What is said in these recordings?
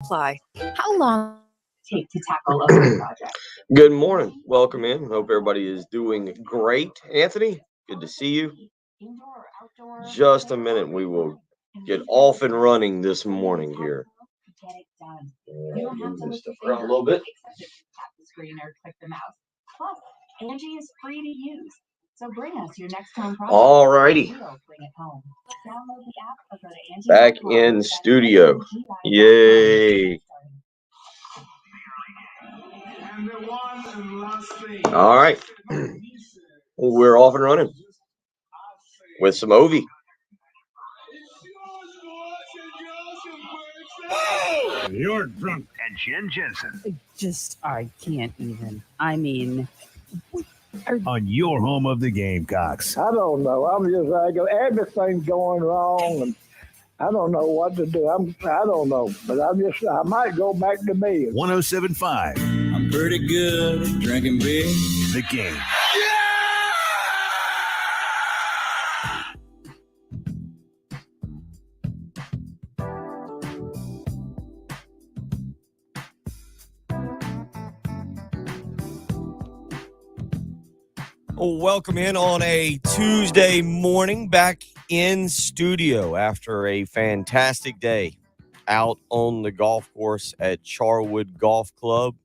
Apply. How long take to tackle a project? Good morning. Welcome in. Hope everybody is doing great. Anthony, good to see you. Just a minute. We will get off and running this morning here. Get it done. Move this stuff around a little bit. Tap the screen or click the mouse. Plus, Angie is free to use. So bring us your next home project. Alrighty. We'll bring it home. Download the app or go to Angie. Back in studio. Yay. All right. We're off and running with some Ovi. You're drunk. And Jen Jensen. I can't even. I mean, On your home of the Gamecocks. I don't know. Everything's going wrong, and I don't know what to do. I don't know, but I might go back to bed. 107.5. I'm pretty good at drinking beer. The Game. Welcome in on a Tuesday morning, back in studio after a fantastic day out on the golf course at Charwood Golf Club.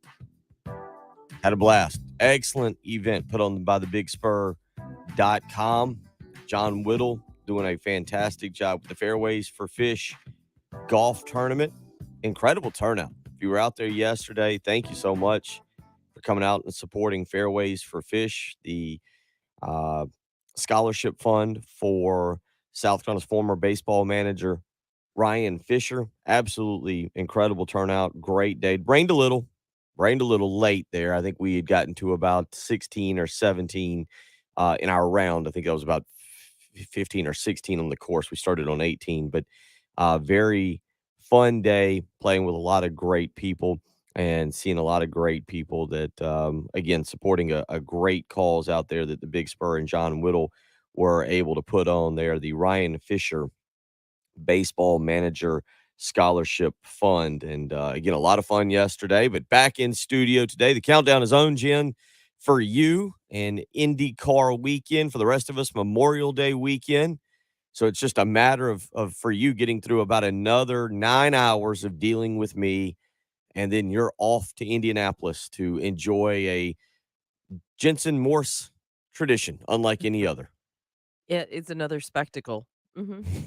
Had a blast. Excellent event put on by the BigSpur.com. John Whittle doing a fantastic job with the Fairways for Fish golf tournament. Incredible turnout. If you were out there yesterday, thank you so much for coming out and supporting Fairways for Fish, the scholarship fund for South Carolina's former baseball manager, Ryan Fisher. Absolutely incredible turnout. Great day. Rained a little late there. I think we had gotten to about 16 or 17 in our round. I think that was about 15 or 16 on the course. We started on 18, but very fun day playing with a lot of great people and seeing a lot of great people that, again, supporting a great cause out there that the Big Spur and John Whittle were able to put on there, the Ryan Fisher Baseball Manager Scholarship Fund. And, again, a lot of fun yesterday, but back in studio today. The countdown is on, Jen, for you, and IndyCar weekend. For the rest of us, Memorial Day weekend. So it's just a matter of for you getting through about another 9 hours of dealing with me, and then you're off to Indianapolis to enjoy a Jensen Morse tradition unlike any other. Yeah, it's another spectacle.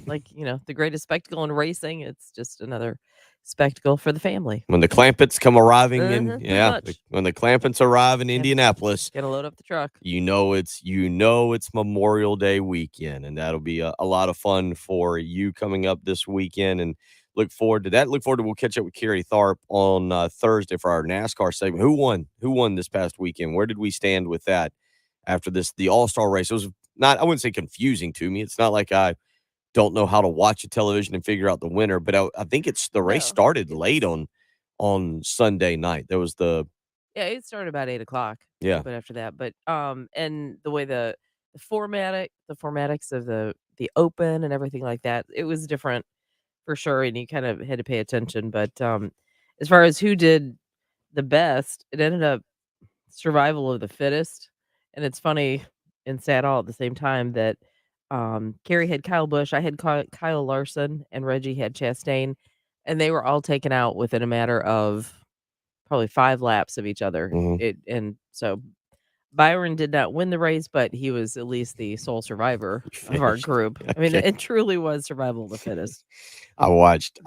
Like, the greatest spectacle in racing. It's just another spectacle for the family. When the Clampets come arriving Pretty much. when the Clampets arrive in Indianapolis, Gotta load up the truck. it's Memorial Day weekend, and that'll be a lot of fun for you coming up this weekend, and look forward to that. We'll catch up with Kerry Tharp on Thursday for our NASCAR segment. Who won this past weekend? Where did we stand with that after the All-Star race? It was not, I wouldn't say confusing to me. It's not like I don't know how to watch a television and figure out the winner, but I think the race started late on Sunday night. There was it started about 8:00. Yeah. But after that, and the way the formatics of the open and everything like that, it was different for sure, and you kind of had to pay attention. But as far as who did the best, it ended up survival of the fittest, and it's funny and sad all at the same time that Carrie had Kyle Busch, I had Kyle Larson, and Reggie had Chastain, and they were all taken out within a matter of probably 5 laps of each other. Mhm. And so Byron did not win the race, but he was at least the sole survivor of our group. I mean, Okay. it truly was survival of the fittest. I watched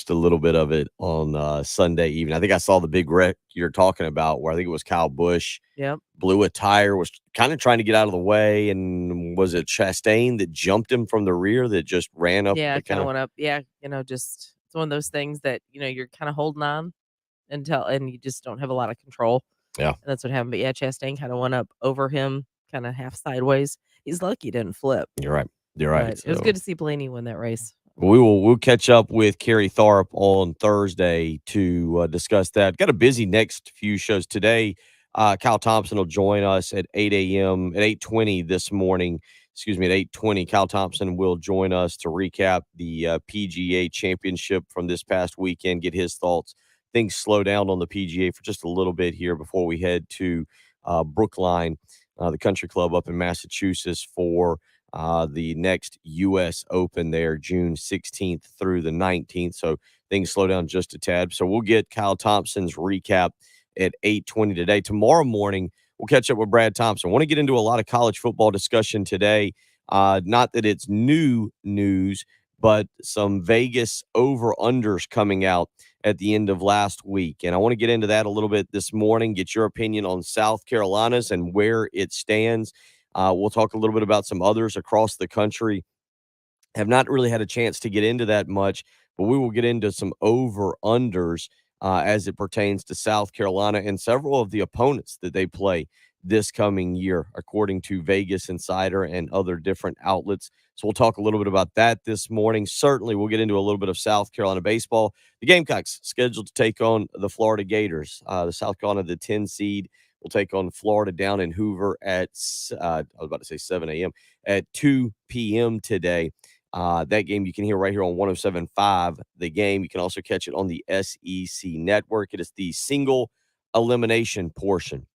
a little bit of it on Sunday evening. I think I saw the big wreck you're talking about, where I think it was Kyle Busch Yep. blew a tire, was kind of trying to get out of the way, and was it Chastain that jumped him from the rear that just ran up? Yeah, the it kind of went up. Yeah, just it's one of those things that you're kind of holding on and you just don't have a lot of control. Yeah. And that's what happened. But yeah, Chastain kind of went up over him, kind of half sideways. He's lucky he didn't flip. You're right. But it was good to see Blaney win that race. We'll catch up with Kerry Tharp on Thursday to discuss that. Got a busy next few shows today. Kyle Thompson will join us at 8 a.m. at 8:20 this morning at 8:20. Kyle Thompson will join us to recap the PGA Championship from this past weekend, get his thoughts. Things slow down on the PGA for just a little bit here before we head to Brookline, the country club up in Massachusetts, for the next U.S. Open there, June 16th through the 19th. So things slow down just a tad. So we'll get Kyle Thompson's recap at 8:20 today. Tomorrow morning, we'll catch up with Brad Thompson. I want to get into a lot of college football discussion today. Not that it's new news, but some Vegas over-unders coming out at the end of last week. And I want to get into that a little bit this morning, get your opinion on South Carolina's and where it stands. We'll talk a little bit about some others across the country. Have not really had a chance to get into that much, but we will get into some over-unders as it pertains to South Carolina and several of the opponents that they play this coming year, according to Vegas Insider and other different outlets. So we'll talk a little bit about that this morning. Certainly, we'll get into a little bit of South Carolina baseball. The Gamecocks scheduled to take on the Florida Gators. The South Carolina, the 10 seed, will take on Florida down in Hoover at, I was about to say 7 a.m., at 2 p.m. today. That game you can hear right here on 107.5. The game, you can also catch it on the SEC network. It is the single elimination portion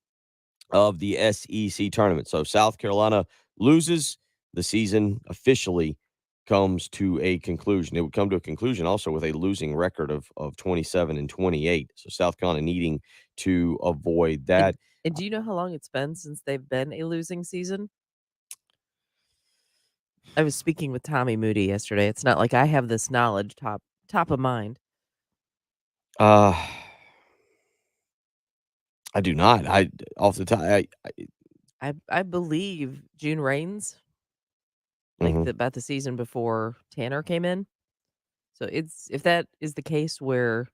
of the SEC tournament. So South Carolina loses, the season officially comes to a conclusion. It would come to a conclusion also with a losing record of 27-28. So South Carolina needing to avoid that. And do you know how long it's been since they've been a losing season? I was speaking with Tommy Moody yesterday. It's not like I have this knowledge top of mind. I do not. I off the top. I believe June Reigns, like about the season before Tanner came in. So if that is the case where,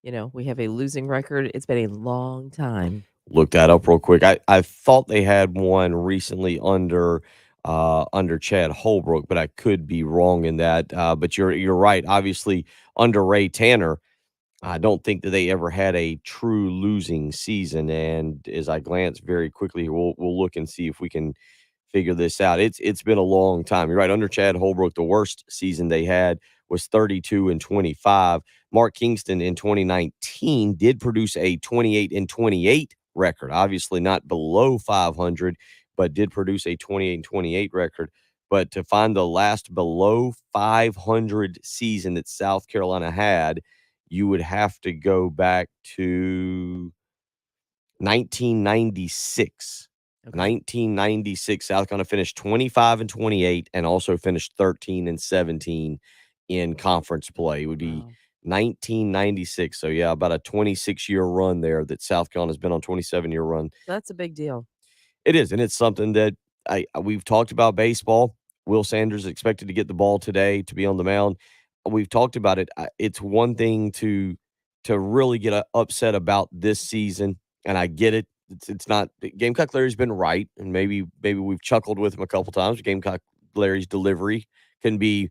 we have a losing record, it's been a long time. Look that up real quick. I thought they had one recently under Chad Holbrook, but I could be wrong in that. But you're right. Obviously, under Ray Tanner, I don't think that they ever had a true losing season. And as I glance very quickly, we'll look and see if we can figure this out. It's been a long time. You're right. Under Chad Holbrook, the worst season they had was 32-25. Mark Kingston in 2019 did produce a 28-28 record. Obviously not below 500, but did produce a 28-28 record. But to find the last below 500 season that South Carolina had, you would have to go back to 1996. Okay. 1996, South Carolina finished 25-28 and also finished 13-17 in conference play. It would be 1996. So, yeah, about a 26-year run there that South Carolina's been on, 27-year run. That's a big deal. It is, and it's something that we've talked about baseball. Will Sanders is expected to get the ball today to be on the mound. We've talked about it. It's one thing to really get upset about this season, and I get it. It's not – Gamecock Larry's been right, and maybe we've chuckled with him a couple times. Gamecock Larry's delivery can be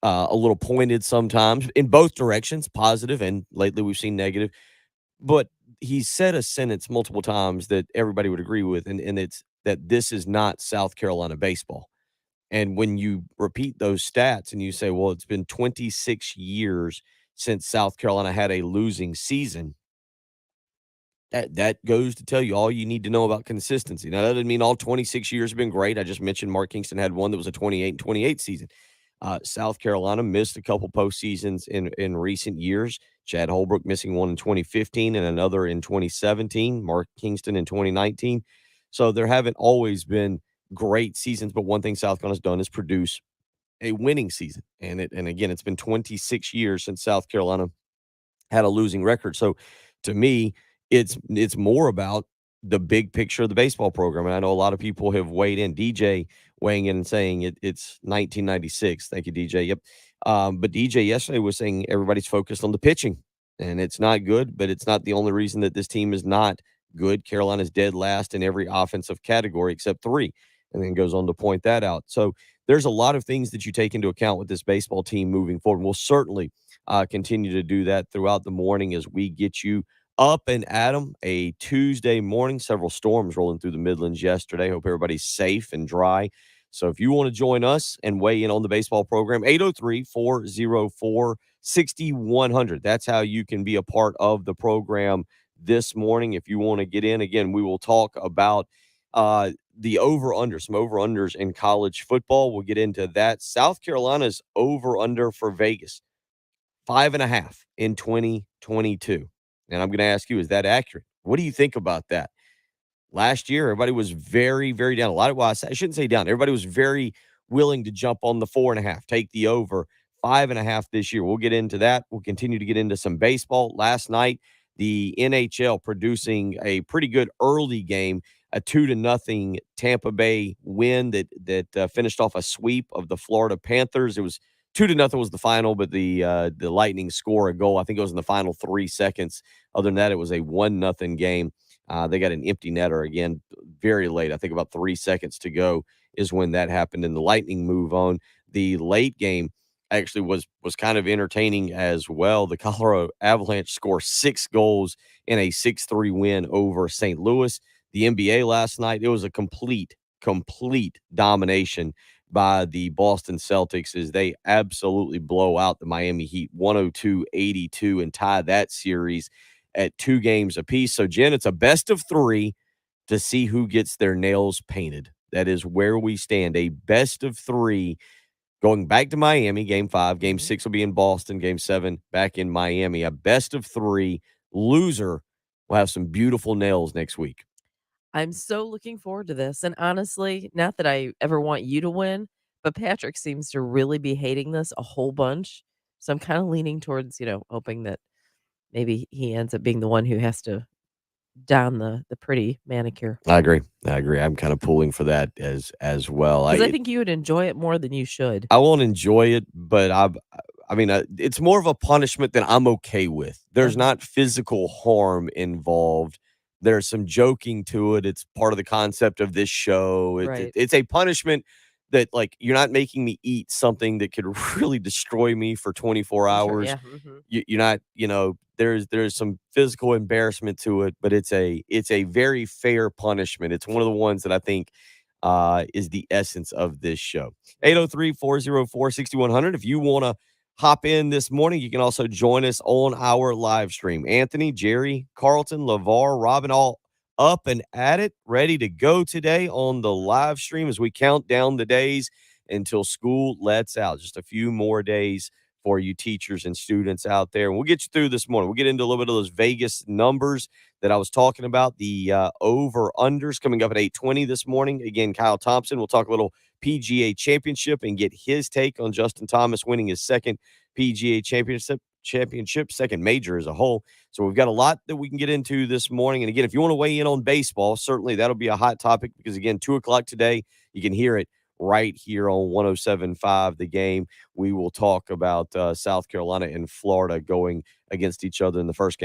a little pointed sometimes in both directions, positive, and lately we've seen negative. But he's said a sentence multiple times that everybody would agree with, and it's that this is not South Carolina baseball. And when you repeat those stats and you say, well, it's been 26 years since South Carolina had a losing season, that goes to tell you all you need to know about consistency. Now, that doesn't mean all 26 years have been great. I just mentioned Mark Kingston had one that was a 28-28 season. South Carolina missed a couple postseasons in recent years. Chad Holbrook missing one in 2015 and another in 2017. Mark Kingston in 2019. So there haven't always been great seasons, but one thing South Carolina's done is produce a winning season. And again, it's been 26 years since South Carolina had a losing record. So to me, it's more about the big picture of the baseball program. And I know a lot of people have weighed in. DJ weighing in and saying it's 1996. Thank you, DJ. Yep. But DJ yesterday was saying everybody's focused on the pitching, and it's not good, but it's not the only reason that this team is not good. Carolina's dead last in every offensive category except 3, and then goes on to point that out. So there's a lot of things that you take into account with this baseball team moving forward. We'll certainly continue to do that throughout the morning as we get you up and at 'em a Tuesday morning. Several storms rolling through the Midlands yesterday. Hope everybody's safe and dry. So if you want to join us and weigh in on the baseball program, 803-404-6100. That's how you can be a part of the program this morning. If you want to get in, again, we will talk about the over-under, some over-unders in college football. We'll get into that. South Carolina's over-under for Vegas, 5.5 in 2022. And I'm going to ask you, is that accurate? What do you think about that? Last year, everybody was very, very down. I shouldn't say down. Everybody was very willing to jump on the 4.5, take the over. 5.5 this year. We'll get into that. We'll continue to get into some baseball. Last night, the NHL producing a pretty good early game, a 2-0 Tampa Bay win that finished off a sweep of the Florida Panthers. It was 2-0 was the final, but the Lightning score a goal. I think it was in the final 3 seconds. Other than that, it was a 1-0 game. They got an empty netter again very late. I think about 3 seconds to go is when that happened, and the Lightning move on. The late game actually was kind of entertaining as well. The Colorado Avalanche score 6 goals in a 6-3 win over St. Louis. The NBA last night, it was a complete domination by the Boston Celtics as they absolutely blow out the Miami Heat 102-82 and tie that series at 2 games apiece. So, Jen, it's a best of 3 to see who gets their nails painted. That is where we stand, a best of 3 going back to Miami, Game 5. Game 6 will be in Boston. Game 7 back in Miami. A best of 3 loser will have some beautiful nails next week. I'm so looking forward to this, and honestly, not that I ever want you to win, but Patrick seems to really be hating this a whole bunch, so I'm kinda leaning towards, hoping that maybe he ends up being the one who has to don the pretty manicure. I agree. I'm kind of pulling for that as well. 'Cause I think you would enjoy it more than you should. I won't enjoy it, but it's more of a punishment that I'm okay with. There's not physical harm involved. There's some joking to it. It's part of the concept of this show. Right. It's a punishment that, like, you're not making me eat something that could really destroy me for 24 Sure, hours. yeah, mhm. You're not, there's some physical embarrassment to it, but it's a very fair punishment. It's one of the ones that I think is the essence of this show. 803-404-6100. If you want to hop in this morning, you can also join us on our live stream. Anthony, Jerry, Carlton, LeVar, Robin, all up and at it, ready to go today on the live stream as we count down the days until school lets out. Just a few more days for you teachers and students out there. And we'll get you through this morning. We'll get into a little bit of those Vegas numbers that I was talking about, the over-unders coming up at 8:20 this morning. Again, Kyle Thompson will talk a little PGA Championship and get his take on Justin Thomas winning his second PGA Championship, second major as a whole. So we've got a lot that we can get into this morning. And again, if you want to weigh in on baseball, certainly that'll be a hot topic because, again, 2 o'clock today, you can hear it right here on 107.5 The Game. We will talk about South Carolina and Florida going against each other in the first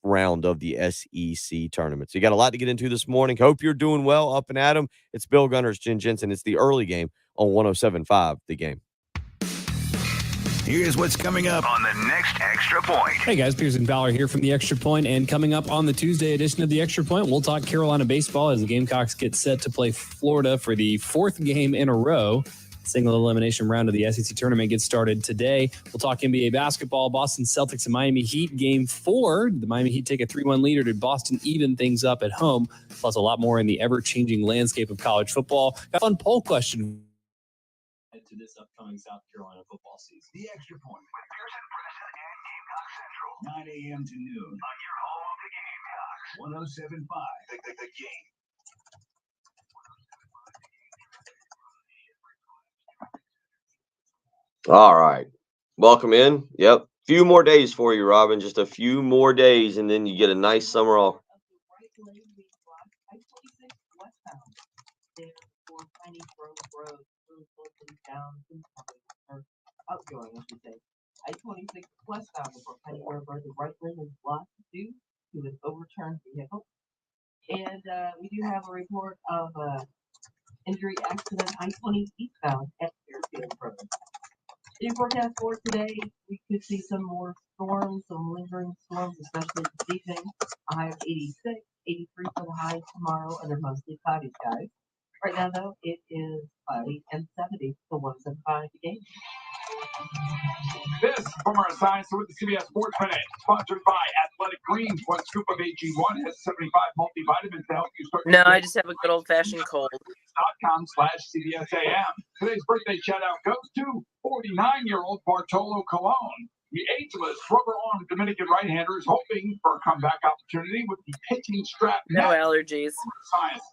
round of the SEC tournament. So you got a lot to get into this morning. Hope you're doing well, up and at 'em. It's Bill Gunners, Jen Jensen. It's the early game on 107.5 The Game. Here's what's coming up on the next Extra Point. Hey guys, Pierce and Fowler here from the Extra Point, and coming up on the Tuesday edition of the Extra Point, we'll talk Carolina baseball as the Gamecocks get set to play Florida for the 4th game in a row. Single elimination round of the SEC tournament gets started today. We'll talk NBA basketball, Boston Celtics and Miami Heat game 4. The Miami Heat take a 3-1 lead to Boston, even things up at home. Plus a lot more in the ever-changing landscape of college football. Got a fun poll question to this upcoming South Carolina football season. The Extra Point with Pearson, Preston, and Gamecock Central. 9 a.m. to noon on your home of the Gamecocks. 107.5 The Game. All right. Welcome in. Yep. Few more days for you, Robin. Just a few more days, and then you get a nice summer off. Outgoing, I should say. I-26 westbound before Penny Grove Road, the right lane is blocked due to an overturned vehicle. And we do have a report of injury accident I-20 eastbound at Fairfield Road. In forecast for today, we could see some more storms, some lingering storms, especially this evening. A high of 86, 83 for the high tomorrow under mostly cloudy skies. Right now, though, it is 5-70 to 175 the game. This from our science with the CBS Sports Minute, sponsored by Athletic Greens. One scoop of AG1 has 75 multivitamins to help you start. No, I just have a good old-fashioned cold. .com/CBSAM. Today's birthday shout-out goes to 49-year-old Bartolo Colon. The ageless rubber-armed Dominican right-hander is hoping for a comeback opportunity with the pitching strap. No allergies. Science.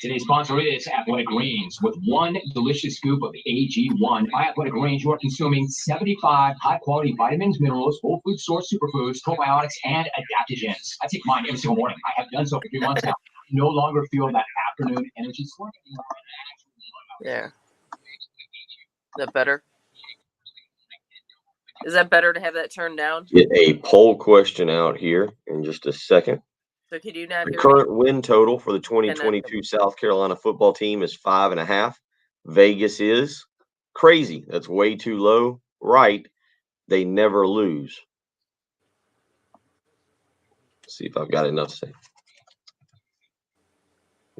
Today's sponsor is Athletic Greens. With one delicious scoop of AG1 by Athletic Greens, you are consuming 75 high-quality vitamins, minerals, whole food source superfoods, probiotics, and adaptogens. I take mine every single morning. I have done so for 3 months now. I no longer feel that afternoon energy slump anymore. Yeah. Is that better? Is that better to have that turned down? Get a poll question out here in just a second. So can you not The hear current me? win total for the 2022 South Carolina football team is 5.5. Vegas is crazy. That's way too low. Right. They never lose. Let's see if I've got enough to say.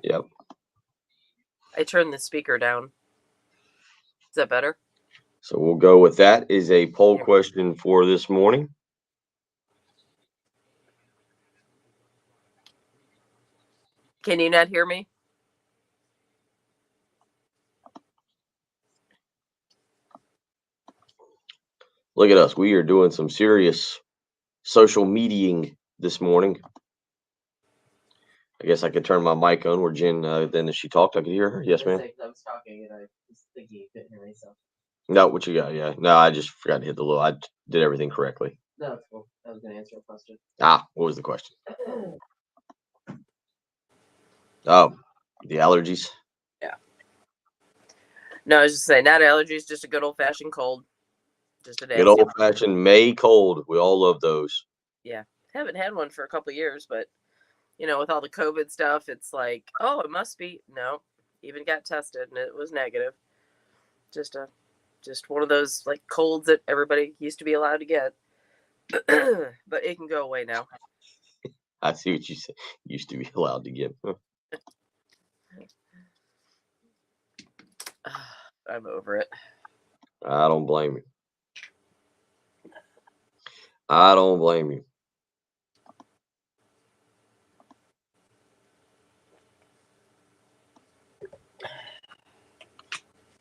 Yep. I turned the speaker down. Is that better? So we'll go with that is a poll question for this morning. Can you not hear me? Look at us. We are doing some serious social mediaing this morning. I guess I could turn my mic on where Jen, then as she talked, I could hear her. Yes, ma'am. I was talking and I was thinking you couldn't hear me, so. No, what you got? Yeah. No, I just forgot to hit the little. I did everything correctly. No, that's cool. I was going to answer a question. What was the question? Oh, the allergies. Yeah. No, I was just saying, not allergies, just a good old-fashioned cold. Just a day. Good old-fashioned May cold. We all love those. Yeah. Haven't had one for a couple of years, but, you know, with all the COVID stuff, it's like, oh, it must be. No, even got tested, and it was negative. Just one of those, like, colds that everybody used to be allowed to get. But it can go away now. I see what you said. Used to be allowed to get. I'm over it. I don't blame you. I don't blame you.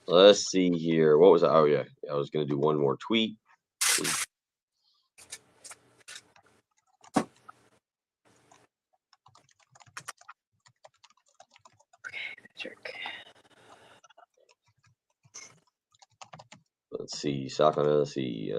Let's see here. What was I? Oh, yeah. I was going to do one more tweet. Let's see. Let's see.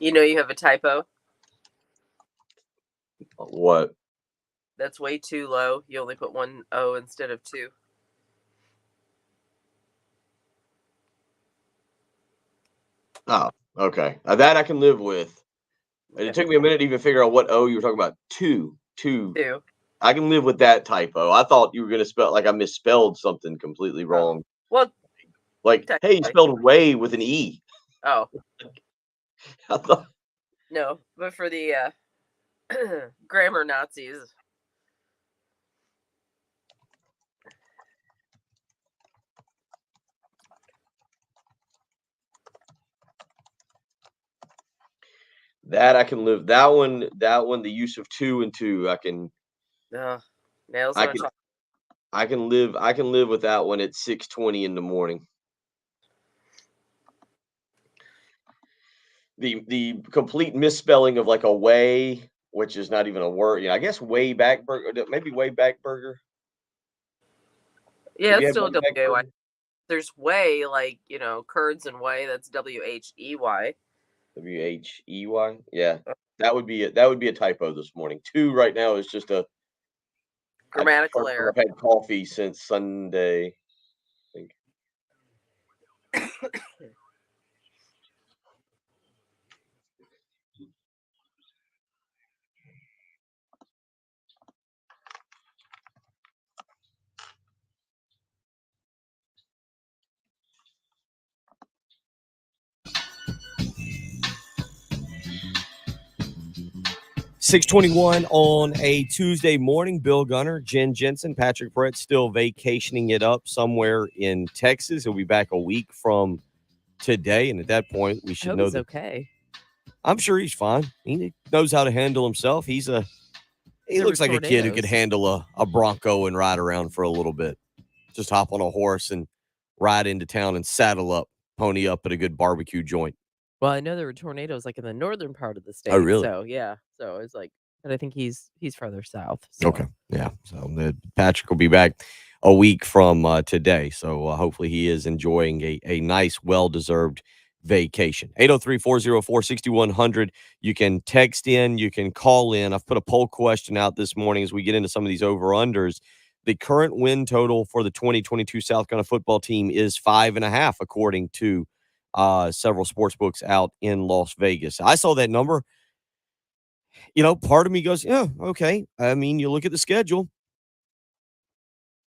You know you have a typo. What? That's way too low. You only put one O instead of two. Oh, okay. That I can live with. Okay. It took me a minute to even figure out what O you were talking about. Two. Two. I can live with that typo. I thought you were going to spell like I misspelled something completely wrong. Well, like, hey, you spelled way with an E. Oh. I thought. No, but for the grammar Nazis. That I can live. That one. The use of 2 and 2. I can. Nails I on can. top. I can live. I can live with that one at 6:20 in the morning. The complete misspelling of like a way, which is not even a word. I guess way back burger. Maybe way back burger. Yeah, it's still a W-A-Y. There's whey, like, curds and whey. That's W-H-E-Y. W-H-E-Y. Yeah, that would be a typo this morning. 2 right now is just a. Grammatical error. I've had coffee since Sunday. I think. 6:21 on a Tuesday morning. Bill Gunner, Jen Jensen, Patrick Brett still vacationing it up somewhere in Texas. He'll be back a week from today, and at that point, we I should hope know he's that. okay. I'm sure he's fine. He knows how to handle himself. He There looks were like a kid who could tornadoes. handle a Bronco and ride around for a little bit. Just hop on a horse and ride into town and saddle up, pony up at a good barbecue joint. Well, I know there were tornadoes like in the northern part of the state. Oh, really? So yeah. So it's like, but I think he's further south. So. Okay. Yeah. So Patrick will be back a week from today. So hopefully he is enjoying a nice, well-deserved vacation. 803-404-6100. You can text in. You can call in. I've put a poll question out this morning as we get into some of these over-unders. The current win total for the 2022 South Carolina football team is 5.5, according to several sports books out in Las Vegas. I saw that number. Part of me goes, yeah, okay. I mean, you look at the schedule,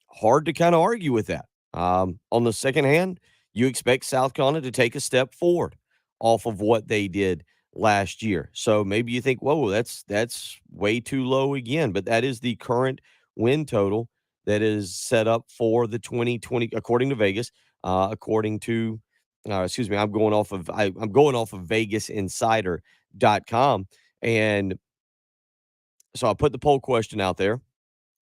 hard to kind of argue with that. On the second hand, you expect South Carolina to take a step forward off of what they did last year. So maybe you think, whoa, that's way too low again. But that is the current win total that is set up for the 2020, according to Vegas. According to, excuse me, I'm going off of VegasInsider.com, and so I put the poll question out there.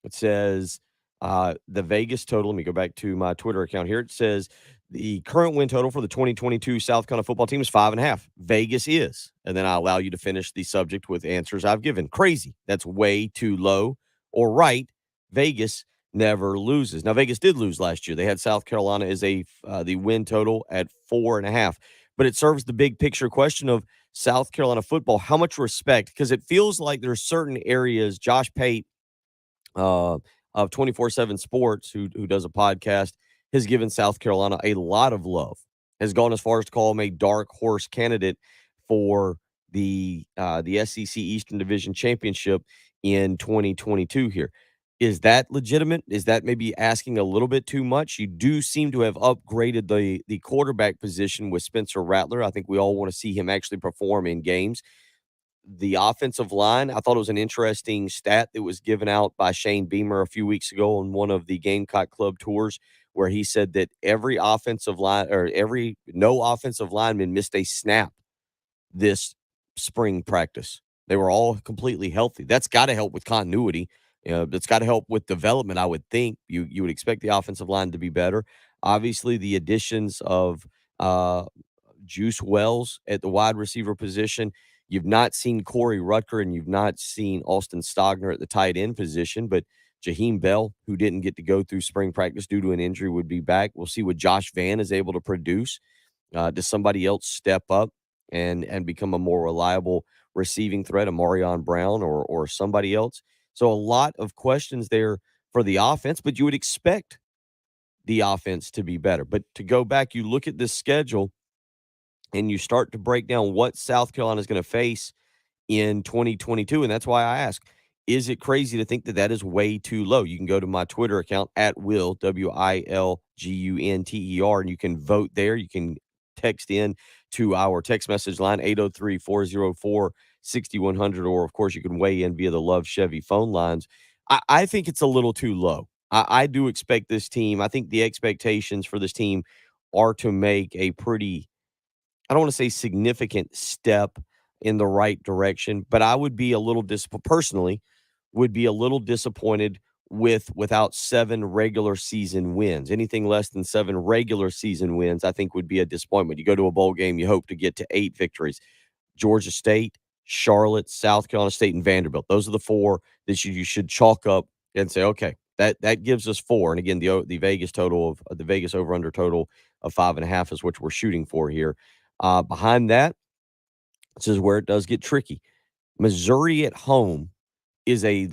It says the Vegas total. Let me go back to my Twitter account here. It says the current win total for the 2022 South Carolina football team is 5.5. Vegas is. And then I allow you to finish the subject with answers I've given. Crazy. That's way too low. Or right. Vegas never loses. Now, Vegas did lose last year. They had South Carolina as the win total at 4.5. But it serves the big picture question of South Carolina football. How much respect? Because it feels like there's certain areas. Josh Pate of 24/7 Sports, who does a podcast, has given South Carolina a lot of love, has gone as far as to call him a dark horse candidate for the SEC Eastern Division Championship in 2022 here. Is that legitimate? Is that maybe asking a little bit too much? You do seem to have upgraded the quarterback position with Spencer Rattler. I think we all want to see him actually perform in games. The offensive line, I thought it was an interesting stat that was given out by Shane Beamer a few weeks ago on one of the Gamecock Club tours, where he said that no offensive lineman missed a snap this spring practice. They were all completely healthy. That's got to help with continuity. That's got to help with development, I would think. You would expect the offensive line to be better. Obviously, the additions of Juice Wells at the wide receiver position. You've not seen Corey Rutger, and you've not seen Austin Stogner at the tight end position, but Jaheim Bell, who didn't get to go through spring practice due to an injury, would be back. We'll see what Josh Vann is able to produce. Does somebody else step up and become a more reliable receiving threat, a Marion Brown or somebody else? So a lot of questions there for the offense, but you would expect the offense to be better. But to go back, you look at this schedule, and you start to break down what South Carolina is going to face in 2022. And that's why I ask, is it crazy to think that that is way too low? You can go to my Twitter account at Will, WILGUNTER, and you can vote there. You can text in to our text message line, 803-404-6100, or, of course, you can weigh in via the Love Chevy phone lines. I think it's a little too low. I do expect this team. I think the expectations for this team are to make a pretty, I don't want to say significant step in the right direction, but I would be a little personally would be a little disappointed without 7 regular season wins. Anything less than 7 regular season wins, I think, would be a disappointment. You go to a bowl game, you hope to get to 8 victories. Georgia State, Charlotte, South Carolina State, and Vanderbilt. Those are the 4 that you should chalk up and say, okay, that gives us 4. And again, the Vegas total of the Vegas over under total of 5.5 is what we're shooting for here. Behind that, this is where it does get tricky. Missouri at home is a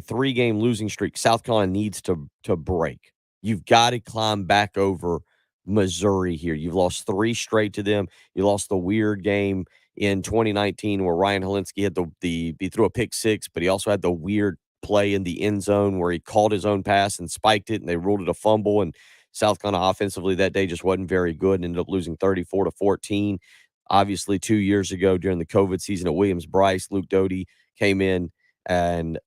3-game losing streak South Carolina needs to break. You've got to climb back over Missouri here. You've lost 3 straight to them. You lost the weird game in 2019 where Ryan Helinski had he threw a pick 6, but he also had the weird play in the end zone where he called his own pass and spiked it, and they ruled it a fumble. And South Carolina offensively that day just wasn't very good and ended up losing 34-14. Obviously, 2 years ago during the COVID season at Williams-Brice, Luke Doty came in and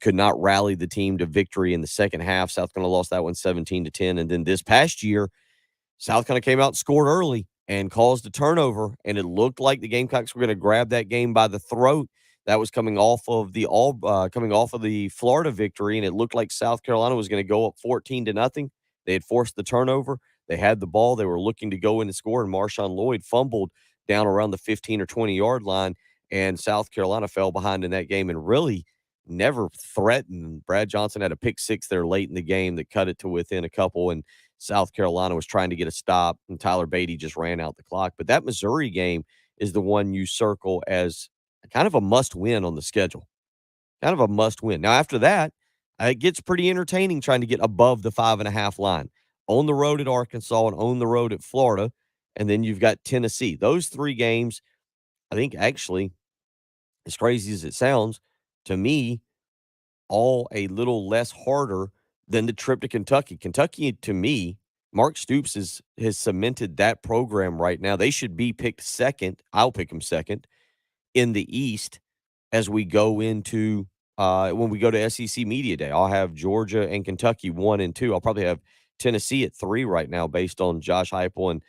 could not rally the team to victory in the second half. South Carolina lost that one 17-10. And then this past year, South Carolina came out and scored early and caused a turnover, and it looked like the Gamecocks were going to grab that game by the throat. That was coming off of the Florida victory, and it looked like South Carolina was going to go up 14-0. They had forced the turnover. They had the ball. They were looking to go in and score, and Marshawn Lloyd fumbled down around the 15 or 20-yard line, and South Carolina fell behind in that game and really never threatened. Brad Johnson had a pick 6 there late in the game that cut it to within a couple, and South Carolina was trying to get a stop, and Tyler Beatty just ran out the clock. But that Missouri game is the one you circle as kind of a must-win on the schedule. Kind of a must-win. Now, after that, it gets pretty entertaining trying to get above the 5.5 line. On the road at Arkansas and on the road at Florida, and then you've got Tennessee. Those 3 games, I think actually, as crazy as it sounds, to me, all a little less harder than the trip to Kentucky. Kentucky, to me, Mark Stoops has cemented that program right now. They should be picked second. I'll pick them second in the East as we go into when we go to SEC Media Day. I'll have Georgia and Kentucky 1 and 2. I'll probably have Tennessee at 3 right now based on Josh Heupel and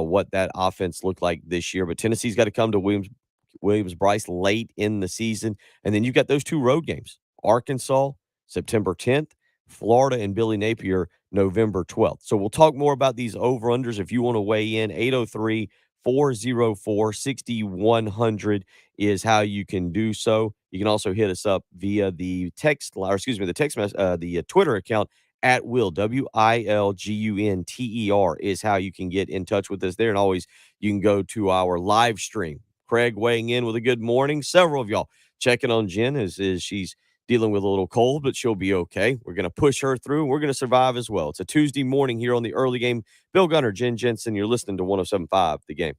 what that offense looked like this year. But Tennessee's got to come to Williams-Brice late in the season. And then you've got those 2 road games. Arkansas, September 10th, Florida and Billy Napier, November 12th. So we'll talk more about these over-unders if you want to weigh in. 803-404-6100 is how you can do so. You can also hit us up via the the Twitter account at Will, WILGUNTER is how you can get in touch with us there. And always, you can go to our live stream. Craig weighing in with a good morning. Several of y'all checking on Jen as she's dealing with a little cold, but she'll be okay. We're going to push her through, and we're going to survive as well. It's a Tuesday morning here on the early game. Bill Gunner, Jen Jensen, you're listening to 107.5 The Game.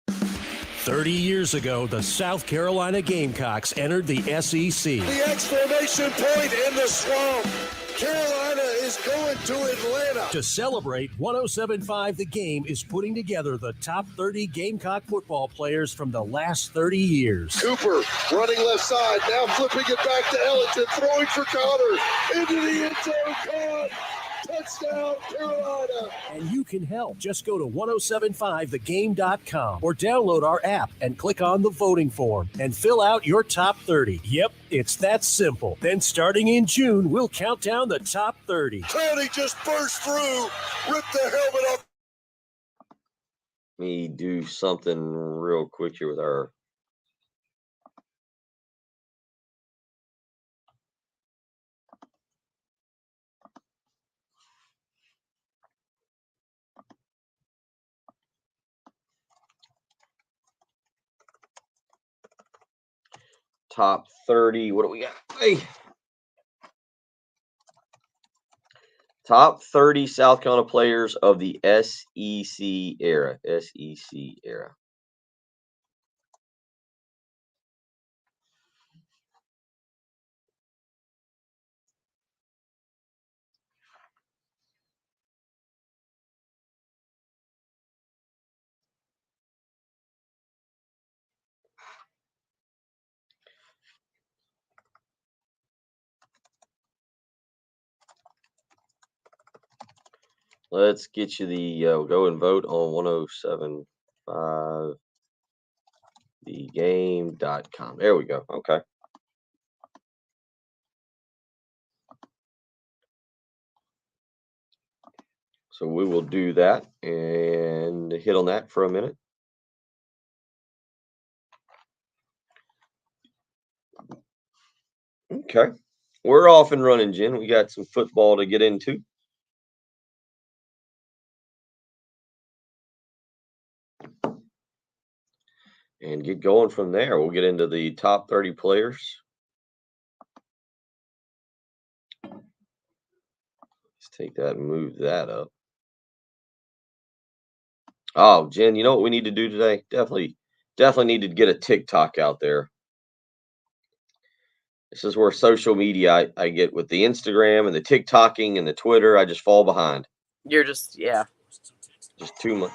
30 years ago, the South Carolina Gamecocks entered the SEC. The exclamation point in the swamp. Carolina is going to Atlanta. To celebrate, 107.5 The Game is putting together the top 30 Gamecock football players from the last 30 years. Cooper running left side, now flipping it back to Ellington, throwing for Connor, into the end zone, caught. Touchdown, Carolina. And you can help. Just go to 1075thegame.com or download our app and click on the voting form and fill out your top 30. Yep, it's that simple. Then starting in June, we'll count down the top 30. Tony just burst through, ripped the helmet off. Let me do something real quick here with our top 30. What do we got? Hey. Top 30 South Carolina players of the SEC era. SEC era. Let's get you the go and vote on 1075thegame.com. There we go. Okay. So we will do that and hit on that for a minute. Okay. We're off and running, Jen. We got some football to get into. And get going from there. We'll get into the top 30 players take that and move that up. Oh, Jen, you know what we need to do today? Definitely need to get a TikTok out there. This is where social media I get with the Instagram and the TikToking and the Twitter. I just fall behind. You're just, yeah. Just too much.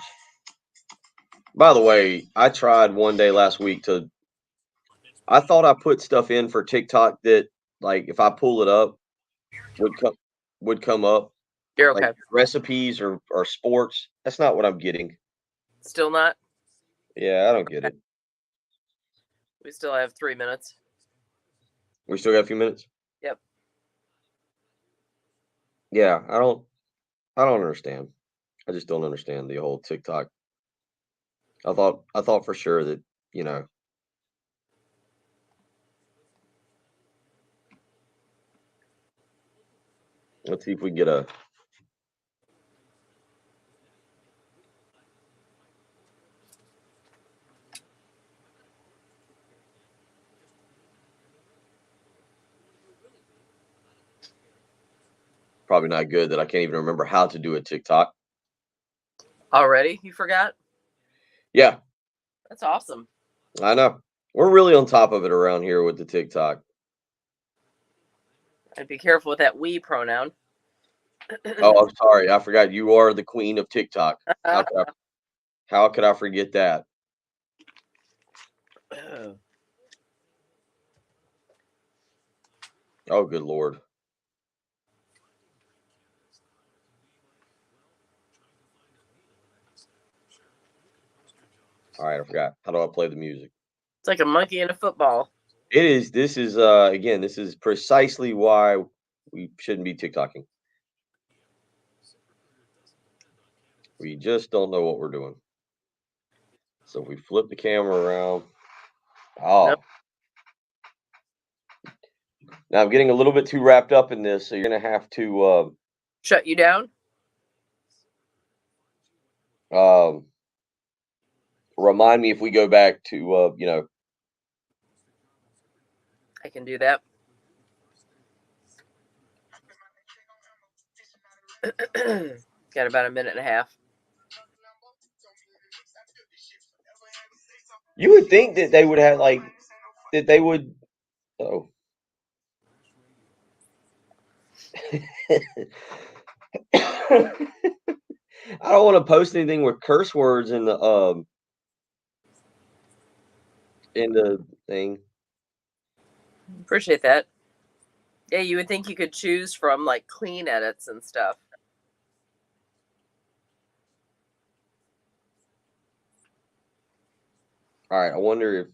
By the way, I tried one day last week I thought I put stuff in for TikTok that, like, if I pull it up, would come up. You're Like okay. recipes or sports. That's not what I'm getting. Still not? Yeah, I don't get it. We still have 3 minutes. We still got a few minutes? Yep. Yeah, I don't understand. I just don't understand the whole TikTok. I thought for sure that, you know. Let's see if we can get a probably not good that I can't even remember how to do a TikTok. Already? You forgot? Yeah, That's awesome. I know. We're really on top of it around here with the TikTok. I'd be careful with that we pronoun. Oh, I'm sorry. I forgot you are the queen of TikTok. How could I forget that? Oh, good Lord. All right, I forgot. How do I play the music? It's like a monkey in a football. It is. This is again, this is precisely why we shouldn't be TikToking. We just don't know what we're doing. So if we flip the camera around. Oh. Nope. Now I'm getting a little bit too wrapped up in this, so you're gonna have to shut you down. Remind me if we go back to you know. I can do that. Got about a minute and a half. You would think that they would have that they would. Oh. I don't want to post anything with curse words in the thing. Appreciate that. Yeah, you would think you could choose from like clean edits and stuff. All right, I wonder if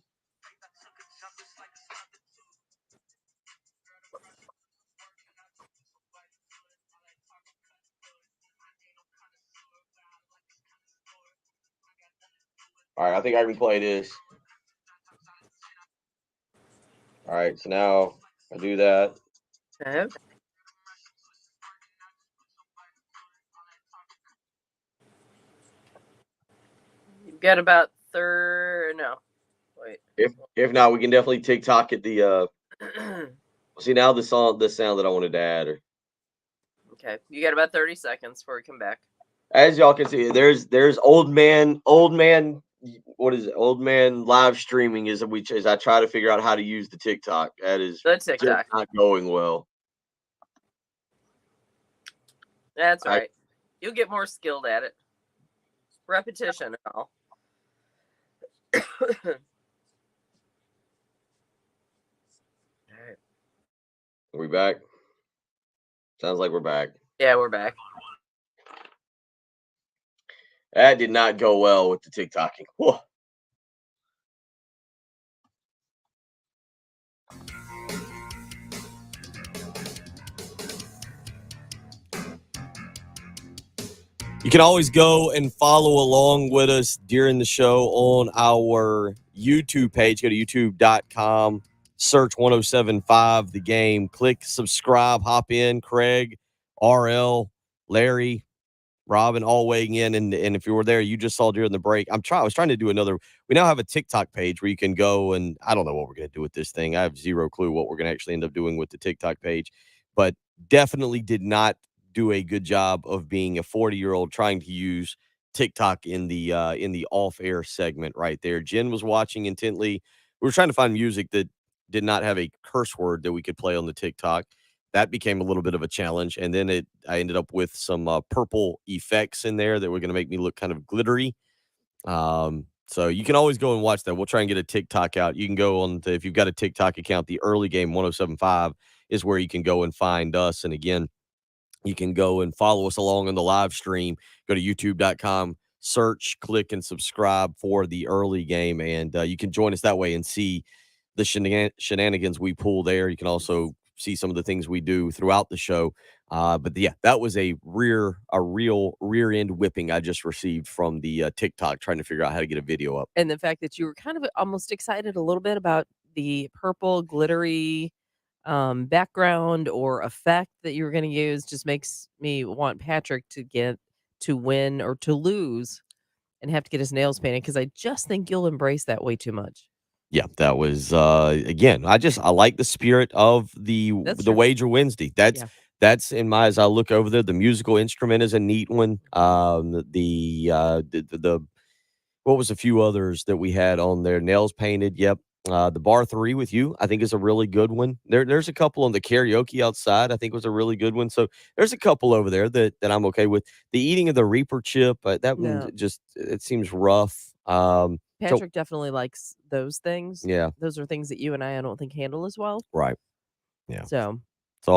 all right, I think I can play this. All right, so now I do that. Okay. You've got about no. Wait. If not, we can definitely TikTok at the see now the sound that I wanted to add. Okay. You got about 30 seconds before we come back. As y'all can see, there's old man what is it? Old man live streaming is I try to figure out how to use the TikTok. That is the TikTok not going well. That's right. You'll get more skilled at it. Repetition and all. All right. Are we back? Sounds like we're back. Yeah, we're back. That did not go well with the TikToking. Whoa. You can always go and follow along with us during the show on our YouTube page. Go to youtube.com, search 1075 The Game. Click subscribe, hop in. Craig, RL, Larry, Robin, all weighing in. And if you were there, you just saw during the break. I was trying to do another. We now have a TikTok page where you can go, and I don't know what we're going to do with this thing. I have zero clue what we're going to actually end up doing with the TikTok page, but definitely did not do a good job of being a 40-year-old trying to use TikTok in the off-air segment right there. Jen was watching intently. We were trying to find music that did not have a curse word that we could play on the TikTok. That became a little bit of a challenge, and then I ended up with some purple effects in there that were going to make me look kind of glittery. So you can always go and watch that. We'll try and get a TikTok out. You can go on if you've got a TikTok account, the Early Game 1075 is where you can go and find us. And again, you can go and follow us along on the live stream. Go to youtube.com, search, click, and subscribe for the Early Game. And you can join us that way and see the shenanigans we pull there. You can also see some of the things we do throughout the show. But yeah, that was a real rear end whipping I just received from the TikTok trying to figure out how to get a video up. And the fact that you were kind of almost excited a little bit about the purple glittery background or effect that you were going to use just makes me want Patrick to win or to lose and have to get his nails painted, because I just think you'll embrace that way too much. Yeah, that was again. I like the spirit of the That's true. Wager Wednesday. Yeah. That's in my as I look over there. The musical instrument is a neat one. The what was a few others that we had on there? Nails painted. Yep. The bar 3 with you, I think, is a really good one. There's a couple on the karaoke outside, I think, was a really good one. So there's a couple over there that I'm okay with. The eating of the Reaper chip, that one No. just it seems rough. So Patrick definitely likes those things. yeah, Those are things that you and I don't think handle as well. right. Yeah. So It's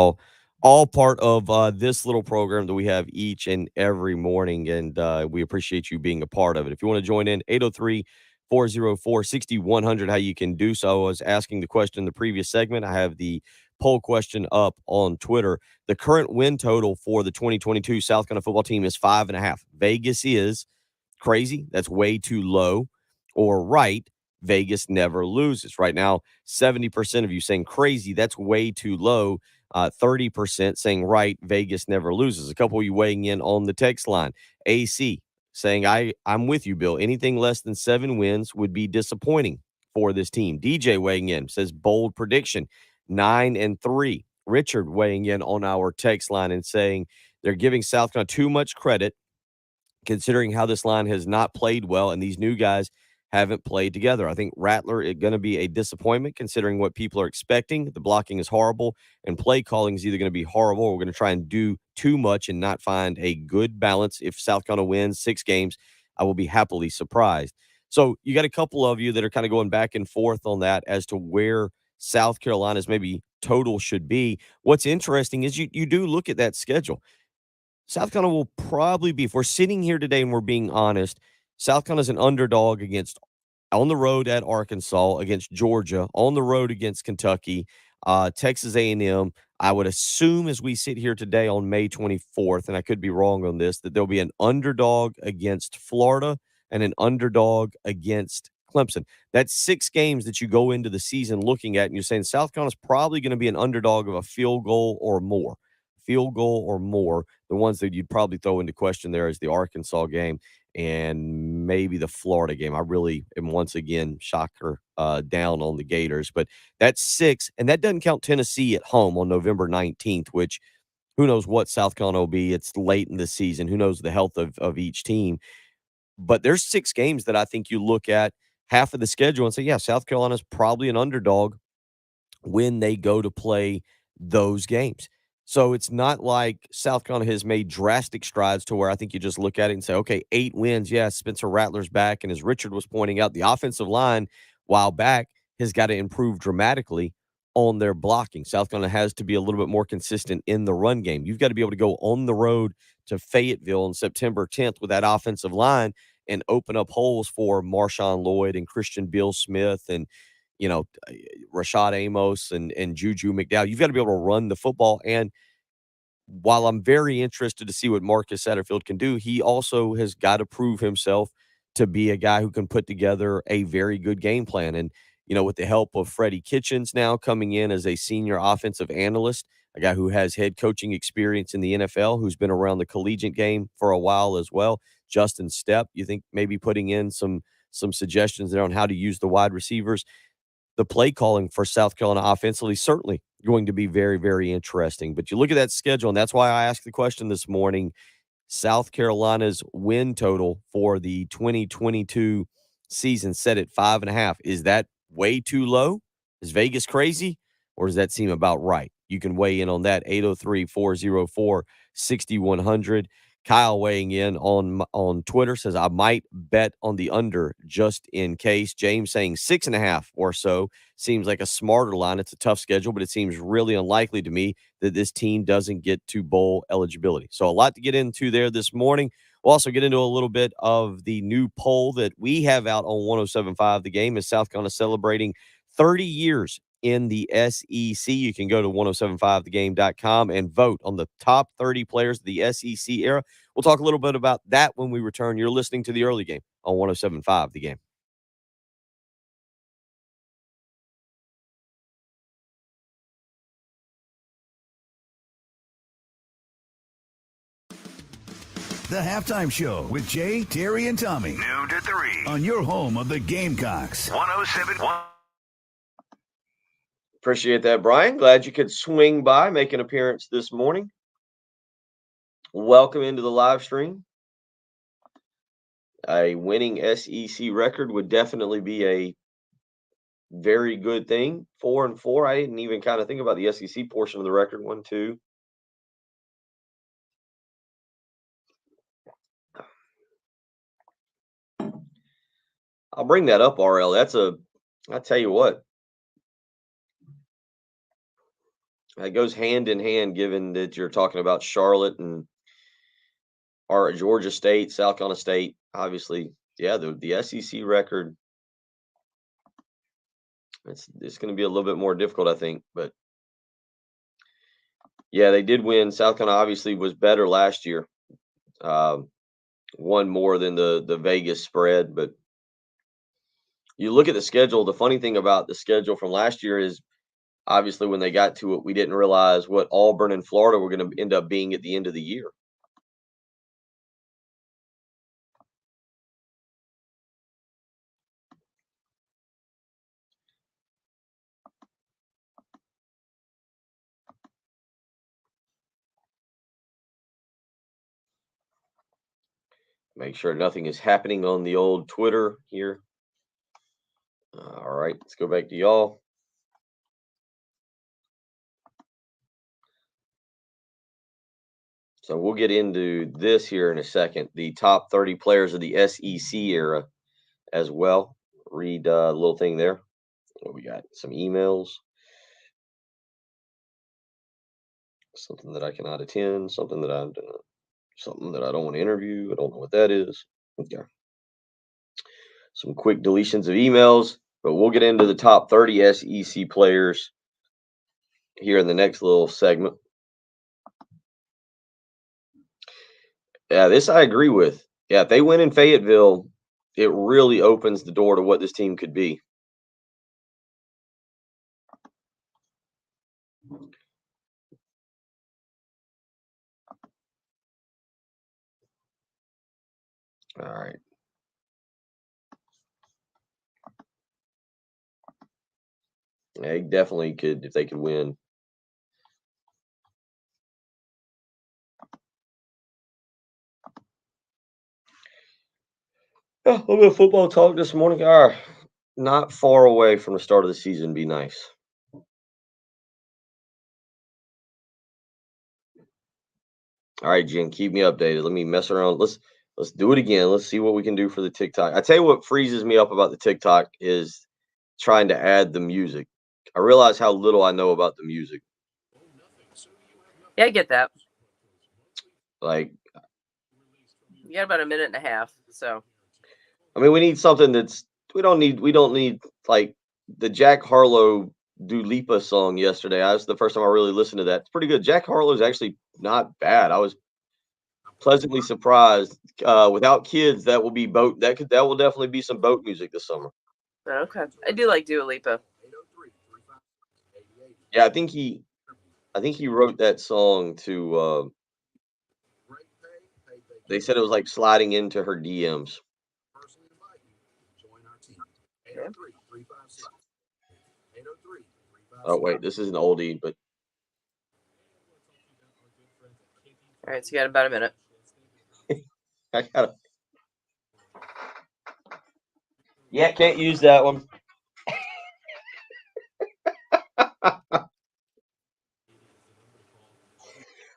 all part of this little program that we have each and every morning, and we appreciate you being a part of it. If you want to join in, 803-404-6100, how you can do so. I was asking the question in the previous segment. I have the poll question up on Twitter. The current win total for the 2022 South Carolina football team is 5.5. Vegas is crazy. That's way too low. Or right, Vegas never loses. Right now, 70% of you saying crazy, that's way too low. 30% saying right, Vegas never loses. A couple of you weighing in on the text line. AC saying, I'm with you, Bill. Anything less than 7 wins would be disappointing for this team. DJ weighing in says bold prediction, 9-3. Richard weighing in on our text line and saying they're giving South Carolina too much credit considering how this line has not played well and these new guys haven't played together. I think Rattler is going to be a disappointment considering what people are expecting. The blocking is horrible, and play calling is either going to be horrible or we're going to try and do too much and not find a good balance. If South Carolina wins 6 games, I will be happily surprised. So you got a couple of you that are kind of going back and forth on that as to where South Carolina's maybe total should be. What's interesting is you do look at that schedule. South Carolina will probably be, if we're sitting here today and we're being honest, South Carolina's an underdog on the road at Arkansas, against Georgia, on the road against Kentucky, Texas A&M. I would assume as we sit here today on May 24th, and I could be wrong on this, that there'll be an underdog against Florida and an underdog against Clemson. That's 6 games that you go into the season looking at, and you're saying South Carolina's probably going to be an underdog of a field goal or more. The ones that you'd probably throw into question there is the Arkansas game and maybe the Florida game. I really am, once again, shocker, down on the Gators. But that's 6, and that doesn't count Tennessee at home on November 19th, which who knows what South Carolina will be. It's late in the season. Who knows the health of each team. But there's 6 games that I think you look at half of the schedule and say, yeah, South Carolina's probably an underdog when they go to play those games. So it's not like South Carolina has made drastic strides to where I think you just look at it and say, okay, 8 wins. Yeah, Spencer Rattler's back. And as Richard was pointing out, the offensive line, while back, has got to improve dramatically on their blocking. South Carolina has to be a little bit more consistent in the run game. You've got to be able to go on the road to Fayetteville on September 10th with that offensive line and open up holes for Marshawn Lloyd and Christian Bill Smith and Rashad Amos and Juju McDowell. You've got to be able to run the football. And while I'm very interested to see what Marcus Satterfield can do, he also has got to prove himself to be a guy who can put together a very good game plan. And, with the help of Freddie Kitchens now coming in as a senior offensive analyst, a guy who has head coaching experience in the NFL, who's been around the collegiate game for a while as well. Justin Stepp, you think maybe putting in some suggestions there on how to use the wide receivers. The play calling for South Carolina offensively certainly going to be very, very interesting. But you look at that schedule, and that's why I asked the question this morning. South Carolina's win total for the 2022 season set at 5.5. Is that way too low? Is Vegas crazy? Or does that seem about right? You can weigh in on that, 803-404-6100. Kyle weighing in on Twitter says, I might bet on the under just in case. James saying 6.5 or so seems like a smarter line. It's a tough schedule, but it seems really unlikely to me that this team doesn't get to bowl eligibility. So a lot to get into there this morning. We'll also get into a little bit of the new poll that we have out on 107.5 The Game as South Carolina celebrating 30 years in the SEC. You can go to 1075thegame.com and vote on the top 30 players of the SEC era. We'll talk a little bit about that when we return. You're listening to the early game on 1075 The Game. The Halftime Show with Jay, Terry, and Tommy. Noon to 3. On your home of the Gamecocks. 107.1. Appreciate that, Brian. Glad you could swing by, make an appearance this morning. Welcome into the live stream. A winning SEC record would definitely be a very good thing. 4-4. I didn't even kind of think about the SEC portion of the record. 1-2. I'll bring that up, RL. I tell you what, it goes hand in hand, given that you're talking about Charlotte and our Georgia State, South Carolina State. Obviously, yeah, the SEC record, it's going to be a little bit more difficult, I think. But, yeah, they did win. South Carolina obviously was better last year. Won more than the Vegas spread. But you look at the schedule, the funny thing about the schedule from last year is, obviously, when they got to it, we didn't realize what Auburn and Florida were going to end up being at the end of the year. Make sure nothing is happening on the old Twitter here. All right, let's go back to y'all. So we'll get into this here in a second. The top 30 players of the SEC era as well. Read a little thing there. What we got? Some emails. Something that I cannot attend. Something that I don't want to interview. I don't know what that is. Okay. Some quick deletions of emails, but we'll get into the top 30 SEC players here in the next little segment. Yeah, this I agree with. Yeah, if they win in Fayetteville, it really opens the door to what this team could be. All right. They definitely could if they could win. Yeah, a little bit of football talk this morning. All right. Not far away from the start of the season. Be nice. All right, Jen, keep me updated. Let me mess around. Let's do it again. Let's see what we can do for the TikTok. I tell you what freezes me up about the TikTok is trying to add the music. I realize how little I know about the music. Yeah, I get that. Like, you got about a minute and a half, so. I mean, we need something we don't need like the Jack Harlow Dua Lipa song yesterday. That was the first time I really listened to that. It's pretty good. Jack Harlow's actually not bad. I was pleasantly surprised. Without kids, that will be boat. That will definitely be some boat music this summer. Okay, I do like Dua Lipa. Yeah, I think he wrote that song to. They said it was like sliding into her DMs. Oh wait, this is an oldie, but All right, so you got about a minute. I gotta. Yeah, can't use that one.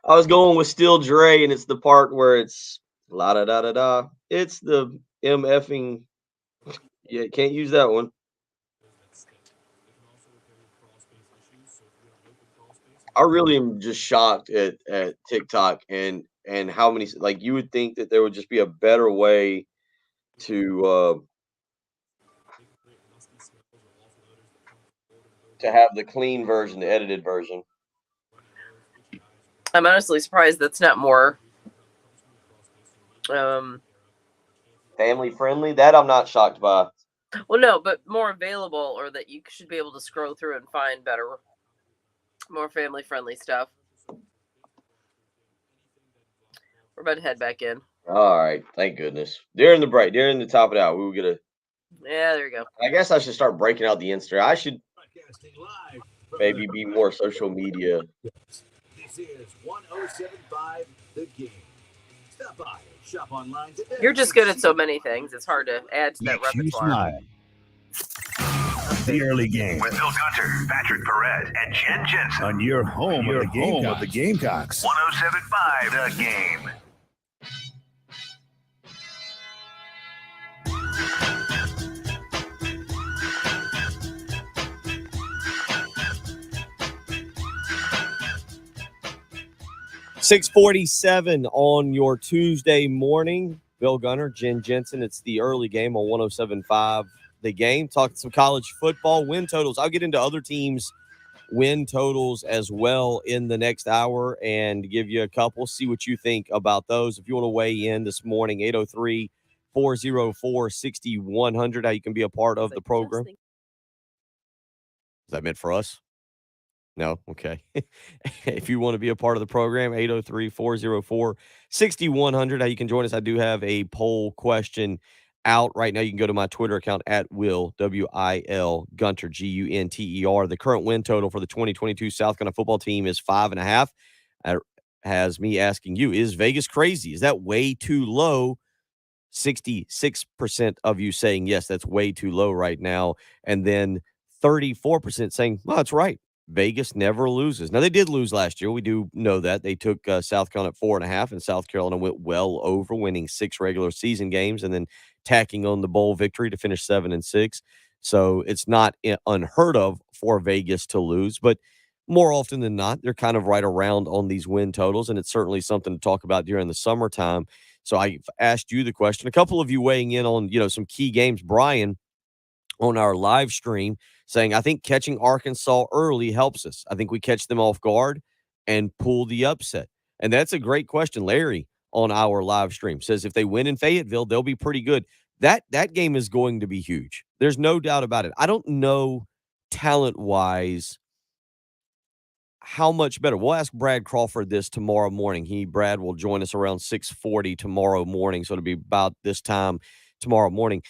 I was going with Still Dre, and it's the part where it's la da da da da. It's the MFing. Yeah, can't use that one. I really am just shocked at TikTok and how many, like, you would think that there would just be a better way to have the clean version, the edited version. I'm honestly surprised that's not more Family friendly. That I'm not shocked by. well, no, but more available, or that you should be able to scroll through and find better, more family friendly stuff. We're about to head back in. All right, thank goodness. During the break, during the top of the hour, we were gonna. Yeah, there you go. I guess I should start breaking out the Insta. I should maybe be more social media. This is 107.5 The Game. Stop by and shop online today. You're just good at so many things. It's hard to add to that Makes you repertoire. The early game With Bill Gunter, Patrick Perez, and Jen Jensen. on your home of the Gamecocks. 107.5 The Game. .647 on your Tuesday morning. Bill Gunner, Jen Jensen. It's the early game on 107.5 The Game. Talking some college football win totals. I'll get into other teams' win totals as well in the next hour and give you a couple. See what you think about those. If you want to weigh in this morning, 803-404-6100, how you can be a part of the program. Is that meant for us? No? Okay. If you want to be a part of the program, 803-404-6100, how you can join us. I do have a poll question out right now. You can go to my Twitter account at Will, W-I-L, Gunter, G-U-N-T-E-R. The current win total for the 2022 South Carolina football team is 5.5. That has me asking you, is Vegas crazy? Is that way too low? 66% of you saying, yes, that's way too low right now. And then 34% saying, well, that's right. Vegas never loses. Now, they did lose last year. We do know that. They took South Carolina at 4.5, and South Carolina went well over, winning 6 regular season games and then tacking on the bowl victory to finish 7-6. So it's not unheard of for Vegas to lose, but more often than not, they're kind of right around on these win totals, and it's certainly something to talk about during the summertime. So I've asked you the question. A couple of you weighing in on, some key games. Brian on our live stream saying, I think catching Arkansas early helps us. I think we catch them off guard and pull the upset. And that's a great question. Larry on our live stream says if they win in Fayetteville, they'll be pretty good. That game is going to be huge. There's no doubt about it. I don't know talent-wise how much better. We'll ask Brad Crawford this tomorrow morning. Brad will join us around 6:40 tomorrow morning, so it'll be about this time tomorrow morning.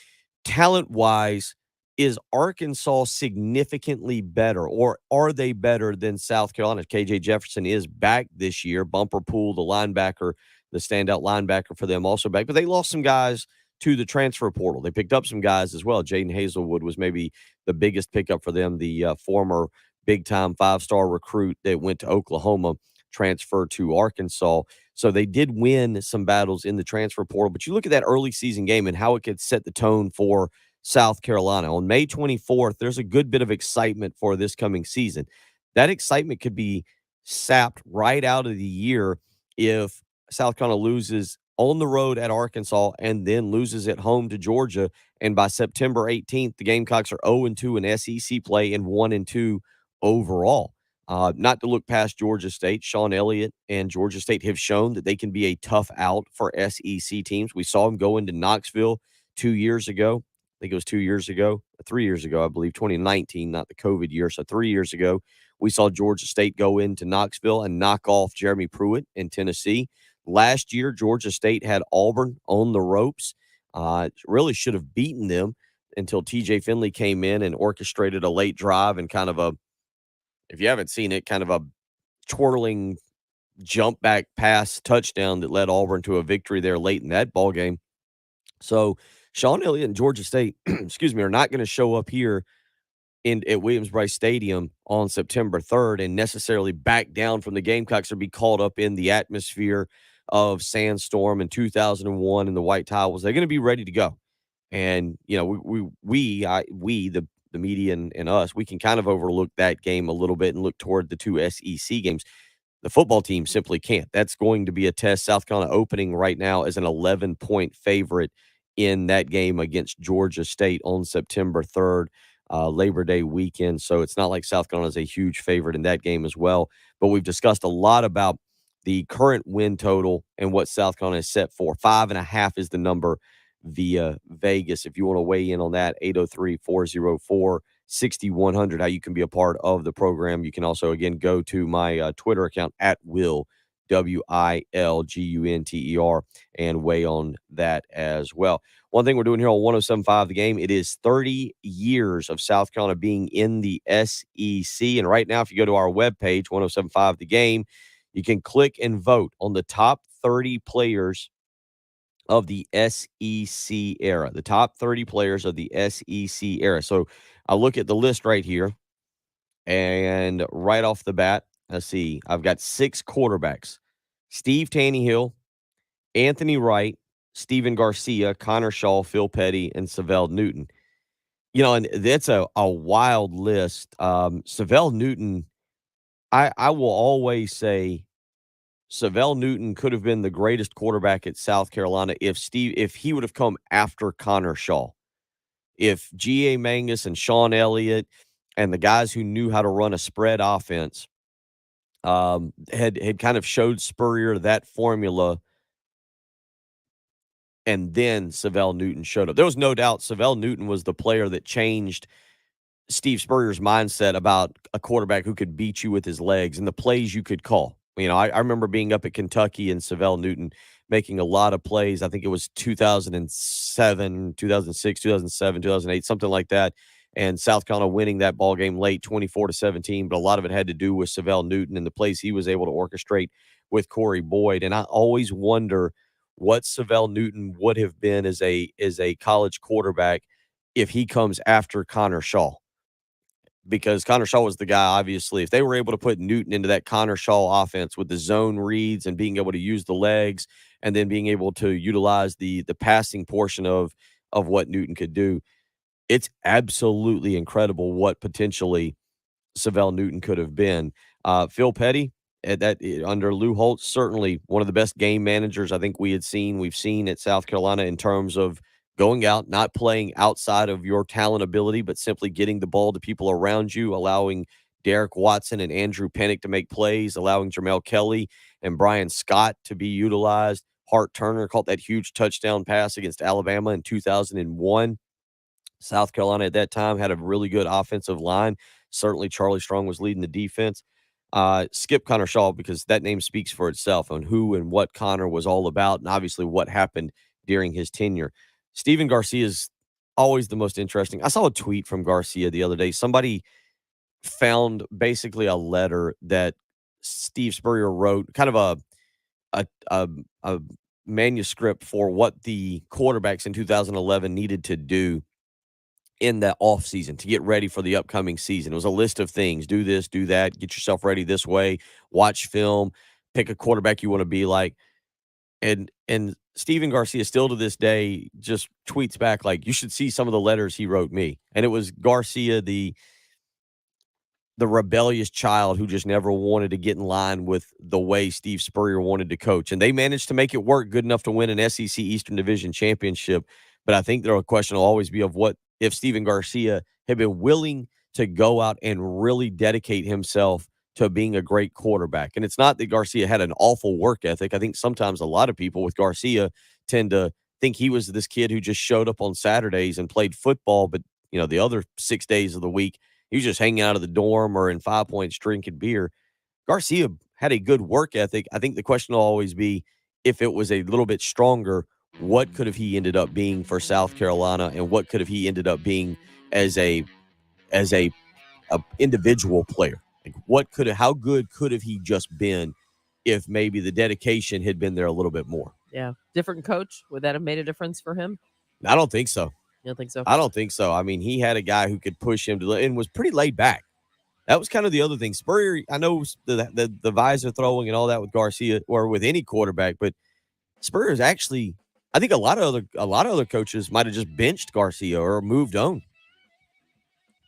Talent-wise, is Arkansas significantly better, or are they better than South Carolina? KJ Jefferson is back this year. Bumper Pool, the linebacker, the standout linebacker for them, also back. But they lost some guys to the transfer portal. They picked up some guys as well. Jaden Hazelwood was maybe the biggest pickup for them, the former big-time 5-star recruit that went to Oklahoma, transferred to Arkansas. So they did win some battles in the transfer portal. But you look at that early season game and how it could set the tone for South Carolina. On May 24th, there's a good bit of excitement for this coming season. That excitement could be sapped right out of the year if South Carolina loses on the road at Arkansas and then loses at home to Georgia. And by September 18th, the Gamecocks are 0-2 in SEC play and 1-2 overall. Not to look past Georgia State. Sean Elliott and Georgia State have shown that they can be a tough out for SEC teams. We saw them go into Knoxville 2 years ago. I think it was 2 years ago, 3 years ago, I believe, 2019, not the COVID year. So 3 years ago, we saw Georgia State go into Knoxville and knock off Jeremy Pruitt in Tennessee. Last year, Georgia State had Auburn on the ropes. Really should have beaten them until TJ Finley came in and orchestrated a late drive and kind of a if you haven't seen it, kind of a twirling jump back pass touchdown that led Auburn to a victory there late in that ball game. So Sean Elliott and Georgia State, excuse me, are not going to show up here at Williams-Brice Stadium on September 3rd and necessarily back down from the Gamecocks or be caught up in the atmosphere of Sandstorm in 2001 and the White Towels. They're going to be ready to go. And, you know, the media and us, we can kind of overlook that game a little bit and look toward the two SEC games. The football team simply can't. That's going to be a test. South Carolina opening right now as an 11-point favorite in that game against Georgia State on September 3rd, Labor Day weekend. So it's not like South Carolina is a huge favorite in that game as well. But we've discussed a lot about the current win total and what South Carolina is set for. 5.5 is the number via Vegas. If you want to weigh in on that, 803-404-6100, how you can be a part of the program. You can also, again, go to my Twitter account at Will, WILGUNTER, and weigh on that as well. One thing we're doing here on 107.5 The Game, it is 30 years of South Carolina being in the SEC. And right now, if you go to our webpage, 107.5 The Game, you can click and vote on the top 30 players of the SEC era, the top 30 players of the SEC era. So I'll look at the list right here, and right off the bat, let's see, I've got 6 quarterbacks: Steve Taneyhill, Anthony Wright, Steven Garcia, Connor Shaw, Phil Petty, and Savell Newton. You know, and that's a wild list. Savell Newton, I will always say Savell Newton could have been the greatest quarterback at South Carolina if he would have come after Connor Shaw. If G.A. Mangus and Sean Elliott and the guys who knew how to run a spread offense had kind of showed Spurrier that formula, and then Savell Newton showed up. There was no doubt Savell Newton was the player that changed Steve Spurrier's mindset about a quarterback who could beat you with his legs and the plays you could call. You know, I remember being up at Kentucky and Savell Newton making a lot of plays. I think it was 2007, 2006, 2007, 2008, something like that. And South Carolina winning that ball game late, 24-17. But a lot of it had to do with Savell Newton and the plays he was able to orchestrate with Corey Boyd. And I always wonder what Savell Newton would have been as a college quarterback if he comes after Connor Shaw. Because Connor Shaw was the guy, obviously. If they were able to put Newton into that Connor Shaw offense with the zone reads and being able to use the legs and then being able to utilize the passing portion of what Newton could do, it's absolutely incredible what potentially Savell Newton could have been. Phil Petty, under Lou Holtz, certainly one of the best game managers I think we've seen at South Carolina in terms of going out, not playing outside of your talent ability, but simply getting the ball to people around you, allowing Derek Watson and Andrew Pennick to make plays, allowing Jermel Kelly and Brian Scott to be utilized. Hart Turner caught that huge touchdown pass against Alabama in 2001. South Carolina at that time had a really good offensive line. Certainly Charlie Strong was leading the defense. Skip Connor Shaw because that name speaks for itself on who and what Connor was all about and obviously what happened during his tenure. Steven Garcia is always the most interesting. I saw a tweet from Garcia the other day. Somebody found basically a letter that Steve Spurrier wrote, kind of a manuscript for what the quarterbacks in 2011 needed to do in that offseason to get ready for the upcoming season. It was a list of things. Do this, do that, get yourself ready this way, watch film, pick a quarterback you want to be like. And Steven Garcia still to this day just tweets back like, you should see some of the letters he wrote me. And it was Garcia, the rebellious child who just never wanted to get in line with the way Steve Spurrier wanted to coach. And they managed to make it work good enough to win an SEC Eastern Division championship. But I think the question will always be of what if Steven Garcia had been willing to go out and really dedicate himself to being a great quarterback. And it's not that Garcia had an awful work ethic. I think sometimes a lot of people with Garcia tend to think he was this kid who just showed up on Saturdays and played football, but the other 6 days of the week, he was just hanging out of the dorm or in 5 Points drinking beer. Garcia had a good work ethic. I think the question will always be if it was a little bit stronger, what could have he ended up being for South Carolina and what could have he ended up being as a individual player? Like how good could have he just been if maybe the dedication had been there a little bit more? Yeah. Different coach. Would that have made a difference for him? I don't think so. You don't think so? I don't think so. I mean, he had a guy who could push him and was pretty laid back. That was kind of the other thing. Spurrier, I know the visor throwing and all that with Garcia or with any quarterback, but Spurrier's actually, I think a lot of other coaches might have just benched Garcia or moved on.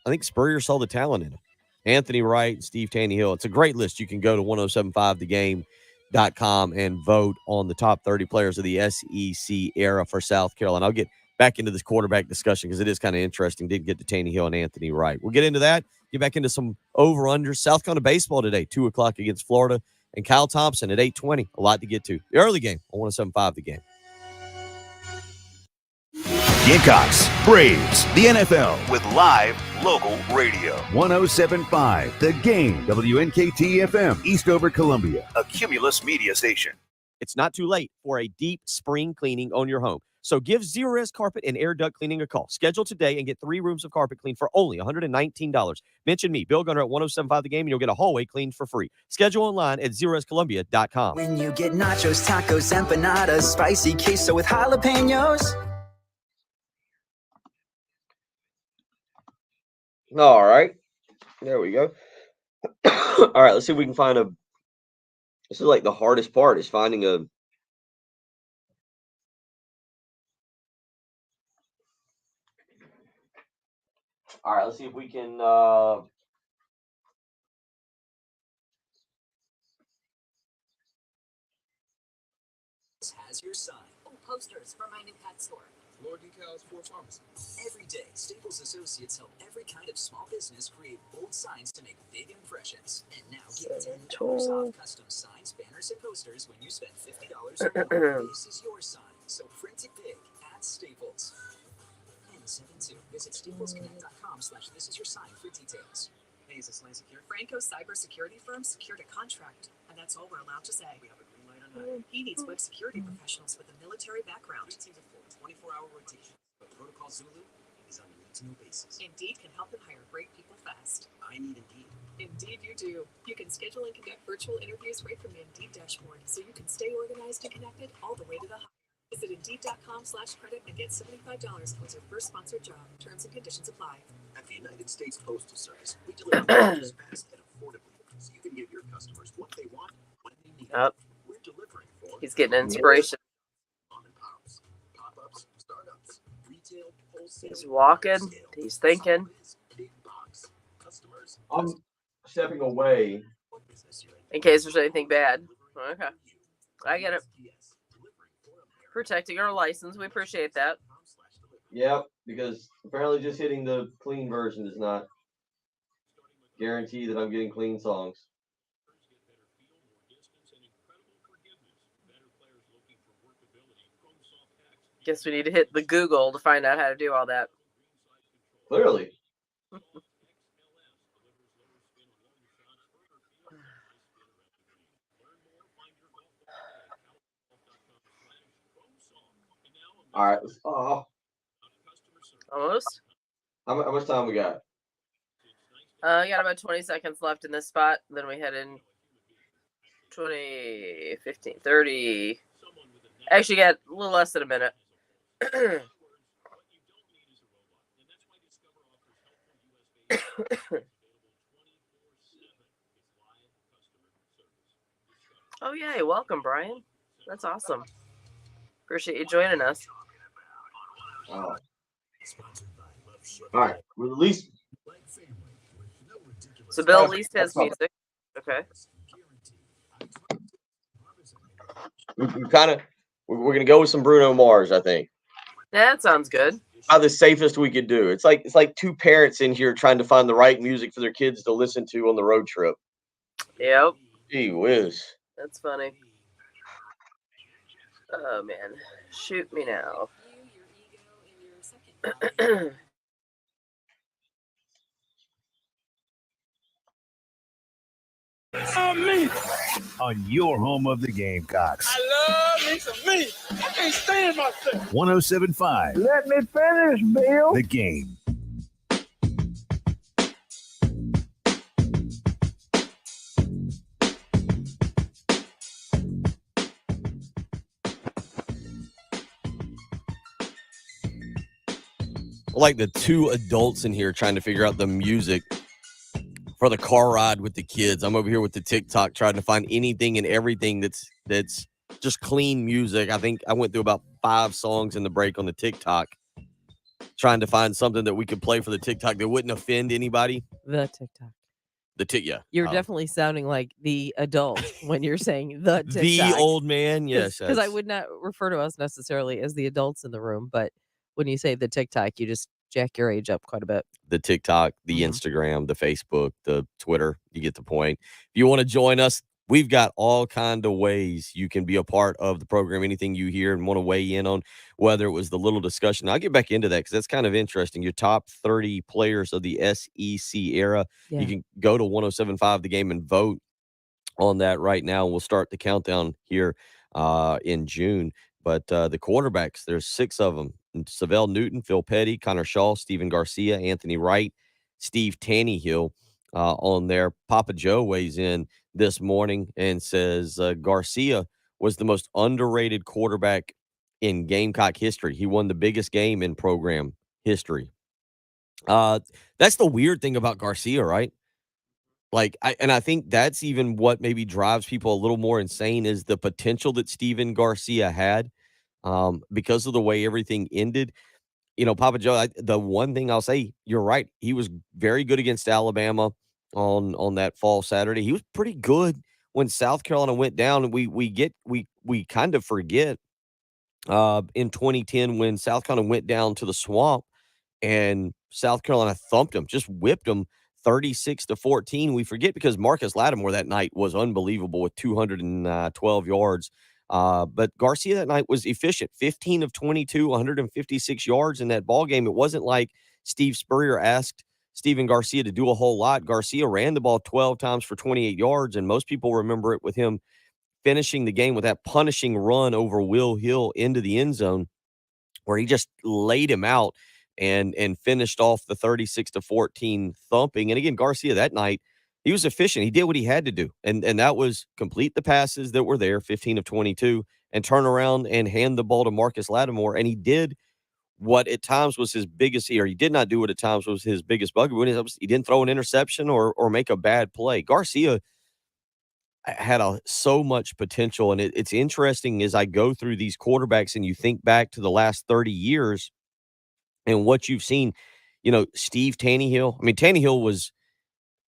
I think Spurrier saw the talent in him. Anthony Wright and Steve Tannehill. It's a great list. You can go to 1075thegame.com and vote on the top 30 players of the SEC era for South Carolina. I'll get back into this quarterback discussion because it is kind of interesting. Didn't get to Tannehill and Anthony Wright. We'll get into that. Get back into some over-under. South Carolina baseball today, 2 o'clock against Florida. And Kyle Thompson at 8:20. A lot to get to. The early game on 1075 The Game. Gamecocks, Braves, the NFL with live local radio. 1075 The Game, WNKT FM, Eastover, Columbia, a Cumulus media station. It's not too late for a deep spring cleaning on your home. So give Zerorez Carpet and Air Duct Cleaning a call. Schedule today and get 3 rooms of carpet cleaned for only $119. Mention me, Bill Gunner, at 1075 The Game, and you'll get a hallway cleaned for free. Schedule online at ZerorezColumbia.com. When you get nachos, tacos, empanadas, spicy queso with jalapenos. All right. There we go. All right, let's see if we can find this is like the hardest part is finding a All right, let's see if we can has your sign. Oh, posters for my new pet store. More decals for pharmacy. Every day, Staples Associates help every kind of small business create bold signs to make big impressions. And now get $10 off custom signs, banners, and posters when you spend $50 or more. This is your sign, so print it big at Staples. N72. Visit staplesconnect.com/thisisyoursign for details. Hey, is this Lane Secure? Franco's cybersecurity firm secured a contract, and that's all we're allowed to say. We have a green light on that. He needs web security professionals with a military background. 18 to 4, 24-hour rotation. But Protocol Zulu is on a need-to-know basis. Indeed can help him hire great people fast. I need Indeed. Indeed you do. You can schedule and conduct virtual interviews right from the Indeed dashboard, so you can stay organized and connected all the way to the hire. Visit Indeed.com/credit and get $75 towards your first sponsored job. Terms and conditions apply. At the United States Postal Service, we deliver packages fast and affordably, so you can give your customers what they want when they need it. We're delivering for. He's getting inspiration. Mom and pops, pop-ups, startups, retail, wholesale. He's walking. He's thinking. Big box customers. I'm stepping away in case there's anything bad. Okay, I get it. Protecting our license. We appreciate that. Yep, because apparently just hitting the clean version does not guarantee that I'm getting clean songs. Guess we need to hit the Google to find out how to do all that. Clearly. All right. Almost. How much time we got? We got about 20 seconds left in this spot. Then we head in 20, 15, 30. Actually, got a little less than a minute. Oh, yay. Welcome, Brian. That's awesome. Appreciate you joining us. All right. Well, at least. So Bill at least has music. Okay. We're going to go with some Bruno Mars, I think. That sounds good. The safest we could do. It's like two parents in here trying to find the right music for their kids to listen to on the road trip. Yep. Gee whiz. That's funny. Oh, man. Shoot me now. Me. On your home of the Gamecocks. I love me some meat. I can't stand myself. 1075. Let me finish, Bill. The Game. like the two adults in here trying to figure out the music for the car ride with the kids. I'm over here with the TikTok trying to find anything and everything that's just clean music. I think I went through about 5 songs in the break on the TikTok trying to find something that we could play for the TikTok that wouldn't offend anybody. The TikTok. Yeah. You're definitely sounding like the adult when you're saying the TikTok. The old man, yes. Because I would not refer to us necessarily as the adults in the room, but when you say the TikTok, you just jack your age up quite a bit. The TikTok, the Instagram, the Facebook, the Twitter, you get the point. If you want to join us, we've got all kind of ways you can be a part of the program. Anything you hear and want to weigh in on, whether it was the little discussion. I'll get back into that because that's kind of interesting. Your top 30 players of the SEC era. Yeah. You can go to 107.5 The Game and vote on that right now. We'll start the countdown here in June. But the quarterbacks, there's 6 of them. Savell Newton, Phil Petty, Connor Shaw, Steven Garcia, Anthony Wright, Steve Tannehill on there. Papa Joe weighs in this morning and says Garcia was the most underrated quarterback in Gamecock history. He won the biggest game in program history. That's the weird thing about Garcia, right? Like, I think that's even what maybe drives people a little more insane is the potential that Steven Garcia had because of the way everything ended. You know, Papa Joe, the one thing I'll say, you're right. He was very good against Alabama on that fall Saturday. He was pretty good when South Carolina went down. We kind of forget in 2010 when South Carolina went down to the Swamp and South Carolina thumped them, just whipped them 36-14. We forget because Marcus Lattimore that night was unbelievable with 212 yards. But Garcia that night was efficient, 15 of 22, 156 yards in that ball game. It wasn't like Steve Spurrier asked Steven Garcia to do a whole lot. Garcia ran the ball 12 times for 28 yards, and most people remember it with him finishing the game with that punishing run over Will Hill into the end zone where he just laid him out and finished off the 36-14 thumping. And again, Garcia that night, he was efficient. He did what he had to do. And that was complete the passes that were there, 15 of 22, and turn around and hand the ball to Marcus Lattimore. And he did what at times was his biggest, or he did not do what at times was his biggest bugaboo. He didn't throw an interception or make a bad play. Garcia had so much potential. And it's interesting as I go through these quarterbacks and you think back to the last 30 years and what you've seen, you know, Steve Tannehill. I mean, Tannehill was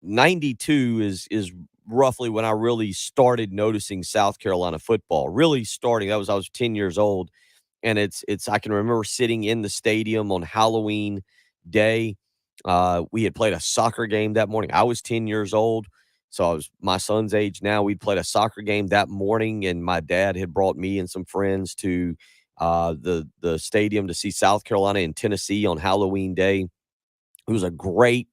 92 is roughly when I really started noticing South Carolina football. Really starting. I was 10 years old. And it's I can remember sitting in the stadium on Halloween day. We had played a soccer game that morning. I was 10 years old. So I was my son's age now. We'd played a soccer game that morning, and my dad had brought me and some friends to the stadium to see South Carolina and Tennessee on Halloween day. It was a great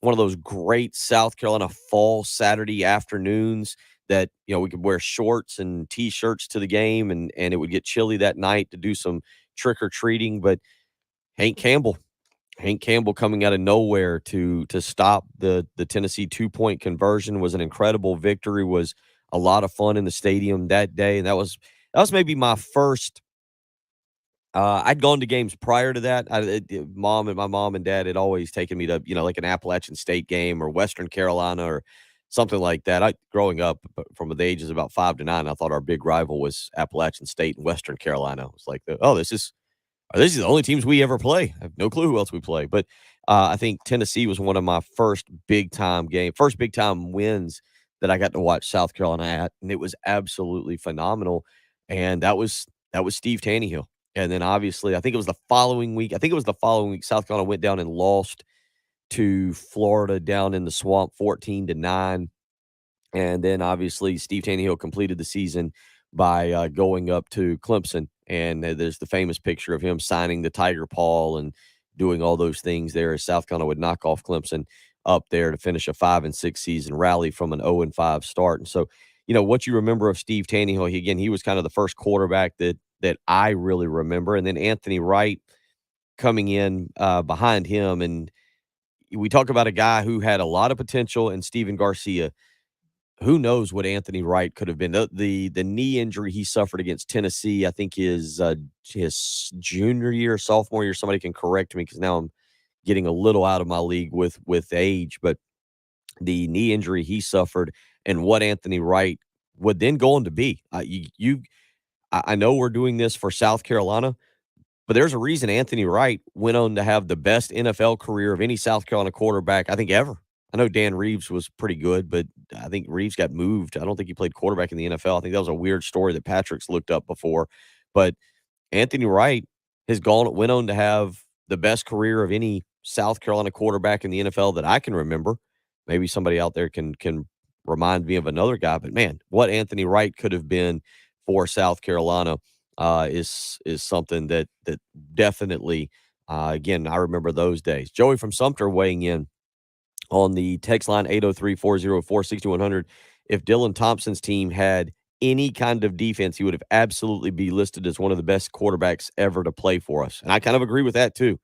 one of those great South Carolina fall Saturday afternoons that, you know, we could wear shorts and T-shirts to the game, and it would get chilly that night to do some trick-or-treating. But Hank Campbell coming out of nowhere to stop the Tennessee 2-point conversion was an incredible victory, was a lot of fun in the stadium that day. And that was maybe my first I'd gone to games prior to that. My mom and dad had always taken me to, you know, like an Appalachian State game or Western Carolina or something like that. Growing up from the ages about 5 to 9, I thought our big rival was Appalachian State and Western Carolina. It was like, this is the only teams we ever play. I have no clue who else we play. But I think Tennessee was one of my first big time wins that I got to watch South Carolina at, and it was absolutely phenomenal. And that was Steve Tannehill. And then obviously, I think it was the following week. South Carolina went down and lost to Florida down in the Swamp 14-9. And then obviously Steve Tannehill completed the season by going up to Clemson. And there's the famous picture of him signing the Tiger Paw and doing all those things there as South Carolina would knock off Clemson up there to finish a 5-6 season, rally from an 0-5 start. And so, you know, what you remember of Steve Tannehill, he was kind of the first quarterback that I really remember. And then Anthony Wright coming in behind him. And we talk about a guy who had a lot of potential, and Steven Garcia, who knows what Anthony Wright could have been. The knee injury he suffered against Tennessee, I think his junior year, sophomore year. Somebody can correct me because now I'm getting a little out of my league with age, but the knee injury he suffered and what Anthony Wright would then go on to be. I know we're doing this for South Carolina, but there's a reason Anthony Wright went on to have the best NFL career of any South Carolina quarterback, I think, ever. I know Dan Reeves was pretty good, but I think Reeves got moved. I don't think he played quarterback in the NFL. I think that was a weird story that Patrick's looked up before. But Anthony Wright went on to have the best career of any South Carolina quarterback in the NFL that I can remember. Maybe somebody out there can remind me of another guy. But, man, what Anthony Wright could have been for South Carolina is something that definitely, again, I remember those days. Joey from Sumter weighing in on the text line 803-404-6100. If Dylan Thompson's team had any kind of defense, he would have absolutely be listed as one of the best quarterbacks ever to play for us. And I kind of agree with that too.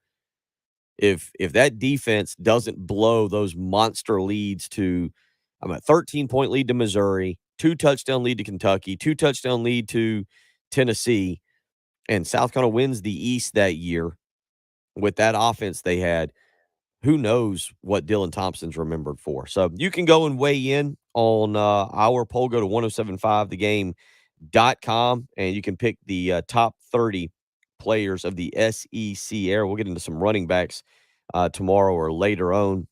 If that defense doesn't blow those monster leads to, I'm a 13-point lead to Missouri, 2-touchdown lead to Kentucky, 2-touchdown lead to Tennessee, and South Carolina wins the East that year with that offense they had, who knows what Dylan Thompson's remembered for. So you can go and weigh in on our poll. Go to 1075thegame.com, and you can pick the top 30 players of the SEC era. We'll get into some running backs tomorrow or later on.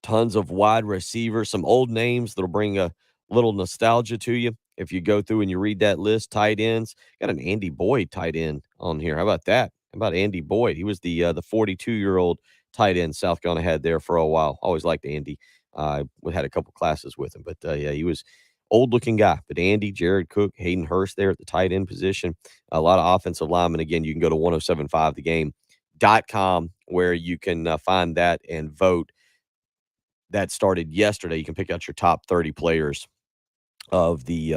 Tons of wide receivers, some old names that'll bring a little nostalgia to you if you go through and you read that list. Tight ends, got an Andy Boyd tight end on here. How about that? How about Andy Boyd? He was the 42-year-old tight end South Carolina had there for a while. Always liked Andy. We had a couple classes with him, but yeah, he was old-looking guy. But Andy, Jared Cook, Hayden Hurst there at the tight end position. A lot of offensive linemen. Again, you can go to 1075thegame.com where you can find that and vote. That started yesterday. You can pick out your top 30 players of the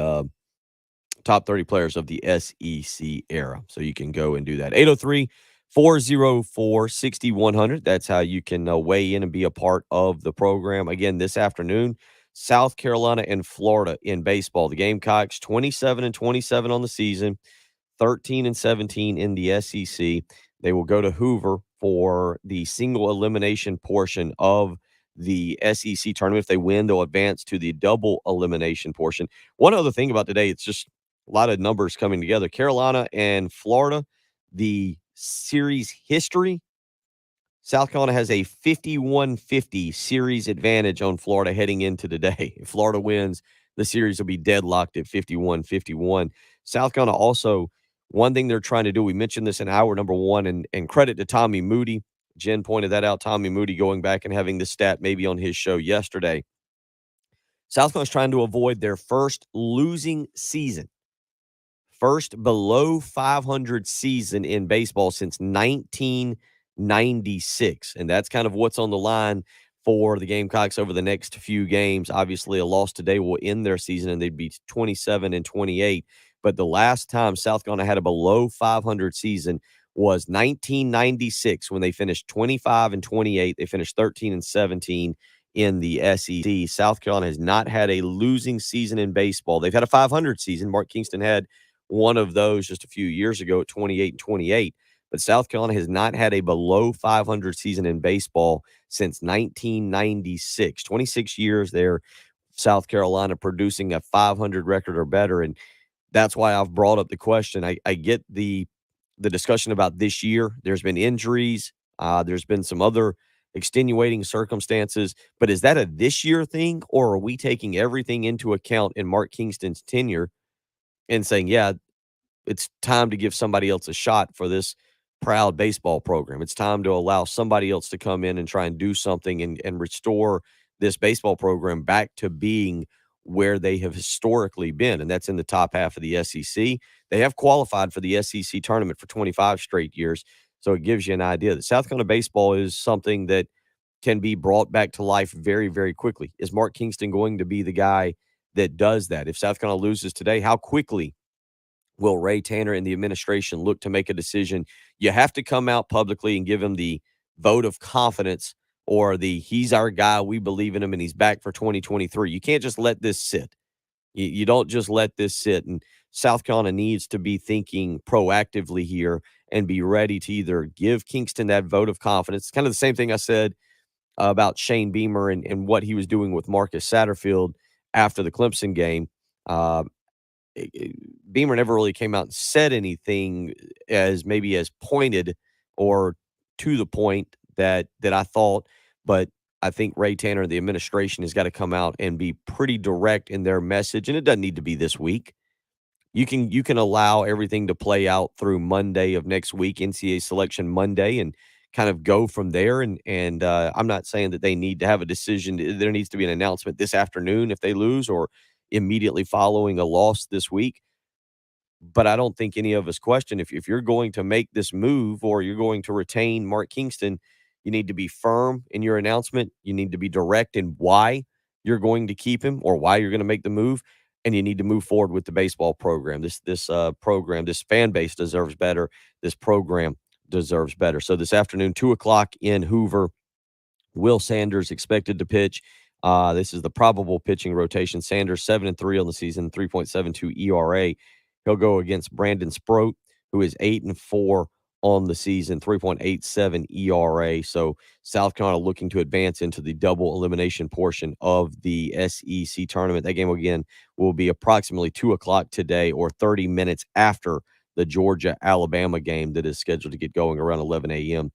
SEC era. So you can go and do that. 803-404-6100. That's how you can weigh in and be a part of the program. Again, this afternoon, South Carolina and Florida in baseball. The Gamecocks 27-27 on the season, 13-17 in the SEC. They will go to Hoover for the single elimination portion of the SEC tournament. If they win, they'll advance to the double elimination portion. One other thing about today, it's just a lot of numbers coming together. Carolina and Florida, the series history, South Carolina has a 51-50 series advantage on Florida heading into today. If Florida wins, the series will be deadlocked at 51-51. South Carolina also, one thing they're trying to do, we mentioned this in hour number one, and credit to Tommy Moody. Jen pointed that out. Tommy Moody going back and having this stat maybe on his show yesterday. South Carolina's trying to avoid their first losing season. First below 500 season in baseball since 1996. And that's kind of what's on the line for the Gamecocks over the next few games. Obviously, a loss today will end their season, and they'd be 27-28. But the last time South Carolina had a below 500 season was 1996 when they finished 25-28. They finished 13-17 in the SEC. South Carolina has not had a losing season in baseball. They've had a 500 season. Mark Kingston had one of those just a few years ago at 28-28. But South Carolina has not had a below 500 season in baseball since 1996. 26 years there, South Carolina producing a 500 record or better. And that's why I've brought up the question. I get the discussion about this year. There's been injuries. There's been some other extenuating circumstances. But is that a this year thing, or are we taking everything into account in Mark Kingston's tenure and saying, yeah, it's time to give somebody else a shot for this proud baseball program. It's time to allow somebody else to come in and try and do something and restore this baseball program back to being where they have historically been, and that's in the top half of the SEC. They have qualified for the SEC tournament for 25 straight years, so it gives you an idea that South Carolina baseball is something that can be brought back to life very, very quickly. Is Mark Kingston going to be the guy that does that? If South Carolina loses today, how quickly will Ray Tanner and the administration look to make a decision? You have to come out publicly and give him the vote of confidence, or the he's our guy, we believe in him, and he's back for 2023. You can't just let this sit. You don't just let this sit. And South Carolina needs to be thinking proactively here and be ready to either give Kingston that vote of confidence. It's kind of the same thing I said about Shane Beamer and what he was doing with Marcus Satterfield after the Clemson game. Uh, Beamer never really came out and said anything as pointed or to the point that I thought, but I think Ray Tanner, the administration, has got to come out and be pretty direct in their message, and it doesn't need to be this week. You can allow everything to play out through Monday of next week, NCAA selection Monday, and kind of go from there. And I'm not saying that they need to have a decision. There needs to be an announcement this afternoon if they lose, or immediately following a loss this week. But I don't think any of us question if you're going to make this move or you're going to retain Mark Kingston, you need to be firm in your announcement. You need to be direct in why you're going to keep him or why you're going to make the move, and you need to move forward with the baseball program. This program, this fan base deserves better. This program deserves better. So this afternoon, 2:00 in Hoover, Will Sanders expected to pitch. This is the probable pitching rotation. Sanders 7-3 on the season, 3.72 ERA. He'll go against Brandon Sproat, who is 8-4 on the season, 3.87 ERA. So South Carolina looking to advance into the double elimination portion of the SEC tournament. That game again will be approximately 2:00 today, or 30 minutes after the Georgia-Alabama game that is scheduled to get going around 11 a.m.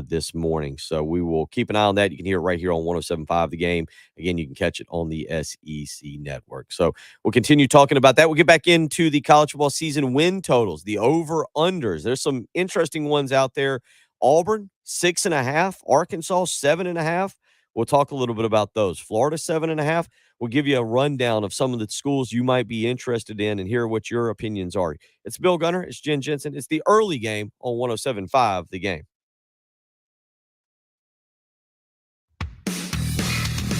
This morning. So we will keep an eye on that. You can hear it right here on 107.5 The Game. Again, you can catch it on the SEC network. So we'll continue talking about that. We'll get back into the college football season win totals, the over-unders. There's some interesting ones out there. Auburn, 6.5. Arkansas, 7.5. We'll talk a little bit about those. Florida, 7.5. We'll give you a rundown of some of the schools you might be interested in and hear what your opinions are. It's Bill Gunner. It's Jen Jensen. It's the early game on 107.5 The Game.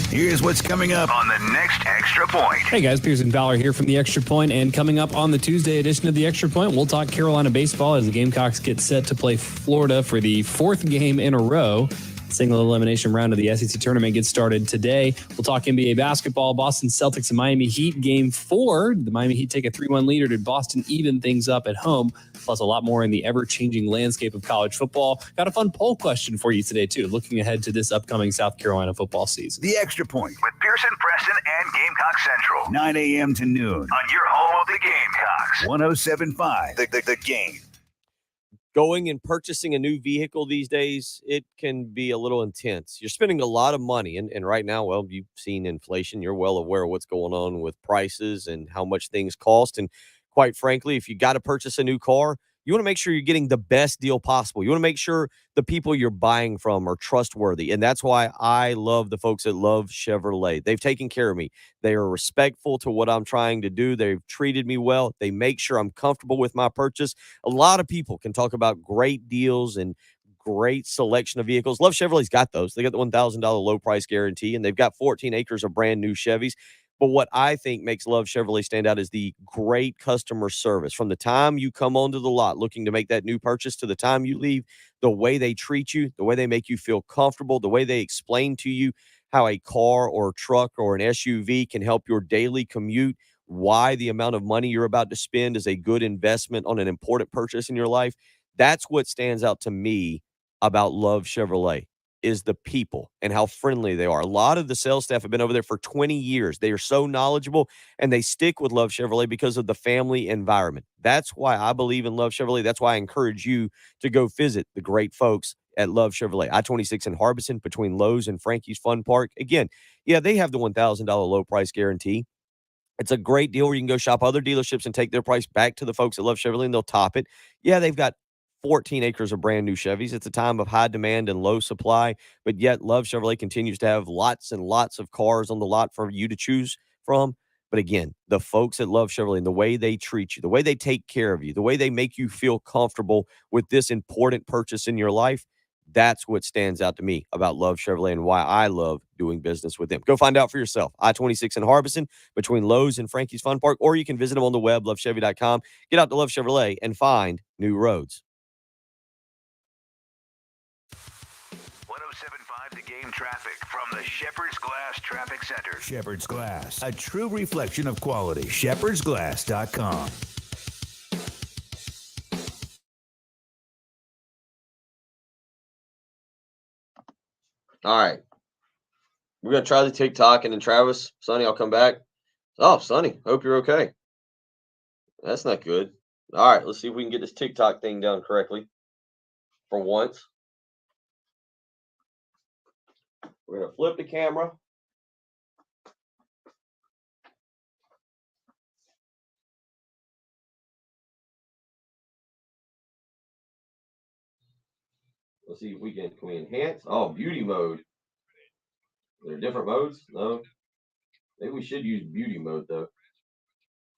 Here's what's coming up on the next Extra Point. Hey guys, Pearson Fowler here from the Extra Point, and coming up on the Tuesday edition of the Extra Point, we'll talk Carolina baseball as the Gamecocks get set to play Florida for the fourth game in a row. Single elimination round of the SEC tournament gets started today. We'll talk NBA basketball, Boston Celtics and Miami Heat game 4. The Miami Heat take a 3-1 lead to Boston, even things up at home. Plus a lot more in the ever-changing landscape of college football. Got a fun poll question for you today, too, looking ahead to this upcoming South Carolina football season. The Extra Point with Pearson, Preston, and Gamecock Central. 9 a.m. to noon on your home of the Gamecocks. 107.5 The Game. Going and purchasing a new vehicle these days, it can be a little intense. You're spending a lot of money. And right now, well, you've seen inflation. You're well aware of what's going on with prices and how much things cost. And quite frankly, if you got to purchase a new car, you want to make sure you're getting the best deal possible. You want to make sure the people you're buying from are trustworthy. And that's why I love the folks at Love Chevrolet. They've taken care of me. They are respectful to what I'm trying to do. They've treated me well. They make sure I'm comfortable with my purchase. A lot of people can talk about great deals and great selection of vehicles. Love Chevrolet's got those. They got the $1,000 low price guarantee, and they've got 14 acres of brand new Chevys. But what I think makes Love Chevrolet stand out is the great customer service. From the time you come onto the lot looking to make that new purchase to the time you leave, the way they treat you, the way they make you feel comfortable, the way they explain to you how a car or a truck or an SUV can help your daily commute, why the amount of money you're about to spend is a good investment on an important purchase in your life. That's what stands out to me about Love Chevrolet. Is the people and how friendly they are. A lot of the sales staff have been over there for 20 years. They are so knowledgeable, and they stick with Love Chevrolet because of the family environment. That's why I believe in Love Chevrolet. That's why I encourage you to go visit the great folks at Love Chevrolet. I-26 in Harbison between Lowe's and Frankie's Fun Park. Again, yeah, they have the $1,000 low price guarantee. It's a great deal where you can go shop other dealerships and take their price back to the folks at Love Chevrolet, and they'll top it. Yeah, they've got 14 acres of brand new Chevys. It's a time of high demand and low supply, but yet Love Chevrolet continues to have lots and lots of cars on the lot for you to choose from. But again, the folks at Love Chevrolet and the way they treat you, the way they take care of you, the way they make you feel comfortable with this important purchase in your life, that's what stands out to me about Love Chevrolet and why I love doing business with them. Go find out for yourself. I-26 in Harbison between Lowe's and Frankie's Fun Park, or you can visit them on the web, lovechevy.com. Get out to Love Chevrolet and find new roads. 107.5 The Game traffic from the Shepherd's Glass Traffic Center. Shepherd's Glass, a true reflection of quality. shepherdsglass.com. All right. We're going to try the TikTok, and then Travis, Sonny, I'll come back. Oh, Sonny, hope you're okay. That's not good. All right, let's see if we can get this TikTok thing done correctly for once. We're going to flip the camera. Let's see if we can we enhance? Oh, beauty mode. Are there different modes? No. Maybe we should use beauty mode, though.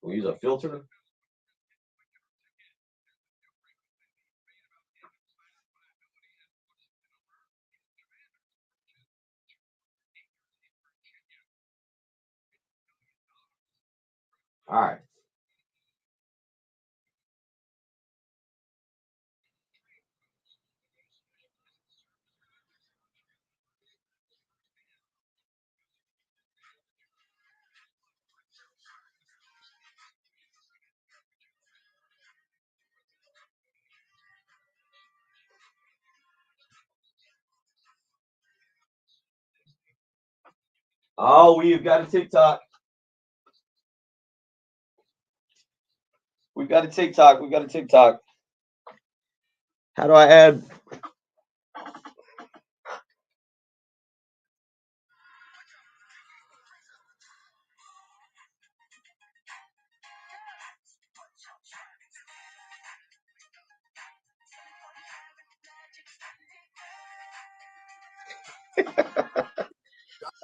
Can we use a filter? All right. Oh, we've got a TikTok. We've got a TikTok. We've got a TikTok. How do I add?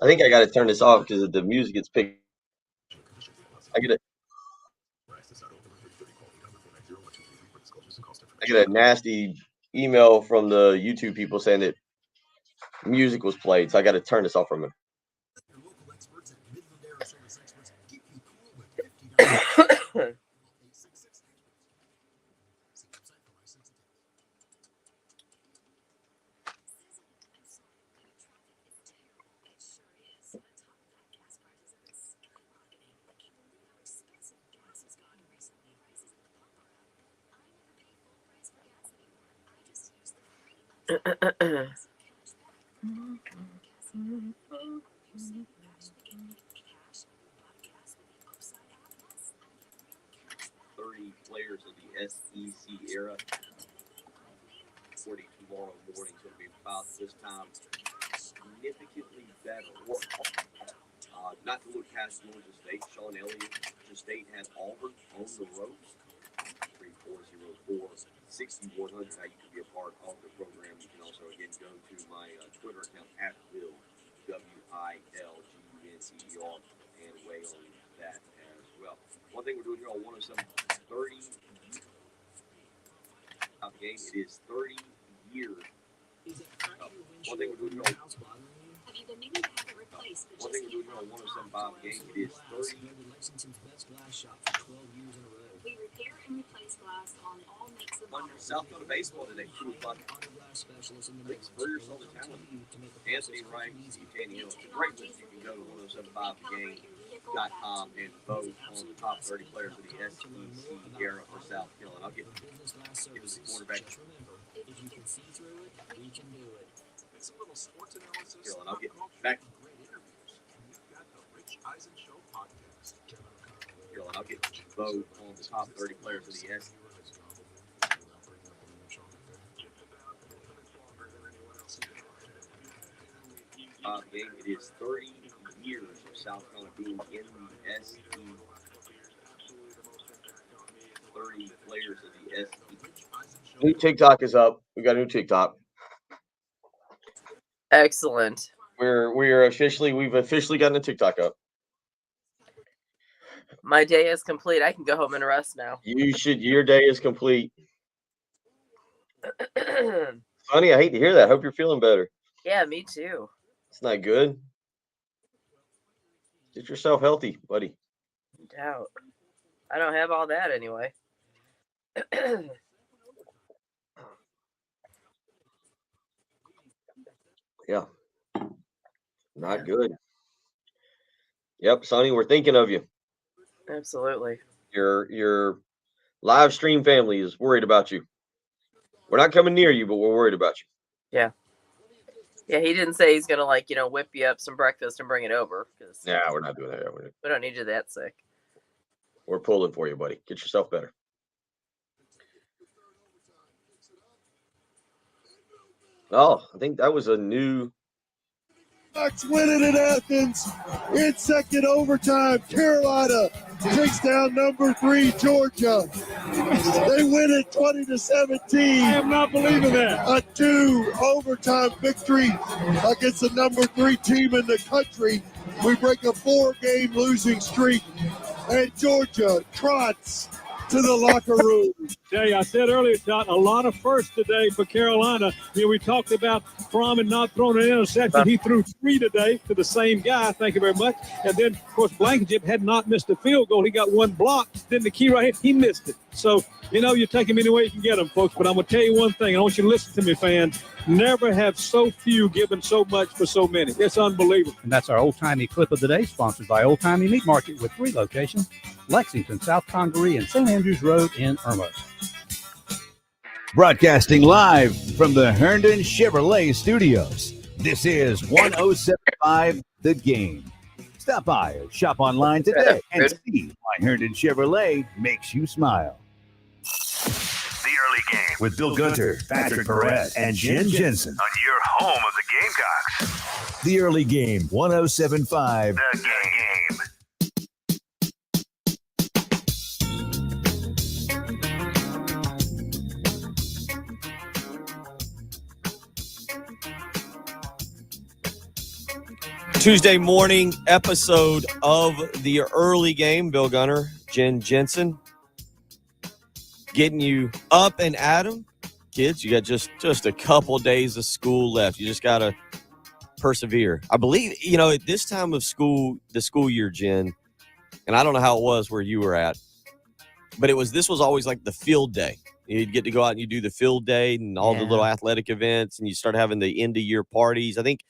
I think I got to turn this off because the music gets picked. I get a nasty email from the YouTube people saying that music was played, so I got to turn this off for a minute. Players of the SEC era. 40 tomorrow morning is going to be about this time significantly better. Not to look past Georgia State. Sean Elliott, Georgia State has Auburn on the ropes. 3404-6100. How you can be a part of the program. You can also again go to my Twitter account at Will WILGUNCER and weigh on that as well. One thing we're doing here on 107.30. Game. It is 30 years. One thing we're doing here on 107.5 game. It is 30. Lexington's best glass shop for 12 years in a row. We repair and replace glass on all makes of bottles. South Dakota baseball today. Explore yourself the talent. Anthony Wright, Steve Daniel. It's a great list. You can go to 107.5thegame.com and vote on the top 30 players of the SEC era for South Carolina. I'll get the quarterback. If you can see through it, we can do it. It's a little sports analysis. Carolina, I'll get back. Great interviews. You've got the Rich Eisen Show podcast. Carolina, I'll get vote on the top 30 players of the SEC. Game. It is 30 years of South Carolina being in the SEC. 30 players of the SEC. New TikTok is up. We got a new TikTok. Excellent. We've officially gotten a TikTok up. My day is complete. I can go home and rest now. Your day is complete. Honey, I hate to hear that. Hope you're feeling better. Yeah, me too. It's not good. Get yourself healthy, buddy. No doubt. I don't have all that anyway. Yeah. Not good. Yep, Sonny, we're thinking of you. Absolutely. Your live stream family is worried about you. We're not coming near you, but we're worried about you. Yeah. Yeah, he didn't say he's gonna whip you up some breakfast and bring it over because Yeah, we're not doing that. we don't need you that sick. We're pulling for you, buddy. Get yourself better. Oh, I think that was a new. Bucks win it in Athens in second overtime. Carolina takes down number 3 Georgia. They win it 20-17. I am not believing that. A 2 overtime victory against the number 3 team in the country. We break a 4-game losing streak, and Georgia trots to the locker room. Jay, I said earlier, Todd, a lot of firsts today for Carolina. We talked about Fromm not throwing an interception. He threw 3 today to the same guy. Thank you very much. And then, of course, Blankenship had not missed a field goal. He got 1 block. Then the key right here, he missed it. So, you take him any way you can get him, folks. But I'm going to tell you one thing. I want you to listen to me, fans. Never have so few given so much for so many. It's unbelievable. And that's our old-timey clip of the day, sponsored by Old Timey Meat Market with 3 locations: Lexington, South Congaree, and St. Andrews Road in Irma. Broadcasting live from the Herndon Chevrolet Studios. This is 107.5 The Game. Stop by or shop online today and see why Herndon Chevrolet makes you smile. The Early Game With Bill Gunter, Patrick Perez, and Jen Jensen. on your home of the Gamecocks. The Early Game, 107.5 The Game. Tuesday morning episode of the Early Game. Bill Gunner, Jen Jensen, getting you up and at 'em. Kids, you got just a couple days of school left. You just got to persevere. I believe, at this time of school, the school year, Jen, and I don't know how it was where you were at, but this was always like the field day. You'd get to go out and you do the field day and all the little athletic events, and you start having the end of year parties. I think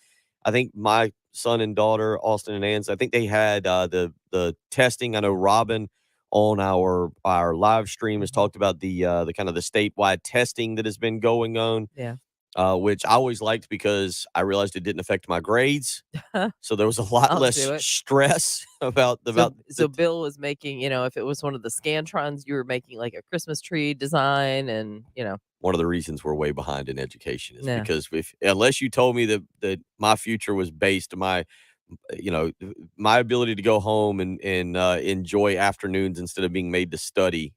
my son and daughter, Austin and Ann's, I think they had the testing. I know Robin on our live stream has talked about the kind of the statewide testing that has been going on. Yeah. Which I always liked because I realized it didn't affect my grades. So there was a lot I'll less do it. stress about So Bill was making, if it was one of the Scantrons, you were making like a Christmas tree design and, one of the reasons we're way behind in education is Yeah. because unless you told me that my future was based my ability to go home and enjoy afternoons instead of being made to study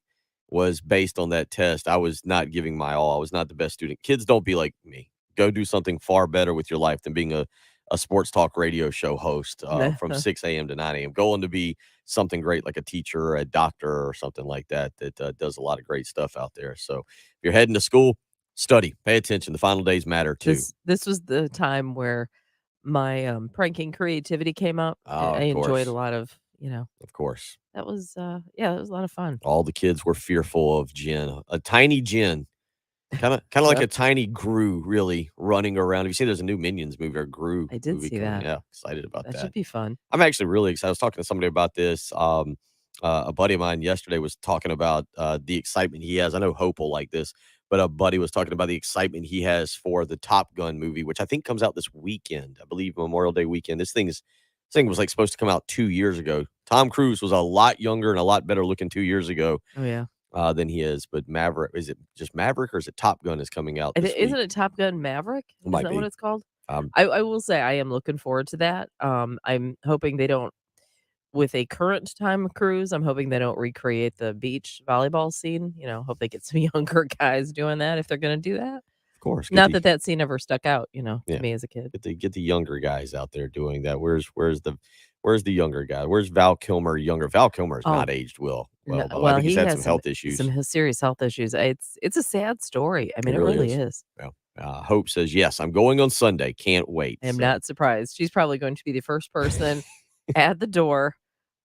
was based on that test, I was not giving my all. I was not the best student. Kids, don't be like me. Go do something far better with your life than being a sports talk radio show host from 6 a.m. to 9 a.m. Go on to be something great like a teacher or a doctor or something like that does a lot of great stuff out there. So if you're heading to school, study, pay attention. The final days matter too. This was the time where my pranking creativity came up. Oh, I of enjoyed course. a lot of, Of course. that was it was a lot of fun. All the kids were fearful of Jen, a tiny Jen, kind of like a tiny Gru, really running around. Have you seen there's a new Minions movie or Gru? I did movie see coming? that. Yeah, excited about That that. should be fun. I'm actually really excited. I was talking to somebody about this. A buddy of mine yesterday was talking about the excitement he has. I know Hope will like this, but a buddy was talking about the excitement he has for the Top Gun movie, which I think comes out this weekend. I believe Memorial Day weekend. This thing was like supposed to come out 2 years ago. Tom Cruise was a lot younger and a lot better looking 2 years ago. Oh yeah. Than he is. But Maverick, is it just Maverick or is it Top Gun is coming out this Isn't week? it Top Gun Maverick? Is Might that be. what it's called? Um, I will say I am looking forward to that. I'm hoping they don't, with a current time cruise, I'm hoping they don't recreate the beach volleyball scene. Hope they get some younger guys doing that if they're going to do that. Of course. Not that scene ever stuck out, Yeah. to me as a kid. Get the younger guys out there doing that. Where's the younger guy? Where's Val Kilmer younger? Val Kilmer's not aged well. No, I think he's had has some health issues. Some serious health issues. It's a sad story. I mean, it really really is. Yeah. Hope says, yes, I'm going on Sunday. Can't wait. I am So, not surprised. She's probably going to be the first person at the door.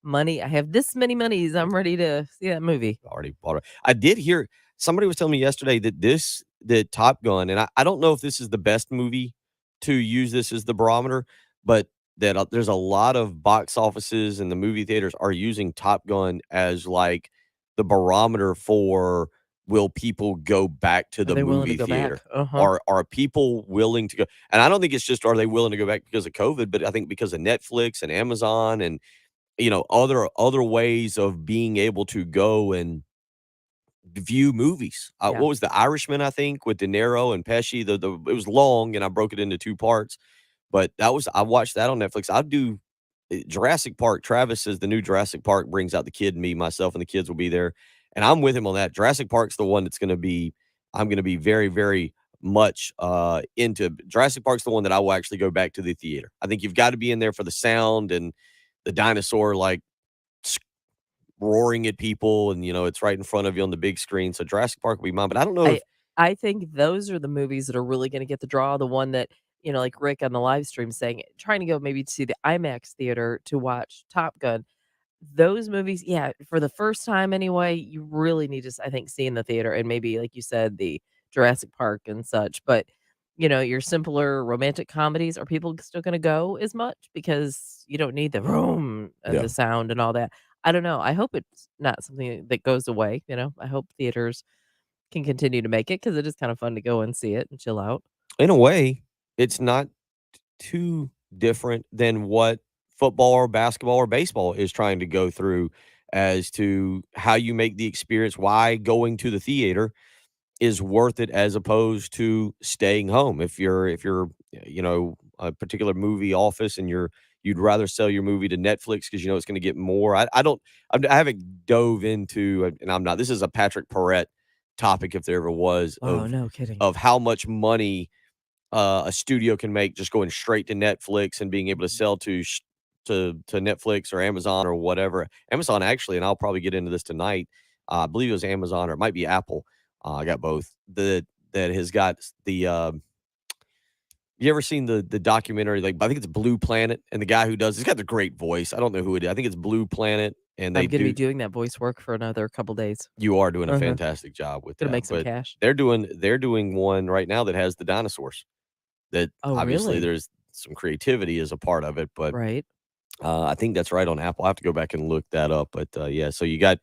Money. I have this many monies. I'm ready to see that movie. already bought it. I did hear somebody was telling me yesterday that Top Gun, and I don't know if this is the best movie to use this as the barometer, but that there's a lot of box offices and the movie theaters are using Top Gun as like the barometer for will people go back to Are the they willing to movie go theater? back? Uh-huh. Are people willing to go? And I don't think it's just are they willing to go back because of COVID, but I think because of Netflix and Amazon and other ways of being able to go and view movies. Yeah. What was The Irishman, I think, with De Niro and Pesci? The it was long, and I broke it into 2 parts, but I watched that on Netflix. I do Jurassic Park. Travis says the new Jurassic Park brings out the kid in me, myself, and the kids will be there, and I'm with him on that. Jurassic Park's the one that's gonna be I'm gonna be very, very much, into. Jurassic Park's the one that I will actually go back to the theater. I think you've gotta be in there for the sound and the dinosaur, like, roaring at people and, it's right in front of you on the big screen, so Jurassic Park will be mine, but I don't know I if I think those are the movies that are really gonna get the draw, the one that, like Rick on the live stream saying trying to go maybe to the IMAX theater to watch Top Gun. Those movies, yeah, for the first time anyway, you really need to, I think, see in the theater and maybe, like you said, the Jurassic Park and such. But, your simpler romantic comedies, are people still gonna go as much? Because you don't need the room and Yeah. the sound and all that. I don't know. I hope it's not something that goes away. I hope theaters can continue to make it because it is kind of fun to go and see it and chill out. In a way, it's not too different than what football or basketball or baseball is trying to go through as to how you make the experience, why going to the theater is worth it as opposed to staying home. If you're a particular movie office and you'd rather sell your movie to Netflix because it's going to get more. I haven't dove into, and I'm not. This is a Patrick Perrette topic if there ever was Oh, no kidding. of how much money a studio can make just going straight to Netflix and being able to sell to Netflix or Amazon or whatever. Amazon actually, and I'll probably get into this tonight. I believe it was Amazon or it might be Apple. I got both. That has got the. You ever seen the documentary? Like I think it's Blue Planet, and the guy who does he's got the great voice. I don't know who it is. I think it's Blue Planet, and I'm they gonna be do. doing that voice work for another couple days. You are doing a Uh-huh. fantastic job with Gonna that, make some but cash. they're doing one right now that has the dinosaurs. That Oh, obviously really? there's some creativity as a part of it, but Right. I think that's right on Apple. I have to go back and look that up, but yeah. So you got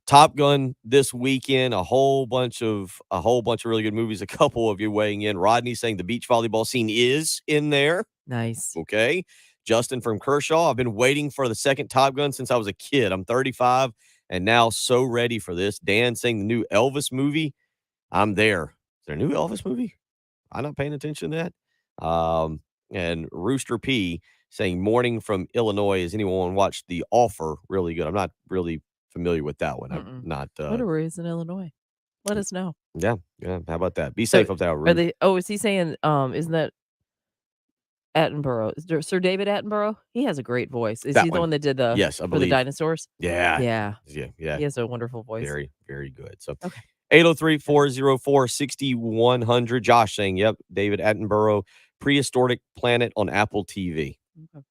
Top Gun this weekend, a whole bunch of really good movies. A couple of you weighing in. Rodney saying the beach volleyball scene is in there. Nice. Okay. Justin from Kershaw. I've been waiting for the second Top Gun since I was a kid. I'm 35 and now so ready for this. Dan saying the new Elvis movie. I'm there. Is there a new Elvis movie? I'm not paying attention to that. And Rooster P saying morning from Illinois. Has anyone watched The Offer? Really good. I'm not really familiar with that one. I'm Mm-mm. not. Wonder where he is in Illinois. Let us know. Yeah, yeah. How about that? Be So, safe up there, are Roost. they is he saying, isn't that Attenborough? Is there Sir David Attenborough? He has a great voice. Is That he the one. one that did the Yes, I for the believe. dinosaurs? Yeah, Yeah. yeah, yeah. He has a wonderful voice. Very, very good. So Okay. 803-404-6100. Josh saying, yep, David Attenborough, Prehistoric Planet on Apple TV.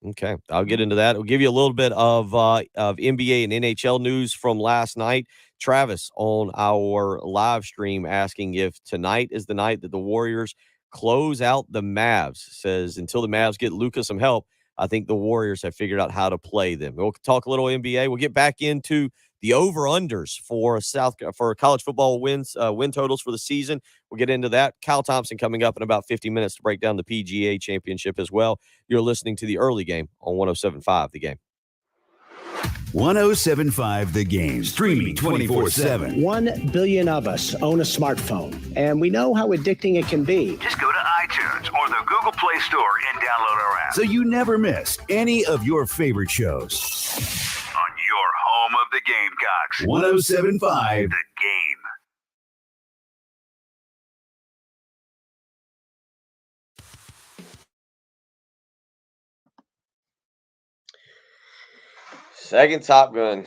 Okay. I'll get into that. We'll give you a little bit of NBA and NHL news from last night. Travis on our live stream asking if tonight is the night that the Warriors close out the Mavs. Says until the Mavs get Luka some help, I think the Warriors have figured out how to play them. We'll talk a little NBA. We'll get back into the over-unders for college football win totals for the season. We'll get into that. Kyle Thompson coming up in about 50 minutes to break down the PGA Championship as well. You're listening to the early game on 107.5 The Game. 107.5 The Game, streaming 24/7. 1 billion of us own a smartphone, and we know how addicting it can be. Just go to iTunes or the Google Play Store and download our app. So you never miss any of your favorite shows. On your home of the Gamecocks. 107.5 The Game. Second Top Gun.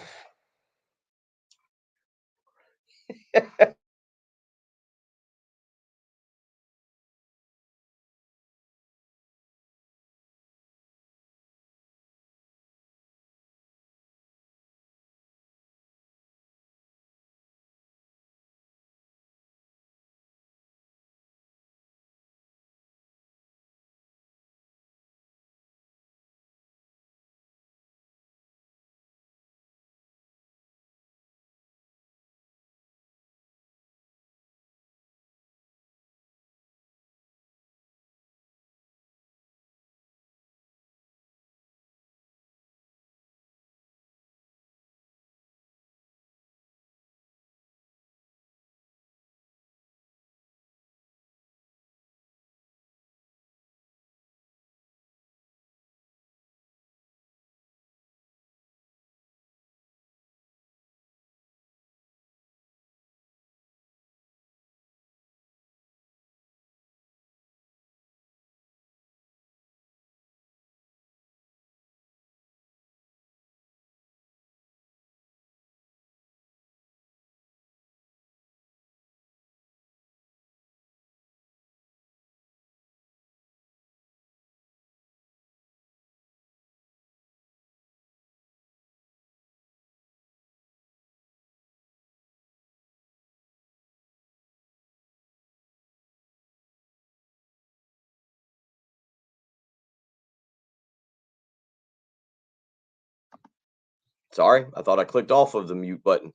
Sorry, I thought I clicked off of the mute button.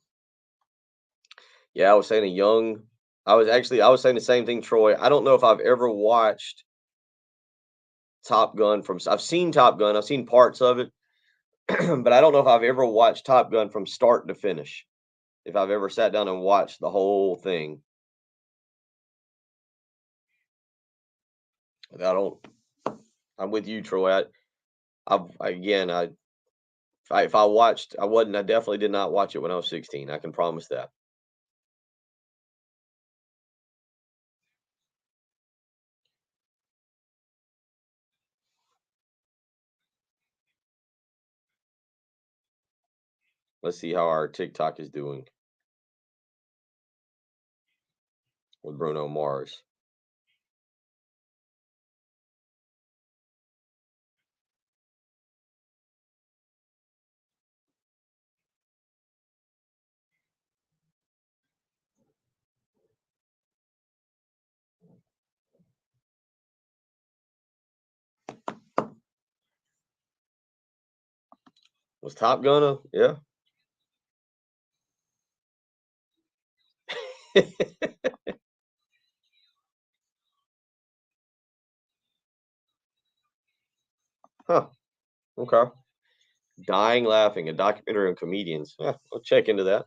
Yeah, I was saying I was saying the same thing, Troy. I don't know if I've ever watched Top Gun I've seen Top Gun, I've seen parts of it, but I don't know if I've ever watched Top Gun from start to finish. If I've ever sat down and watched the whole thing. I'm with you, Troy. If I watched, I definitely did not watch it when I was 16. I can promise that. Let's see how our TikTok is doing with Bruno Mars. Was Top Gun yeah? Huh. Okay. Dying Laughing, a documentary on comedians. Yeah, I'll check into that.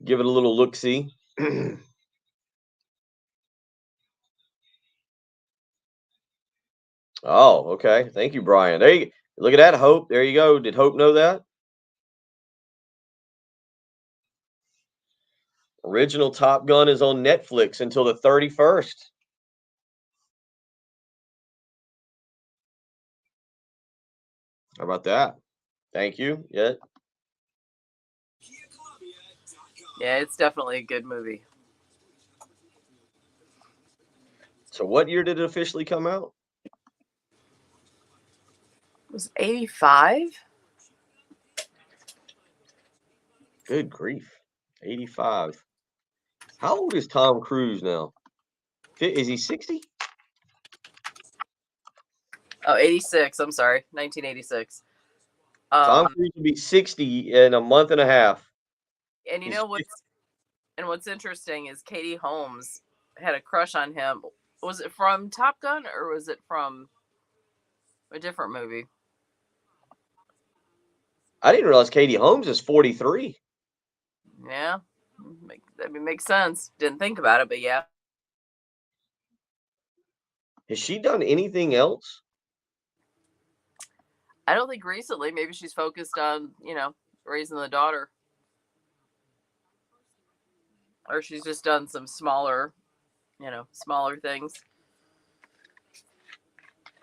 Give it a little look-see. Oh, okay. Thank you, Brian. There you look at that, Hope. There you go. Did Hope know that? Original Top Gun is on Netflix until the 31st. How about that? Thank you. Yeah. Yeah, it's definitely a good movie. So what year did it officially come out? It was 85? Good grief. 85. How old is Tom Cruise now? Is he 60? Oh, 86. I'm sorry. 1986. Tom Cruise will be 60 in a month and a half. And you know what's interesting is Katie Holmes had a crush on him. Was it from Top Gun or was it from a different movie? I didn't realize Katie Holmes is 43. Yeah. That makes sense. Didn't think about it, but yeah. Has she done anything else? I don't think recently. Maybe she's focused on, raising the daughter. Or she's just done some smaller things.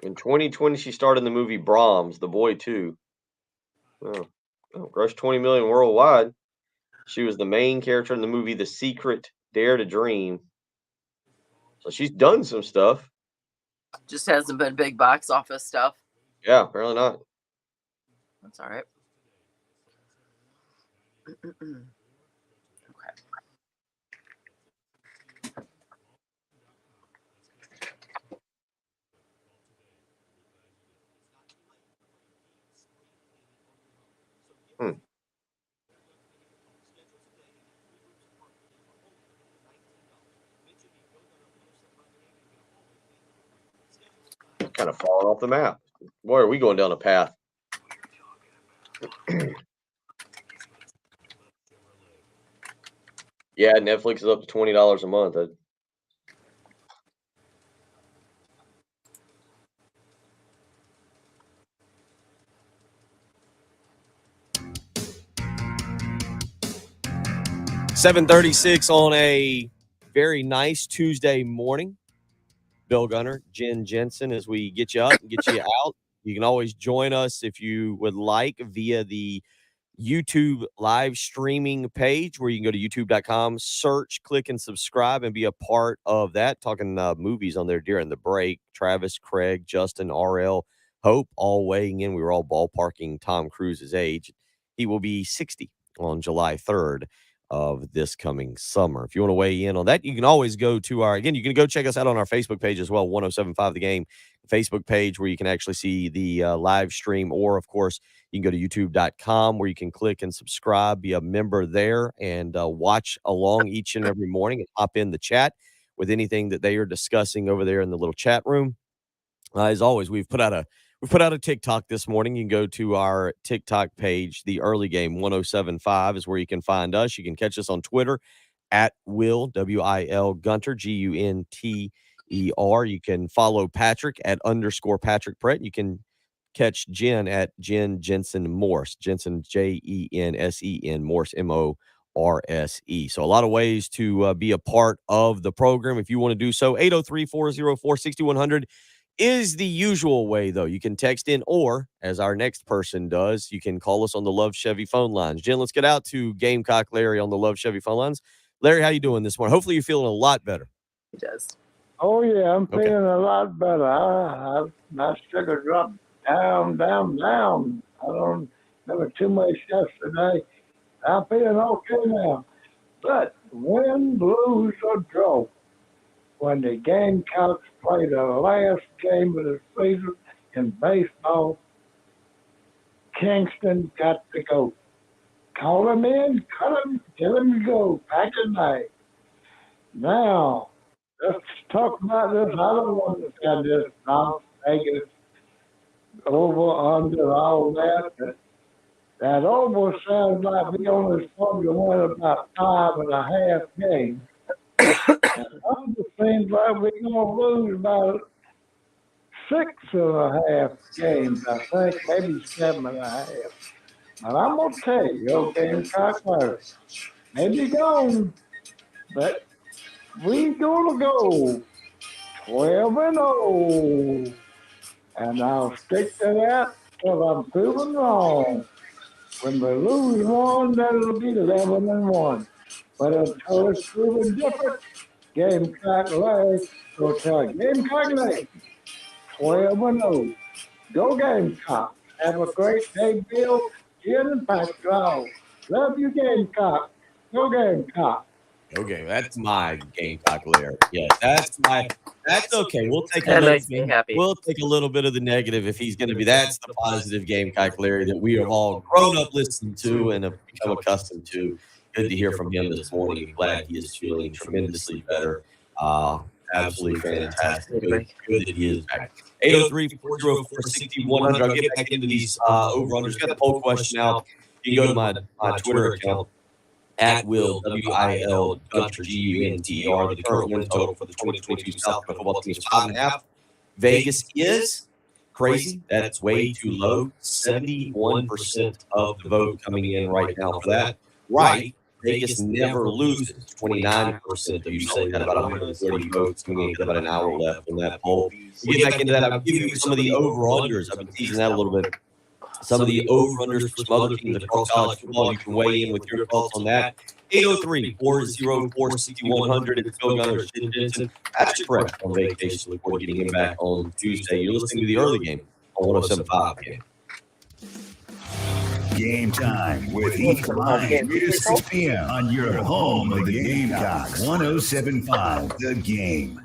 In 2020, she starred in the movie Brahms, The Boy 2. Oh, grossed $20 million worldwide. She was the main character in the movie The Secret, Dare to Dream. So she's done some stuff. Just hasn't been big box office stuff. Yeah, apparently not. That's all right. Hmm. Kind of falling off the map. Boy, are we going down a path. Yeah, Netflix is up to $20 a month. $7:36 on a very nice Tuesday morning. Bill Gunner, Jen Jensen, as we get you up and get you out. You can always join us if you would like via the YouTube live streaming page where you can go to youtube.com, search, click, and subscribe and be a part of that. Talking movies on there during the break. Travis, Craig, Justin, RL, Hope, all weighing in. We were all ballparking Tom Cruise's age. He will be 60 on July 3rd. of this coming summer. If you want to weigh in on that, you can always go to you can go check us out on our Facebook page as well, 1075 The Game Facebook page, where you can actually see the live stream, or of course, you can go to youtube.com where you can click and subscribe, be a member there, and watch along each and every morning and hop in the chat with anything that they are discussing over there in the little chat room. As always, we've put out a TikTok this morning. You can go to our TikTok page. The Early Game 1075 is where you can find us. You can catch us on Twitter at Will WIL Gunter GUNTER. You can follow Patrick at _Patrick Brett. You can catch Jen at Jen Jensen Morse. Jensen JENSEN Morse MORSE. So a lot of ways to be a part of the program if you want to do so. 803-404-6100 is the usual way, though. You can text in, or as our next person does, you can call us on the Love Chevy phone lines. Jen, let's get out to Gamecock Larry on the Love Chevy phone lines. Larry, how you doing this morning? Hopefully you're feeling a lot better. He does. Oh, yeah, I'm feeling a lot better. My sugar dropped down. I don't have too much yesterday. I'm feeling okay now. But win, lose, or draw, when the Gamecocks play the last game of the season in baseball, Kingston got to go. Call them in, cut them, tell them to go. Pack a night. Now, let's talk about this other one that's got this Las Vegas over, under, all that. That over sounds like we only supposed to win about 5.5 games. Under seems like we're going to lose about 6.5 games, I think, maybe 7.5. But I'm going to tell you, your Gamecock players may be gone, but we going to go 12-0. And I'll stick to that till I'm proven wrong. When we lose one, that'll be 11-1. But until it's proven different, Gamecock Larry will tell Gamecock Nation 12-0. Go Gamecock. Have a great day, Bill, Jen, and Patrick. Love you, Gamecock. Go Gamecock. Okay, that's my Gamecock Larry. Yeah, that's okay. We'll take That makes me happy. We'll take a little bit of the negative if he's going to be. That's the positive Gamecock Larry that we have all grown up listening to and have become accustomed to. Good to hear from him this morning. Glad he is feeling tremendously better. Absolutely fantastic. Good that he is back. 803-404-6100. I'll get back into these over-unders. Got the poll question out. You can go to my Twitter account at Will WIL Gunter GUNTER. The current win total for the 2022 South Carolina football team is 5.5. Vegas is crazy. That's way too low. 71% of the vote coming in right now for that. Right. Vegas never loses. 29% of you saying that, about 130 votes coming in. Got about an hour left on that poll. We'll get back into that. I'll give you some of the over-unders. I've been teasing that a little bit. Some of the over-unders for some other teams across college football. You can weigh in with your thoughts on that. 803-404-6100. It's Phil Gunner, Jen Jensen. Patrick Brett on vacation. Look forward to getting him back on Tuesday. You're listening to the Early Game on 1075 Game. Game time with Heath Live, 3 to 6 p.m. on your home of the Gamecocks. 1075 The Game.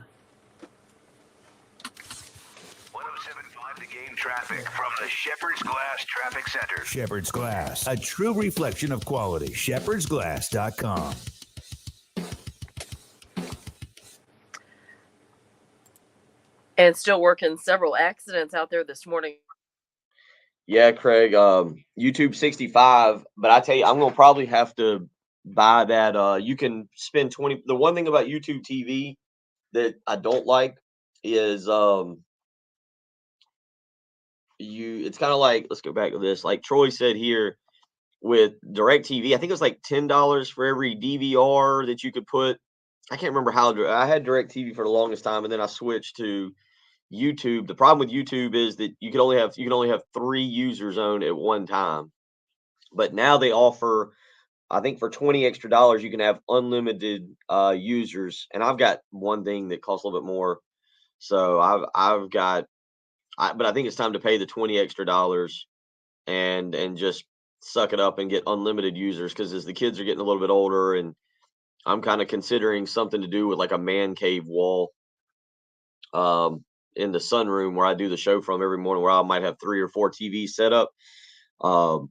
1075 The Game traffic from the Shepherd's Glass Traffic Center. Shepherd's Glass, a true reflection of quality. shepherdsglass.com. And still working several accidents out there this morning. Yeah, Craig, YouTube 65, but I tell you, I'm going to probably have to buy that. You can spend 20. The one thing about YouTube TV that I don't like is it's kind of like, let's go back to this. Like Troy said here with DirecTV, I think it was like $10 for every DVR that you could put. I can't remember how. I had DirecTV for the longest time, and then I switched to YouTube. The problem with YouTube is that you can only have 3 users on at one time. But now they offer, I think for $20 extra, you can have unlimited users. And I've got one thing that costs a little bit more. So but I think it's time to pay the $20 extra and just suck it up and get unlimited users, because as the kids are getting a little bit older, and I'm kind of considering something to do with like a man cave wall in the sunroom where I do the show from every morning, where I might have 3 or 4 TVs set up. I'm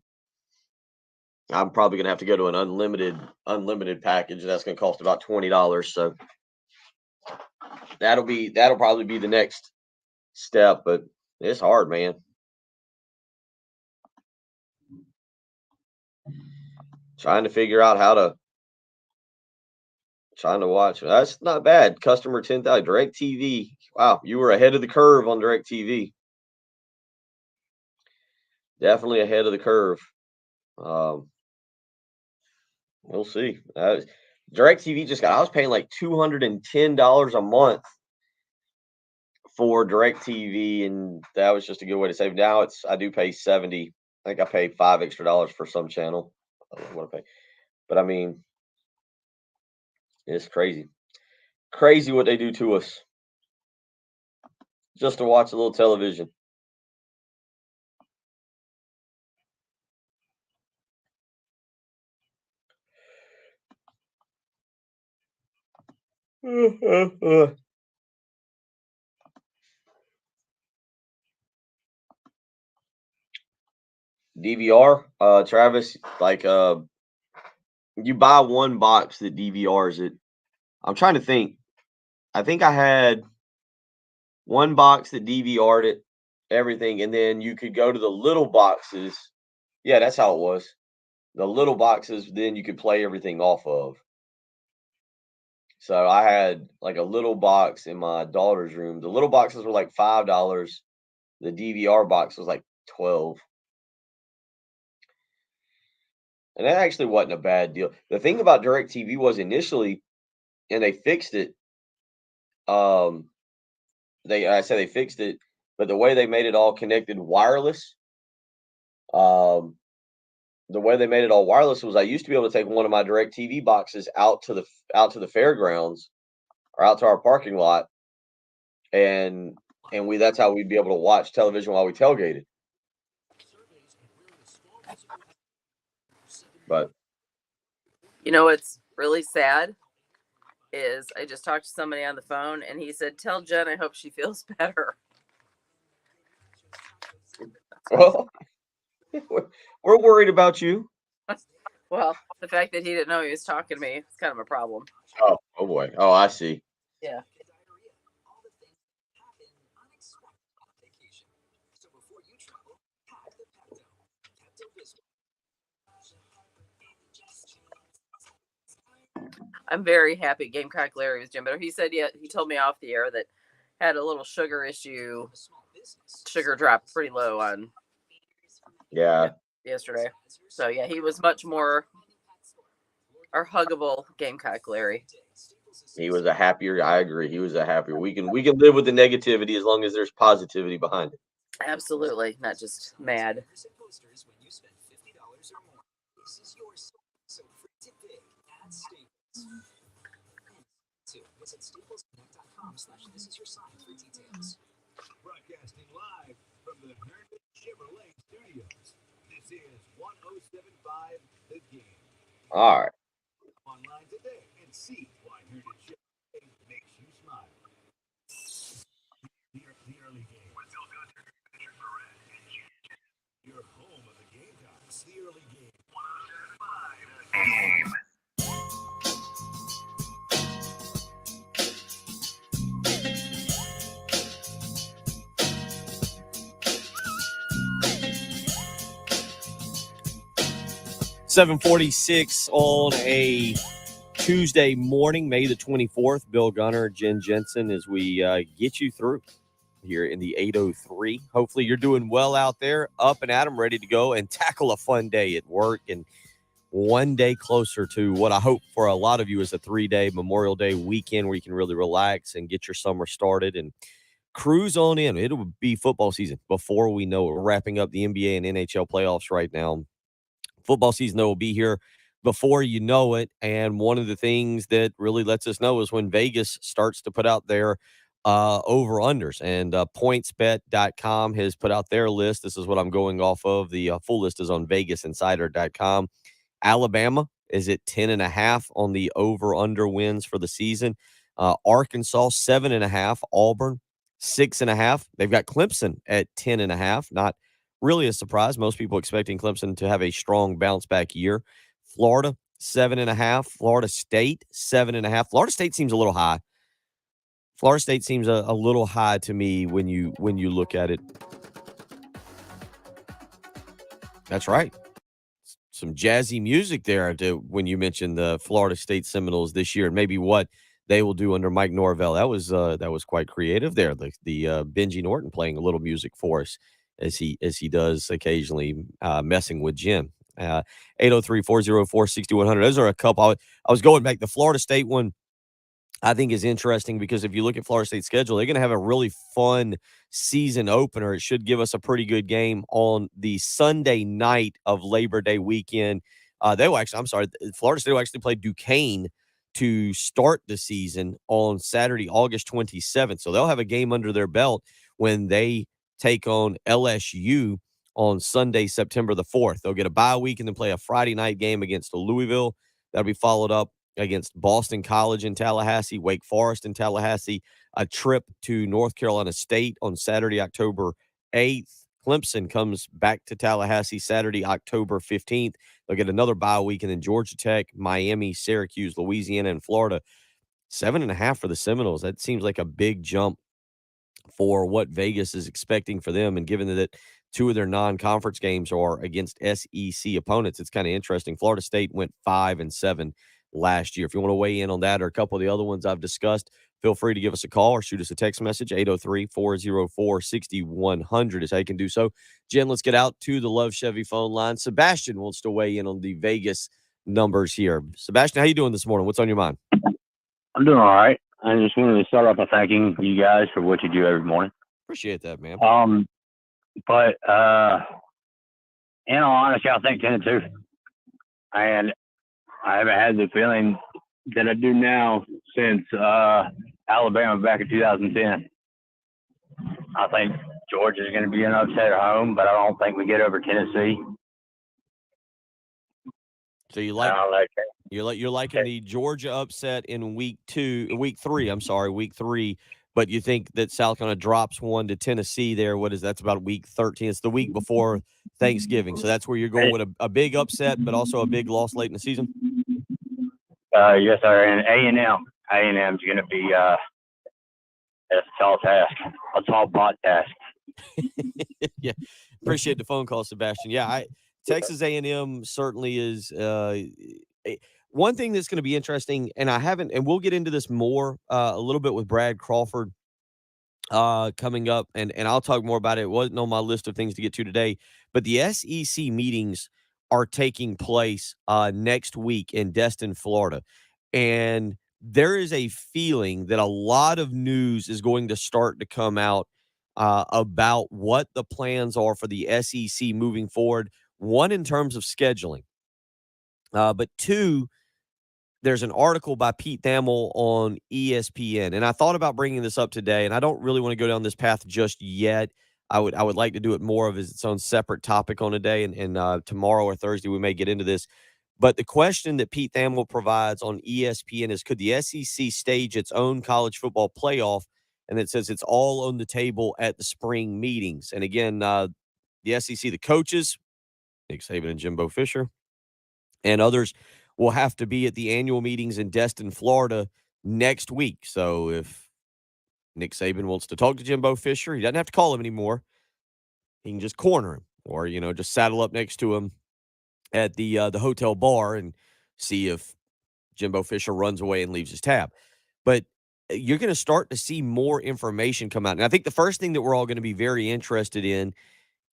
probably gonna have to go to an unlimited package. That's gonna cost about $20. So that'll probably be the next step, but it's hard, man. Trying to figure out trying to watch. That's not bad. Customer 10,000. DirecTV. Wow, you were ahead of the curve on DirecTV. Definitely ahead of the curve. We'll see. DirecTV I was paying like $210 a month for DirecTV, and that was just a good way to save. Now I do pay $70. I think I pay $5 extra for some channel. I don't know what I pay, but I mean, it's crazy. Crazy what they do to us just to watch a little television. DVR, Travis, like you buy one box that DVRs it. I'm trying to think. I think I had one box that DVR'd it, everything, and then you could go to the little boxes. Yeah, that's how it was. The little boxes, then you could play everything off of. So I had like a little box in my daughter's room. The little boxes were like $5. The DVR box was like $12. And that actually wasn't a bad deal. The thing about DirecTV was initially, and they fixed it. I say they fixed it, but the way they made it all connected wireless, the way they made it all wireless was I used to be able to take one of my DirecTV boxes out to the fairgrounds or out to our parking lot, and that's how we'd be able to watch television while we tailgated. But You know what's really sad is I just talked to somebody on the phone, and he said, "Tell Jen I hope she feels better." well, we're worried about you. Well, the fact that he didn't know he was talking to me is kind of a problem. Oh boy. Oh, I see. Yeah. I'm very happy Gamecock Larry was Jimbo. He said, he told me off the air that had a little sugar issue. Sugar dropped pretty low on yesterday. So yeah, he was much more our huggable Gamecock Larry. He was a happier. I agree. He was a happier. We can live with the negativity as long as there's positivity behind it. Absolutely, not just mad. Visit staplesconnect.com/thisisyoursign for details. Broadcasting live from the Herndon Chevrolet Studios. This is 107.5 The Game. All right. Online today and see why Herndon Chevrolet makes you smile. The early game. Your home of the Gamecocks. The early game. 107.5 The Game. $7:46 on a Tuesday morning, May the 24th. Bill Gunner, Jen Jensen, as we get you through here in the 803. Hopefully you're doing well out there, up and at 'em, ready to go and tackle a fun day at work, and one day closer to what I hope for a lot of you is a 3-day Memorial Day weekend where you can really relax and get your summer started and cruise on in. It'll be football season before we know it. We're wrapping up the NBA and NHL playoffs right now. Football season, though, will be here before you know it. And one of the things that really lets us know is when Vegas starts to put out their over-unders. And pointsbet.com has put out their list. This is what I'm going off of. The full list is on vegasinsider.com. Alabama is at 10.5 on the over-under wins for the season. Arkansas, 7.5. Auburn, 6.5. They've got Clemson at 10.5. Not really a surprise. Most people expecting Clemson to have a strong bounce-back year. Florida, 7.5. Florida State, 7.5. Florida State seems a little high. Florida State seems a little high to me when you look at it. That's right. Some jazzy music there when you mentioned the Florida State Seminoles this year and maybe what they will do under Mike Norvell. That was quite creative there. The Benji Norton playing a little music for us as he does occasionally, messing with Jim. 803-404-6100. Those are a couple. I was going back. The Florida State one I think is interesting because if you look at Florida State's schedule, they're going to have a really fun season opener. It should give us a pretty good game on the Sunday night of Labor Day weekend. Florida State will actually play Duquesne to start the season on Saturday, August 27th. So they'll have a game under their belt when they take on LSU on Sunday, September the 4th. They'll get a bye week and then play a Friday night game against Louisville. That'll be followed up against Boston College in Tallahassee, Wake Forest in Tallahassee, a trip to North Carolina State on Saturday, October 8th. Clemson comes back to Tallahassee Saturday, October 15th. They'll get another bye week, and then Georgia Tech, Miami, Syracuse, Louisiana, and Florida. 7.5 for the Seminoles. That seems like a big jump for what Vegas is expecting for them. And given that two of their non-conference games are against SEC opponents, it's kind of interesting. Florida State went 5-7 last year. If you want to weigh in on that or a couple of the other ones I've discussed, feel free to give us a call or shoot us a text message. 803-404-6100 is how you can do so. Jen, let's get out to the Love Chevy phone line. Sebastian wants to weigh in on the Vegas numbers here. Sebastian, how you doing this morning? What's on your mind? I'm doing all right. I just wanted to start off by thanking you guys for what you do every morning. Appreciate that, man. But in all honesty, I think 10-2. And I haven't had the feeling that I do now since Alabama back in 2010. I think Georgia is going to be an upset at home, but I don't think we get over Tennessee. So you're liking the Georgia upset in week 3, but you think that South Carolina drops one to Tennessee there. That's about week 13. It's the week before Thanksgiving. So that's where you're going with a big upset, but also a big loss late in the season? Yes, sir. And A&M is going to be that's a tall task, a tall bot task. Yeah, appreciate the phone call, Sebastian. Yeah, Texas A&M certainly is one thing that's going to be interesting, and we'll get into this more a little bit with Brad Crawford coming up, and I'll talk more about it. It wasn't on my list of things to get to today, but the SEC meetings are taking place next week in Destin, Florida, and there is a feeling that a lot of news is going to start to come out about what the plans are for the SEC moving forward. One, in terms of scheduling, but two, there's an article by Pete Thamel on ESPN, and I thought about bringing this up today, and I don't really want to go down this path just yet. I would like to do it more of as its own separate topic on a day, and tomorrow or Thursday we may get into this. But the question that Pete Thamel provides on ESPN is, could the SEC stage its own college football playoff? And it says it's all on the table at the spring meetings. And again, the SEC, the coaches, Nick Saban and Jimbo Fisher, and others will have to be at the annual meetings in Destin, Florida next week. So if Nick Saban wants to talk to Jimbo Fisher, he doesn't have to call him anymore. He can just corner him or, just saddle up next to him at the hotel bar and see if Jimbo Fisher runs away and leaves his tab. But you're going to start to see more information come out. And I think the first thing that we're all going to be very interested in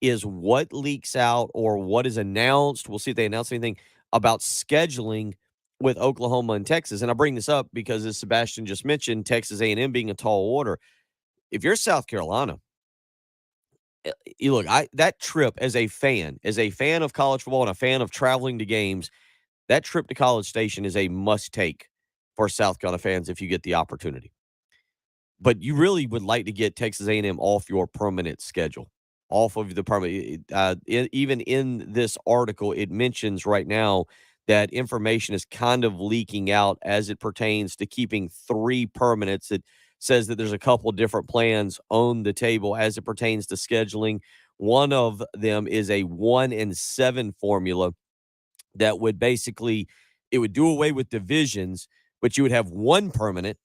is what leaks out or what is announced. We'll see if they announce anything about scheduling with Oklahoma and Texas. And I bring this up because, as Sebastian just mentioned, Texas A&M being a tall order. If you're South Carolina, you look, that trip as a fan of college football and a fan of traveling to games, that trip to College Station is a must take for South Carolina fans if you get the opportunity. but you really would like to get Texas A&M off your permanent schedule, off of the permanent. Even in this article, it mentions right now that information is kind of leaking out as it pertains to keeping 3 permanents. It says that there's a couple different plans on the table as it pertains to scheduling. One of them is a 1-7 formula that would basically, it would do away with divisions, but you would have 1 permanent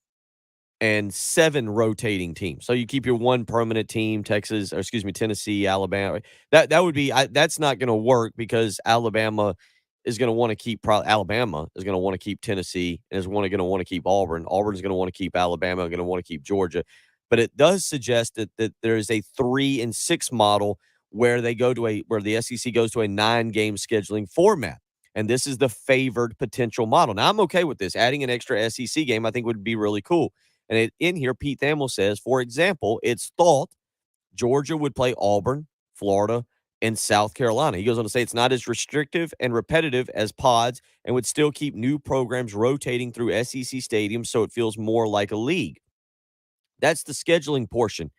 and 7 rotating teams. So you keep your 1 permanent team, Tennessee, Alabama. That would be that's not going to work because Alabama is going to want to keep Alabama is going to want to keep Tennessee and is going to want to keep Auburn. Auburn is going to want to keep Alabama, going to want to keep Georgia. But it does suggest that there is a 3-6 model where the SEC goes to a 9-game scheduling format. And this is the favored potential model. Now, I'm okay with this. Adding an extra SEC game, I think, would be really cool. And in here, Pete Thamel says, for example, it's thought Georgia would play Auburn, Florida, and South Carolina. He goes on to say it's not as restrictive and repetitive as pods and would still keep new programs rotating through SEC stadiums so it feels more like a league. That's the scheduling portion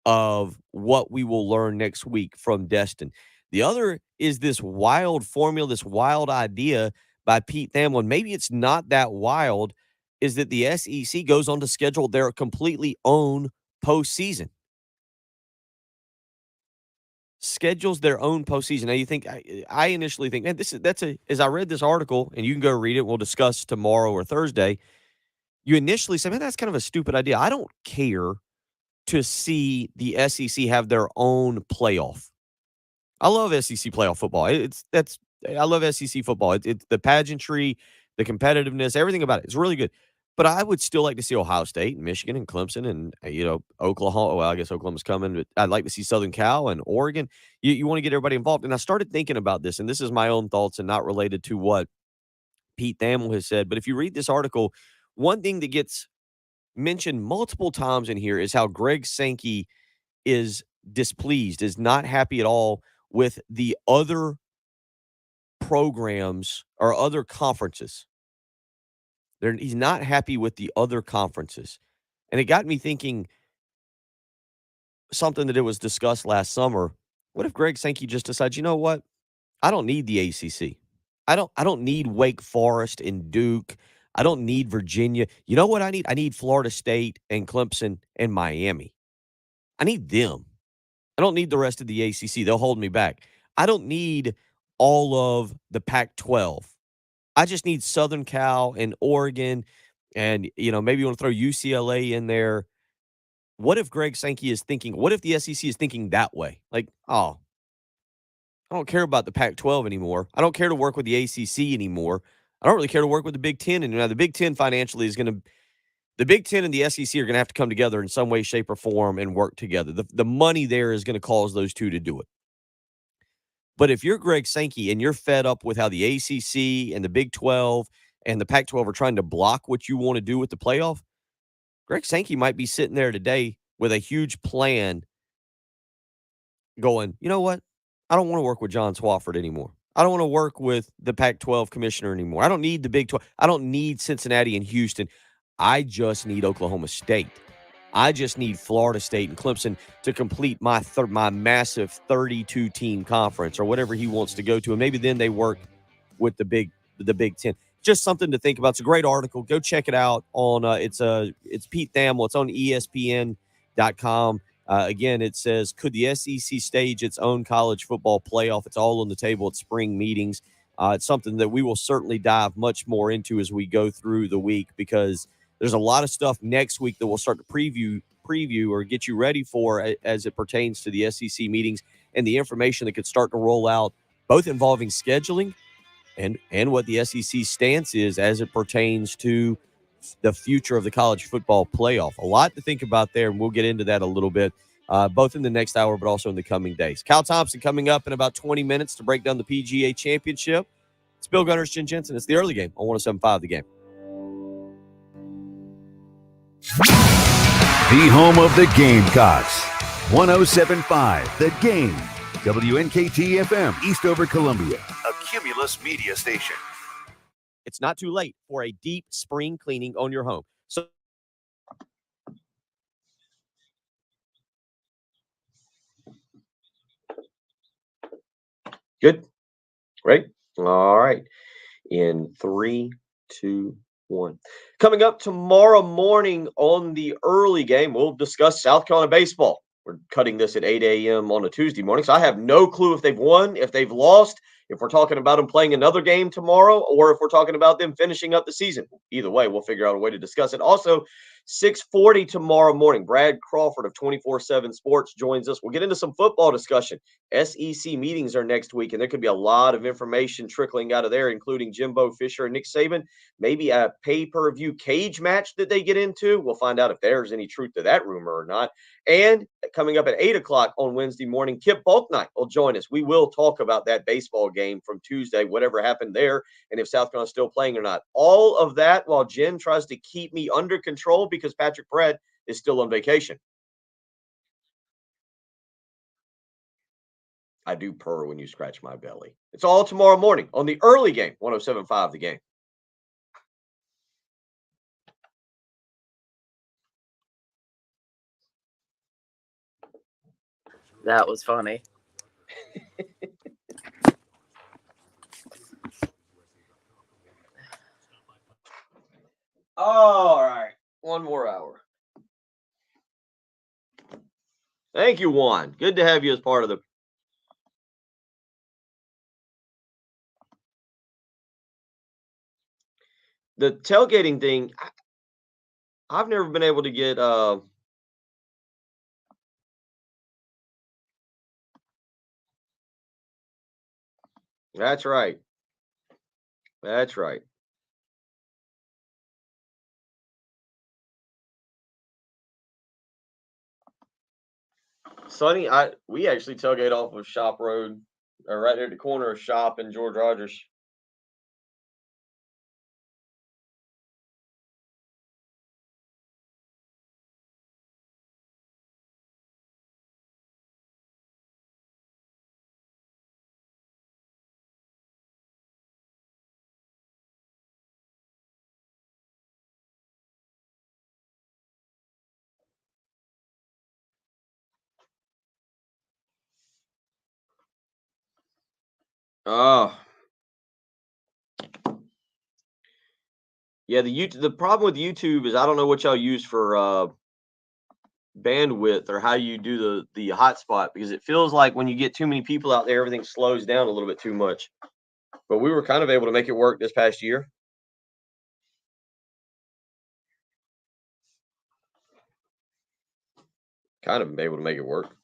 of what we will learn next week from Destin. The other is this wild formula, this wild idea by Pete Thamel, and maybe it's not that wild, is that the SEC goes on to schedule their completely own postseason. Schedules their own postseason. Now, you think, I initially think, man, as I read this article, and you can go read it, we'll discuss tomorrow or Thursday, you initially say, man, that's kind of a stupid idea. I don't care to see the SEC have their own playoff. I love SEC playoff football. I love SEC football. It's the pageantry, the competitiveness, everything about it. It's really good. But I would still like to see Ohio State and Michigan and Clemson and, Oklahoma. Well, I guess Oklahoma's coming, but I'd like to see Southern Cal and Oregon. You want to get everybody involved. And I started thinking about this, and this is my own thoughts and not related to what Pete Thamel has said. But if you read this article, one thing that gets mentioned multiple times in here is how Greg Sankey is displeased, is not happy at all with the other programs or other conferences. He's not happy with the other conferences. And it got me thinking something that it was discussed last summer. What if Greg Sankey just decides, you know what? I don't need the ACC. I don't need Wake Forest and Duke. I don't need Virginia. You know what I need? I need Florida State and Clemson and Miami. I need them. I don't need the rest of the ACC. They'll hold me back. I don't need all of the Pac-12. I just need Southern Cal and Oregon and, maybe you want to throw UCLA in there. What if Greg Sankey is thinking, what if the SEC is thinking that way? Like, I don't care about the Pac-12 anymore. I don't care to work with the ACC anymore. I don't really care to work with the Big Ten. And now the Big Ten financially the Big Ten and the SEC are going to have to come together in some way, shape, or form and work together. The money there is going to cause those two to do it. But if you're Greg Sankey and you're fed up with how the ACC and the Big 12 and the Pac-12 are trying to block what you want to do with the playoff, Greg Sankey might be sitting there today with a huge plan going, you know what? I don't want to work with John Swofford anymore. I don't want to work with the Pac-12 commissioner anymore. I don't need the Big 12. I don't need Cincinnati and Houston. I just need Oklahoma State. I just need Florida State and Clemson to complete my massive 32-team conference or whatever he wants to go to. And maybe then they work with the Big Ten. Just something to think about. It's a great article. Go check it out on it's Pete Thamel. It's on ESPN.com. Again, it says, could the SEC stage its own college football playoff? It's all on the table at spring meetings. It's something that we will certainly dive much more into as we go through the week because there's a lot of stuff next week that we'll start to preview or get you ready for as it pertains to the SEC meetings and the information that could start to roll out, both involving scheduling and what the SEC stance is as it pertains to the future of the college football playoff. A lot to think about there, and we'll get into that a little bit, both in the next hour but also in the coming days. Cal Thompson coming up in about 20 minutes to break down the PGA Championship. It's Bill Gunners, Jen Jensen. It's the early game on 107.5 The Game. The home of the Gamecocks. 107.5 The Game. WNKT FM, Eastover, Columbia. A Cumulus media station. It's not too late for a deep spring cleaning on your home. So Good. Great. All right. In 3, 2, 1. Coming up tomorrow morning on the early game, we'll discuss South Carolina baseball. We're cutting this at 8 a.m. on a Tuesday morning, so I have no clue if they've won, if they've lost, if we're talking about them playing another game tomorrow, or if we're talking about them finishing up the season. Either way, we'll figure out a way to discuss it. Also, 6:40 tomorrow morning, Brad Crawford of 24/7 Sports joins us. We'll get into some football discussion. SEC meetings are next week, and there could be a lot of information trickling out of there, including Jimbo Fisher and Nick Saban. Maybe a pay-per-view cage match that they get into. We'll find out if there's any truth to that rumor or not. And coming up at 8 o'clock on Wednesday morning, Kip Bulknight will join us. We will talk about that baseball game from Tuesday, whatever happened there, and if South Carolina's still playing or not. All of that while Jen tries to keep me under control because Patrick Brett is still on vacation. I do purr when you scratch my belly. It's all tomorrow morning on the early game, 107.5 The Game. That was funny. All right. One more hour. Thank you, Juan. Good to have you as part of the tailgating thing. I've never been able to get That's right. That's right. Sonny, we actually tailgate off of Shop Road, or right there at the corner of Shop and George Rogers. Oh. Yeah, the problem with YouTube is I don't know what y'all use for bandwidth or how you do the hotspot, because it feels like when you get too many people out there, everything slows down a little bit too much. But we were kind of able to make it work this past year. Kind of able to make it work.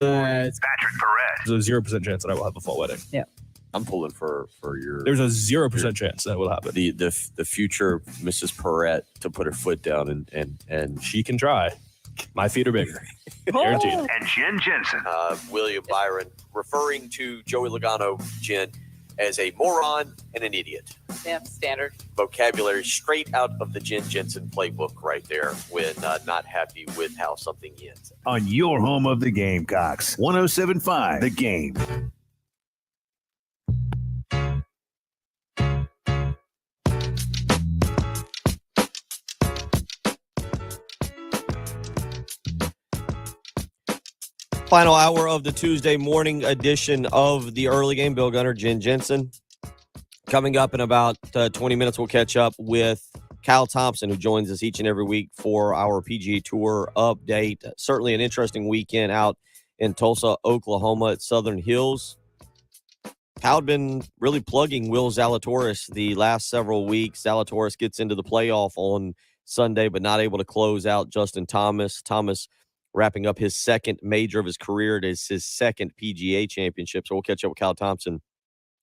Patrick Perez. There's a 0% chance that I will have a full wedding. Yeah. I'm pulling for your. There's a 0% chance that will happen. The future Mrs. Perrette to put her foot down and she can try. My feet are bigger. Guaranteed. And Jen Jensen. William Byron referring to Joey Logano, Jen, as a moron and an idiot. Yeah, standard. Vocabulary straight out of the Jen Jensen playbook right there when not happy with how something ends. On your home of the Gamecocks, 107.5 The Game. Final hour of the Tuesday morning edition of the early game. Bill Gunner, Jen Jensen. Coming up in about 20 minutes, we'll catch up with Kyle Thompson, who joins us each and every week for our PGA Tour update. Certainly an interesting weekend out in Tulsa, Oklahoma at Southern Hills. Kyle had been really plugging Will Zalatoris the last several weeks. Zalatoris gets into the playoff on Sunday, but not able to close out Justin Thomas. Thomas wrapping up his second major of his career. It is his second PGA championship. So we'll catch up with Kyle Thompson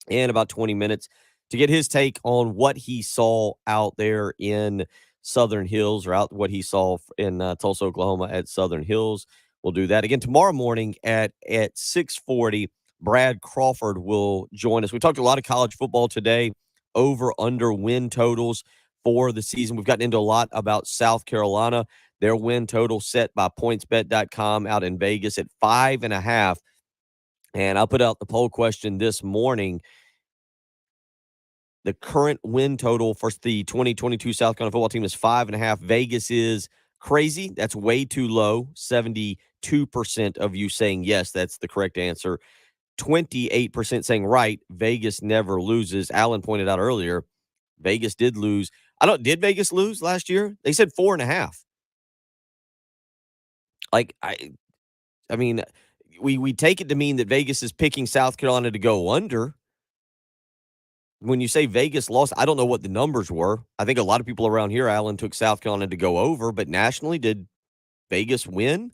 in about 20 minutes to get his take on what he saw out there in Southern Hills, or out what he saw in Tulsa, Oklahoma at Southern Hills. We'll do that again tomorrow morning at 6:40. Brad Crawford will join us. We talked a lot of college football today, over under win totals for the season. We've gotten into a lot about South Carolina. Their win total set by pointsbet.com out in Vegas at 5.5. And I put out the poll question this morning. The current win total for the 2022 South Carolina football team is 5.5. Vegas is crazy. That's way too low. 72% of you saying yes, that's the correct answer. 28% saying right. Vegas never loses. Alan pointed out earlier, Vegas did lose. Did Vegas lose last year? They said 4.5. Like, I mean, we take it to mean that Vegas is picking South Carolina to go under. When you say Vegas lost, I don't know what the numbers were. I think a lot of people around here, Alan, took South Carolina to go over, but nationally, did Vegas win?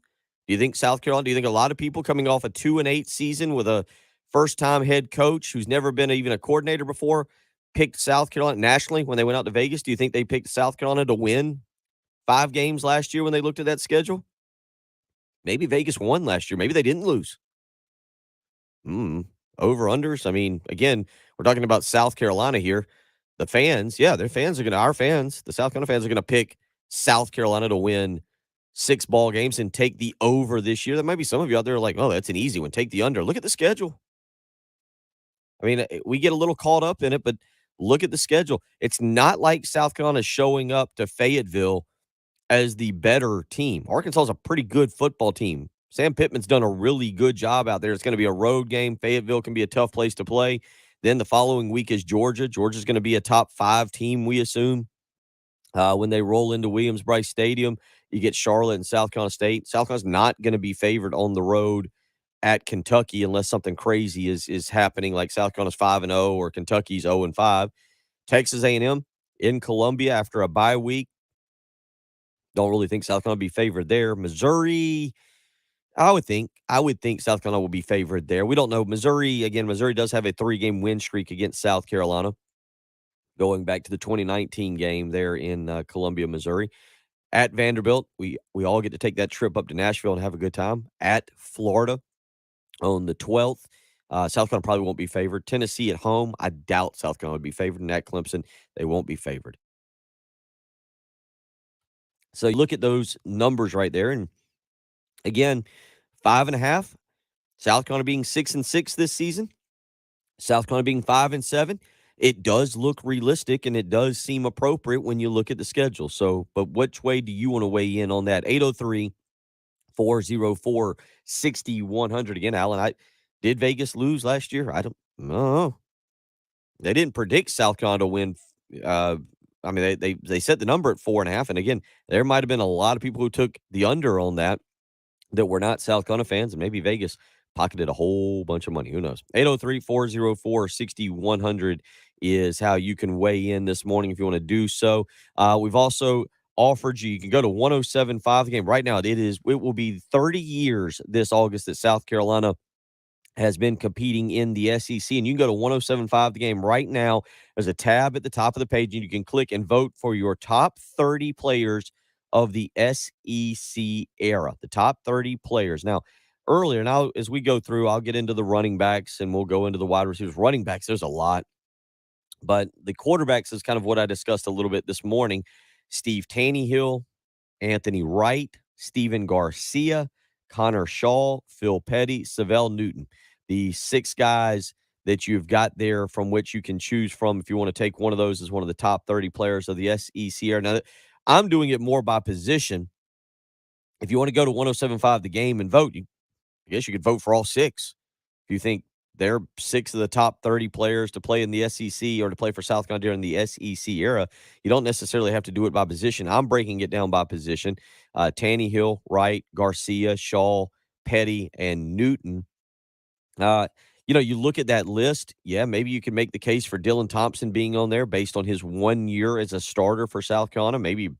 Do you think a lot of people coming off a 2-8 season with a first-time head coach who's never been even a coordinator before picked South Carolina nationally when they went out to Vegas? Do you think they picked South Carolina to win 5 games last year when they looked at that schedule? Maybe Vegas won last year. Maybe they didn't lose. Over-unders. I mean, again, we're talking about South Carolina here. The fans, our fans, the South Carolina fans are going to pick South Carolina to win 6 ball games and take the over this year. There might be some of you out there like, oh, that's an easy one. Take the under. Look at the schedule. I mean, we get a little caught up in it, but look at the schedule. It's not like South Carolina showing up to Fayetteville as the better team. Arkansas is a pretty good football team. Sam Pittman's done a really good job out there. It's going to be a road game. Fayetteville can be a tough place to play. Then the following week is Georgia. Georgia's going to be a top 5 team, we assume, when they roll into Williams-Brice Stadium. You get Charlotte and South Carolina State. South Carolina's not going to be favored on the road at Kentucky unless something crazy is happening, like South Carolina's 5-0 or Kentucky's 0-5. Texas A&M in Columbia after a bye week. Don't really think South Carolina will be favored there. Missouri, I would think South Carolina will be favored there. We don't know. Missouri does have a 3-game win streak against South Carolina, going back to the 2019 game there in Columbia, Missouri. At Vanderbilt, we all get to take that trip up to Nashville and have a good time. At Florida on the 12th, South Carolina probably won't be favored. Tennessee at home, I doubt South Carolina would be favored. And at Clemson, they won't be favored. So you look at those numbers right there, and again, 5.5. South Carolina being 6-6 this season. South Carolina being 5-7. It does look realistic, and it does seem appropriate when you look at the schedule. So, but which way do you want to weigh in on that? 803-404-6100. Again, Alan, did Vegas lose last year? I don't know. They didn't predict South Carolina to win. I mean, they set the number at 4.5. And again, there might have been a lot of people who took the under on that were not South Carolina fans, and maybe Vegas pocketed a whole bunch of money. Who knows? 803-404-6100 is how you can weigh in this morning if you want to do so. We've also offered you can go to 107.5 The Game right now. It will be 30 years this August that South Carolina has been competing in the SEC, and you can go to 107.5 The Game right now. There's a tab at the top of the page, and you can click and vote for your top 30 players of the SEC era, the top 30 players. Now, as we go through, I'll get into the running backs, and we'll go into the wide receivers. Running backs, there's a lot, but the quarterbacks is kind of what I discussed a little bit this morning. Steve Taneyhill, Anthony Wright, Steven Garcia, Connor Shaw, Phil Petty, Savell Newton. The 6 guys that you've got there from which you can choose from if you want to take one of those as one of the top 30 players of the SEC era. Now, I'm doing it more by position. If you want to go to 107.5 The Game and vote, I guess you could vote for all 6. If you think they're 6 of the top 30 players to play in the SEC or to play for South Carolina during the SEC era, you don't necessarily have to do it by position. I'm breaking it down by position. Taneyhill, Wright, Garcia, Shaw, Petty, and Newton. You look at that list, maybe you can make the case for Dylan Thompson being on there based on his 1 year as a starter for South Carolina. Maybe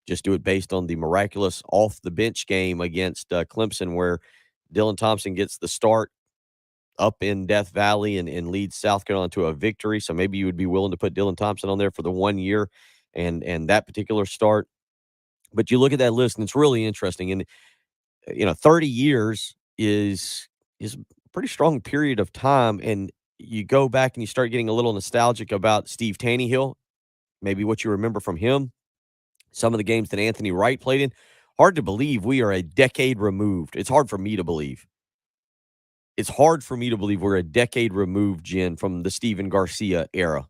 just do it based on the miraculous off-the-bench game against Clemson where Dylan Thompson gets the start up in Death Valley and leads South Carolina to a victory. So maybe you would be willing to put Dylan Thompson on there for the 1 year and that particular start. But you look at that list, and it's really interesting. And, 30 years is a pretty strong period of time. And you go back and you start getting a little nostalgic about Steve Taneyhill, maybe what you remember from him, some of the games that Anthony Wright played in. hard to believe we are a decade removed. It's hard for me to believe. It's hard for me to believe we're a decade removed, Jen, from the Steven Garcia era.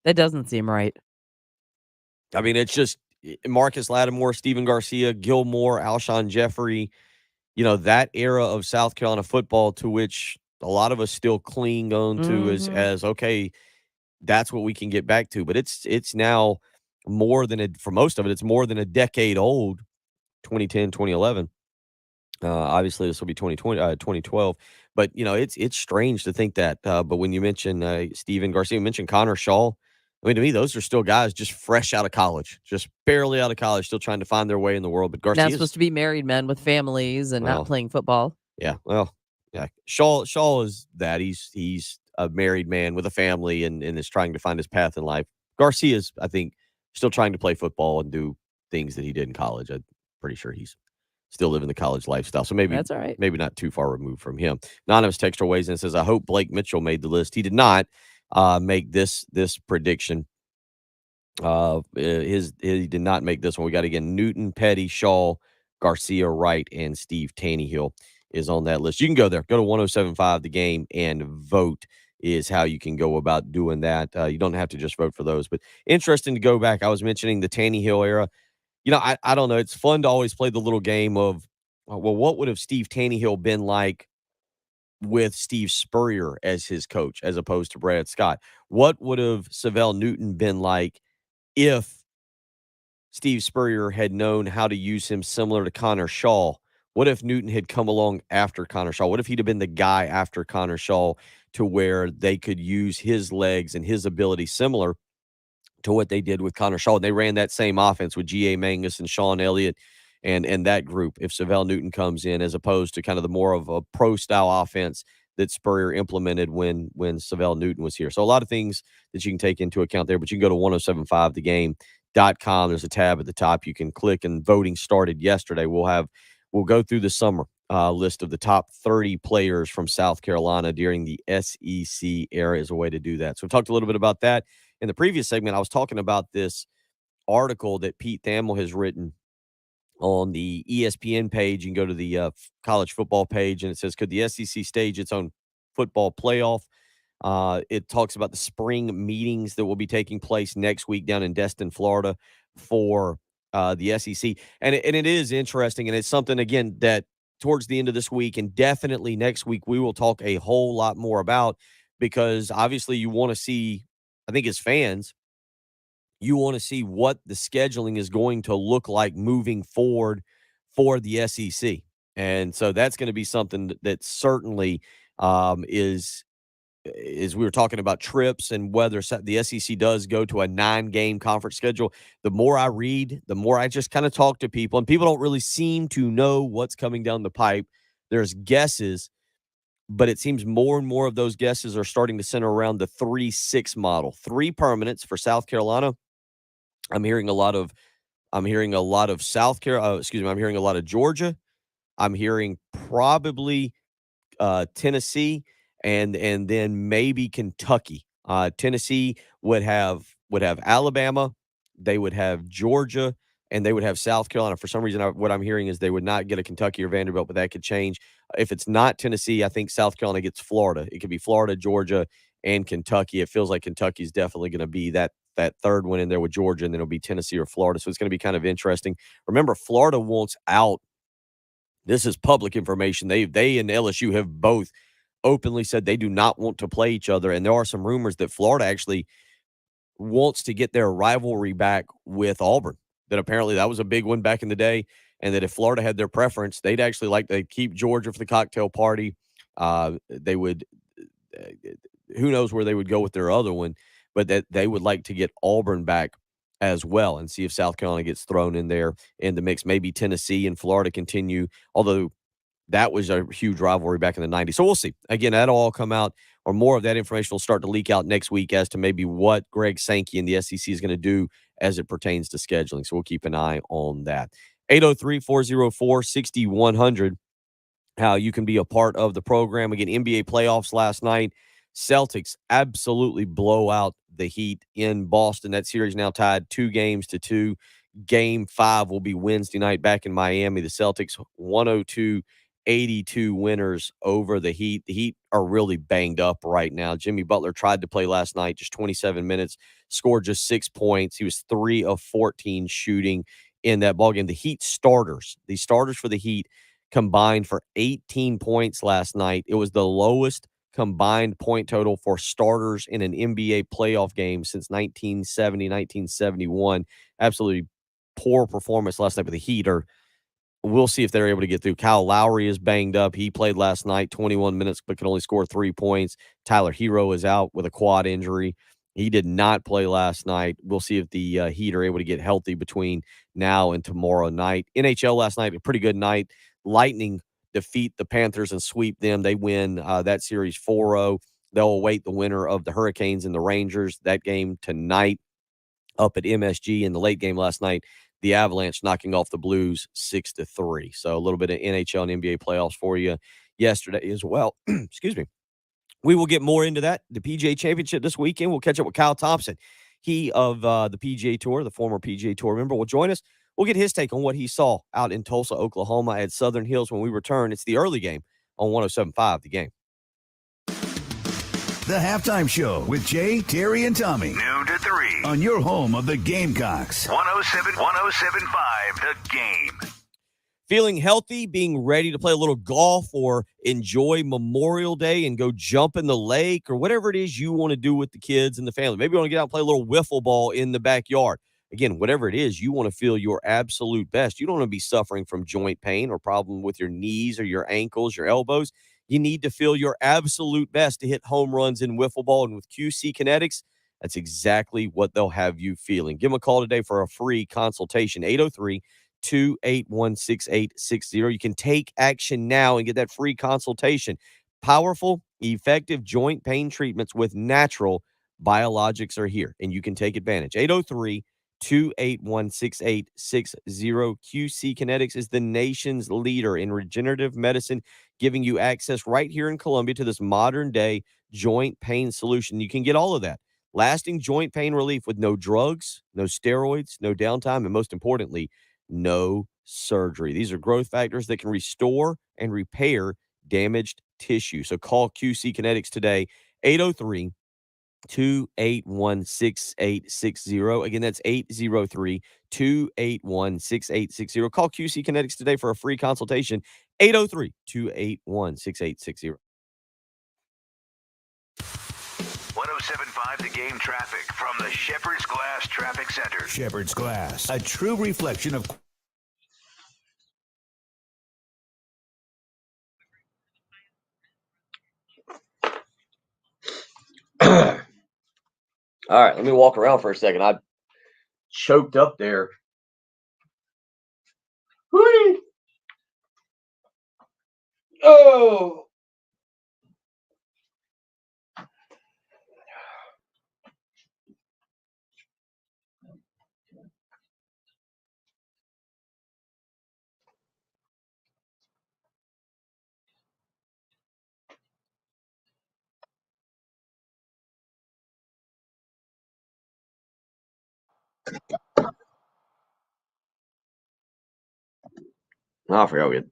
That doesn't seem right. I mean, it's just Marcus Lattimore, Steven Garcia, Gilmore, Alshon Jeffrey, that era of South Carolina football to which a lot of us still cling on to as okay, that's what we can get back to. But it's now more than for most of it, it's more than a decade old, 2010, 2011. Obviously, this will be 2020, 2012. But, it's strange to think that. But when you mention Steven Garcia, you mentioned Connor Shaw. I mean, to me, those are still guys just fresh out of college, just barely out of college, still trying to find their way in the world. But Not Garcia's supposed to be married men with families and not playing football. yeah, well, yeah. Shaw is that. He's a married man with a family and is trying to find his path in life. Garcia's, I think, still trying to play football and do things that he did in college. I'm pretty sure he's still living the college lifestyle. So maybe That's all right. maybe not too far removed from him. Anonymous texter weighs in and says, I hope Blake Mitchell made the list. He did not make this prediction. He did not make this one. We got again Newton, Petty, Shaw, Garcia, Wright, and Steve Taneyhill is on that list. You can go there. Go to 1075 The Game and vote is how you can go about doing that. You don't have to just vote for those, but interesting to go back. I was mentioning the Taneyhill era. I don't know. It's fun to always play the little game of, well, what would have Steve Taneyhill been like with Steve Spurrier as his coach as opposed to Brad Scott? What would have Savell Newton been like if Steve Spurrier had known how to use him similar to Connor Shaw? What if Newton had come along after Connor Shaw? What if he'd have been the guy after Connor Shaw to where they could use his legs and his ability similar to what they did with Connor Shaw? And they ran that same offense with G.A. Mangus and Sean Elliott and that group if Savell Newton comes in, as opposed to kind of the more of a pro-style offense that Spurrier implemented when Savell Newton was here. So a lot of things that you can take into account there, but you can go to 1075thegame.com. There's a tab at the top you can click, and voting started yesterday. We'll go through the summer list of the top 30 players from South Carolina during the SEC era as a way to do that. So we talked a little bit about that. In the previous segment, I was talking about this article that Pete Thamel has written on the ESPN page. You can go to the college football page, and it says, could the SEC stage its own football playoff? It talks about the spring meetings that will be taking place next week down in Destin, Florida for the SEC. And it is interesting, and it's something, again, that towards the end of this week and definitely next week we will talk a whole lot more about, because obviously you want to see, I think as fans, you want to see what the scheduling is going to look like moving forward for the SEC. And so that's going to be something that certainly is we were talking about trips and whether the SEC does go to a 9-game conference schedule. The more I read, the more I just kind of talk to people, and people don't really seem to know what's coming down the pipe. There's guesses, but it seems more and more of those guesses are starting to center around the 3-6 model. 3 permanents for South Carolina. I'm hearing a lot of South Carolina. I'm hearing a lot of Georgia. I'm hearing probably Tennessee and then maybe Kentucky. Tennessee would have Alabama. They would have Georgia, and they would have South Carolina. For some reason, what I'm hearing is they would not get a Kentucky or Vanderbilt, but that could change. If it's not Tennessee, I think South Carolina gets Florida. It could be Florida, Georgia, and Kentucky. It feels like Kentucky's definitely going to be that third one in there with Georgia, and then it'll be Tennessee or Florida. So it's going to be kind of interesting. Remember, Florida wants out. This is public information. They and LSU have both openly said they do not want to play each other, and there are some rumors that Florida actually wants to get their rivalry back with Auburn. That apparently that was a big one back in the day, and that if Florida had their preference, they'd actually like to keep Georgia for the cocktail party. They would, who knows where they would go with their other one, but that they would like to get Auburn back as well and see if South Carolina gets thrown in there in the mix. Maybe Tennessee and Florida continue, although that was a huge rivalry back in the 90s. So we'll see. Again, that'll all come out, or more of that information will start to leak out next week as to maybe what Greg Sankey and the SEC is going to do as it pertains to scheduling. So we'll keep an eye on that. 803-404-6100, how you can be a part of the program. Again, NBA playoffs last night. Celtics absolutely blow out the Heat in Boston. That series now tied 2-2. Game 5 will be Wednesday night back in Miami. The Celtics 102-82 winners over the Heat. The Heat are really banged up right now. Jimmy Butler tried to play last night, just 27 minutes, scored just 6 points. He was 3 of 14 shooting in that ballgame. The starters for the Heat combined for 18 points last night. It was the lowest combined point total for starters in an NBA playoff game since 1970, 1971. Absolutely poor performance last night with the Heat. We'll see if they're able to get through. Kyle Lowry is banged up. He played last night, 21 minutes, but could only score 3 points. Tyler Hero is out with a quad injury. He did not play last night. We'll see if the Heat are able to get healthy between now and tomorrow night. NHL last night, a pretty good night. Lightning defeat the Panthers and sweep them. They win that series 4-0. They'll await the winner of the Hurricanes and the Rangers. That game tonight up at MSG. In the late game last night, the Avalanche knocking off the Blues 6-3. So a little bit of NHL and NBA playoffs for you yesterday as well. Excuse me. We will get more into that. The PGA Championship this weekend. We'll catch up with Kyle Thompson. He of the PGA Tour, the former PGA Tour member, will join us. We'll get his take on what he saw out in Tulsa, Oklahoma at Southern Hills when we return. It's the early game on 107.5 The Game. The Halftime Show with Jay, Terry, and Tommy. Noon to 3. On your home of the Gamecocks. 107.5 The Game. Feeling healthy, being ready to play a little golf or enjoy Memorial Day and go jump in the lake or whatever it is you want to do with the kids and the family. Maybe you want to get out and play a little wiffle ball in the backyard. Again, whatever it is, you want to feel your absolute best. You don't want to be suffering from joint pain or problem with your knees or your ankles, your elbows. You need to feel your absolute best to hit home runs in wiffle ball. And with QC Kinetics, that's exactly what they'll have you feeling. Give them a call today for a free consultation, 803-281-6860. You can take action now and get that free consultation. Powerful, effective joint pain treatments with natural biologics are here, and you can take advantage. 803-281-6860. QC Kinetics is the nation's leader in regenerative medicine, giving you access right here in Columbia to this modern-day joint pain solution. You can get all of that. Lasting joint pain relief with no drugs, no steroids, no downtime, and most importantly, no surgery. These are growth factors that can restore and repair damaged tissue. So call QC Kinetics today, 803-281-6860. Again, that's 803-281-6860. Call QC Kinetics today for a free consultation, 803-281-6860. 107.5 The Game traffic from the Shepherd's Glass Traffic Center. Shepherd's Glass, a true reflection of... All right, let me walk around for a second. I choked up there. Whee! Oh! I forgot we had.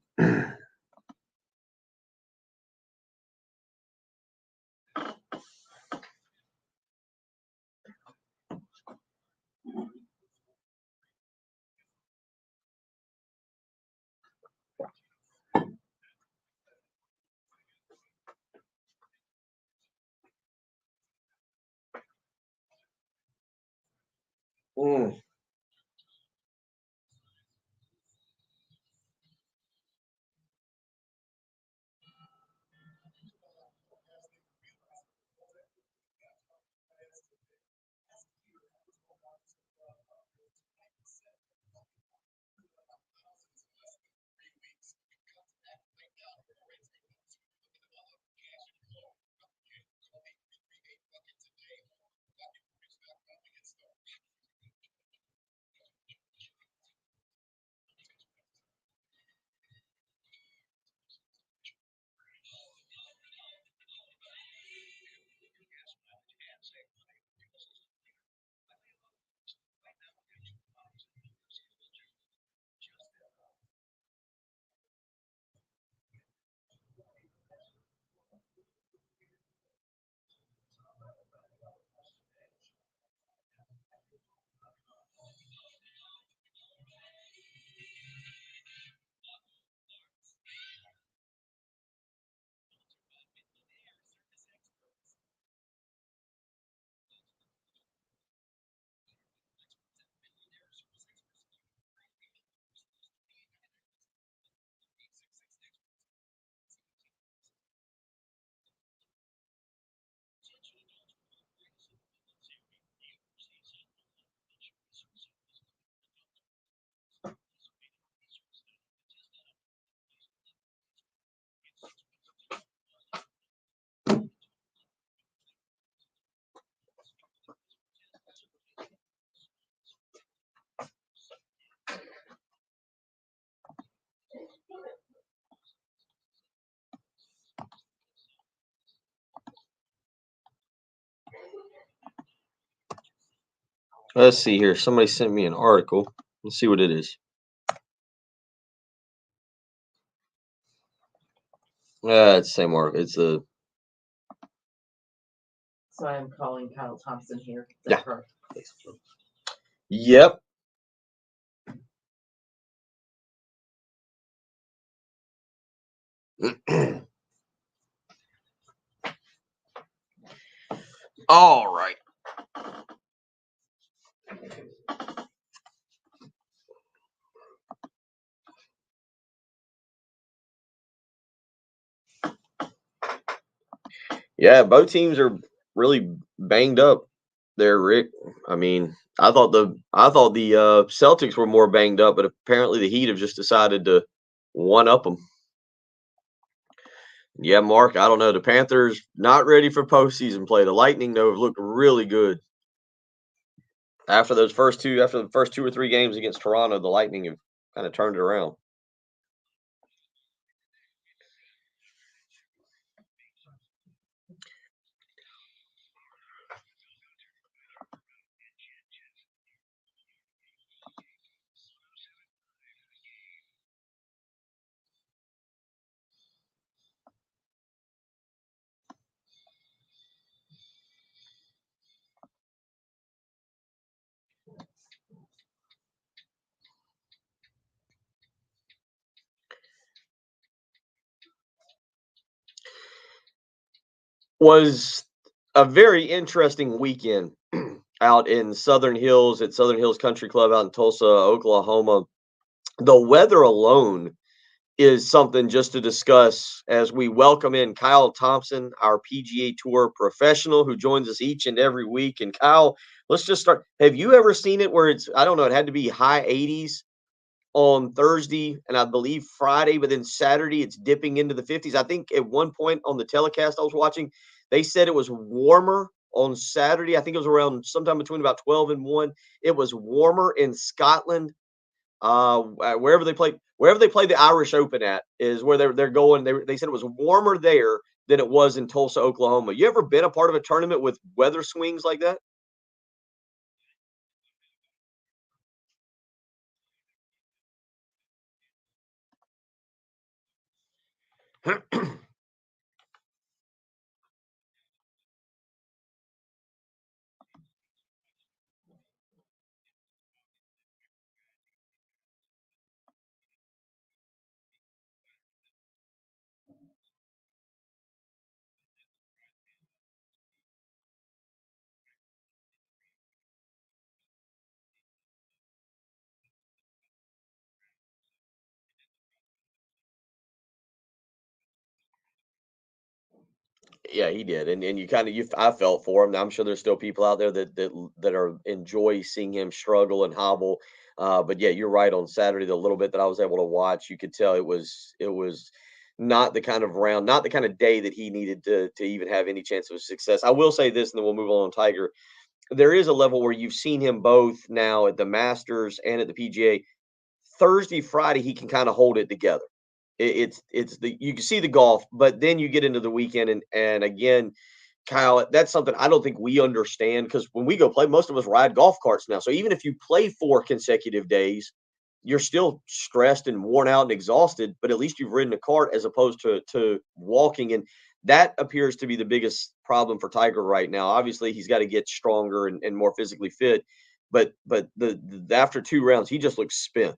Let's see here. Somebody sent me an article. Let's see what it is. It's the same article. It's a So I'm calling Kyle Thompson here. Is Yeah. that correct? Yep. All right. Yeah, both teams are really banged up there, Rick. I mean, I thought the Celtics were more banged up, but apparently the Heat have just decided to one up them. Yeah, Mark, I don't know. The Panthers not ready for postseason play. The Lightning, though, have looked really good. After the first 2 or 3 games against Toronto, the Lightning have kind of turned it around. Was a very interesting weekend out in Southern Hills at Southern Hills Country Club out in Tulsa, Oklahoma. The weather alone is something just to discuss as we welcome in Kyle Thompson, our PGA Tour professional who joins us each and every week. And Kyle, let's just start. Have you ever seen it where it's, I don't know, it had to be high 80s on Thursday and I believe Friday, but then Saturday it's dipping into the 50s. I think at one point on the telecast I was watching, they said it was warmer on Saturday. I think it was around sometime between about 12 and 1. It was warmer in Scotland. Wherever they played the Irish Open at is where they're going. They said it was warmer there than it was in Tulsa, Oklahoma. You ever been a part of a tournament with weather swings like that? Yeah, he did, and you kind of I felt for him. I'm sure there's still people out there that are enjoy seeing him struggle and hobble. But yeah, you're right. On Saturday, the little bit that I was able to watch, you could tell it was not the kind of round, not the kind of day that he needed to even have any chance of success. I will say this, and then we'll move on Tiger. There is a level where you've seen him both now at the Masters and at the PGA. Thursday, Friday, he can kind of hold it together. It's the you can see the golf, but then you get into the weekend and again, Kyle, that's something I don't think we understand because when we go play, most of us ride golf carts now. So even if you play 4 consecutive days, you're still stressed and worn out and exhausted, but at least you've ridden a cart as opposed to walking. And that appears to be the biggest problem for Tiger right now. Obviously, he's got to get stronger and more physically fit. But the after 2 rounds, he just looks spent.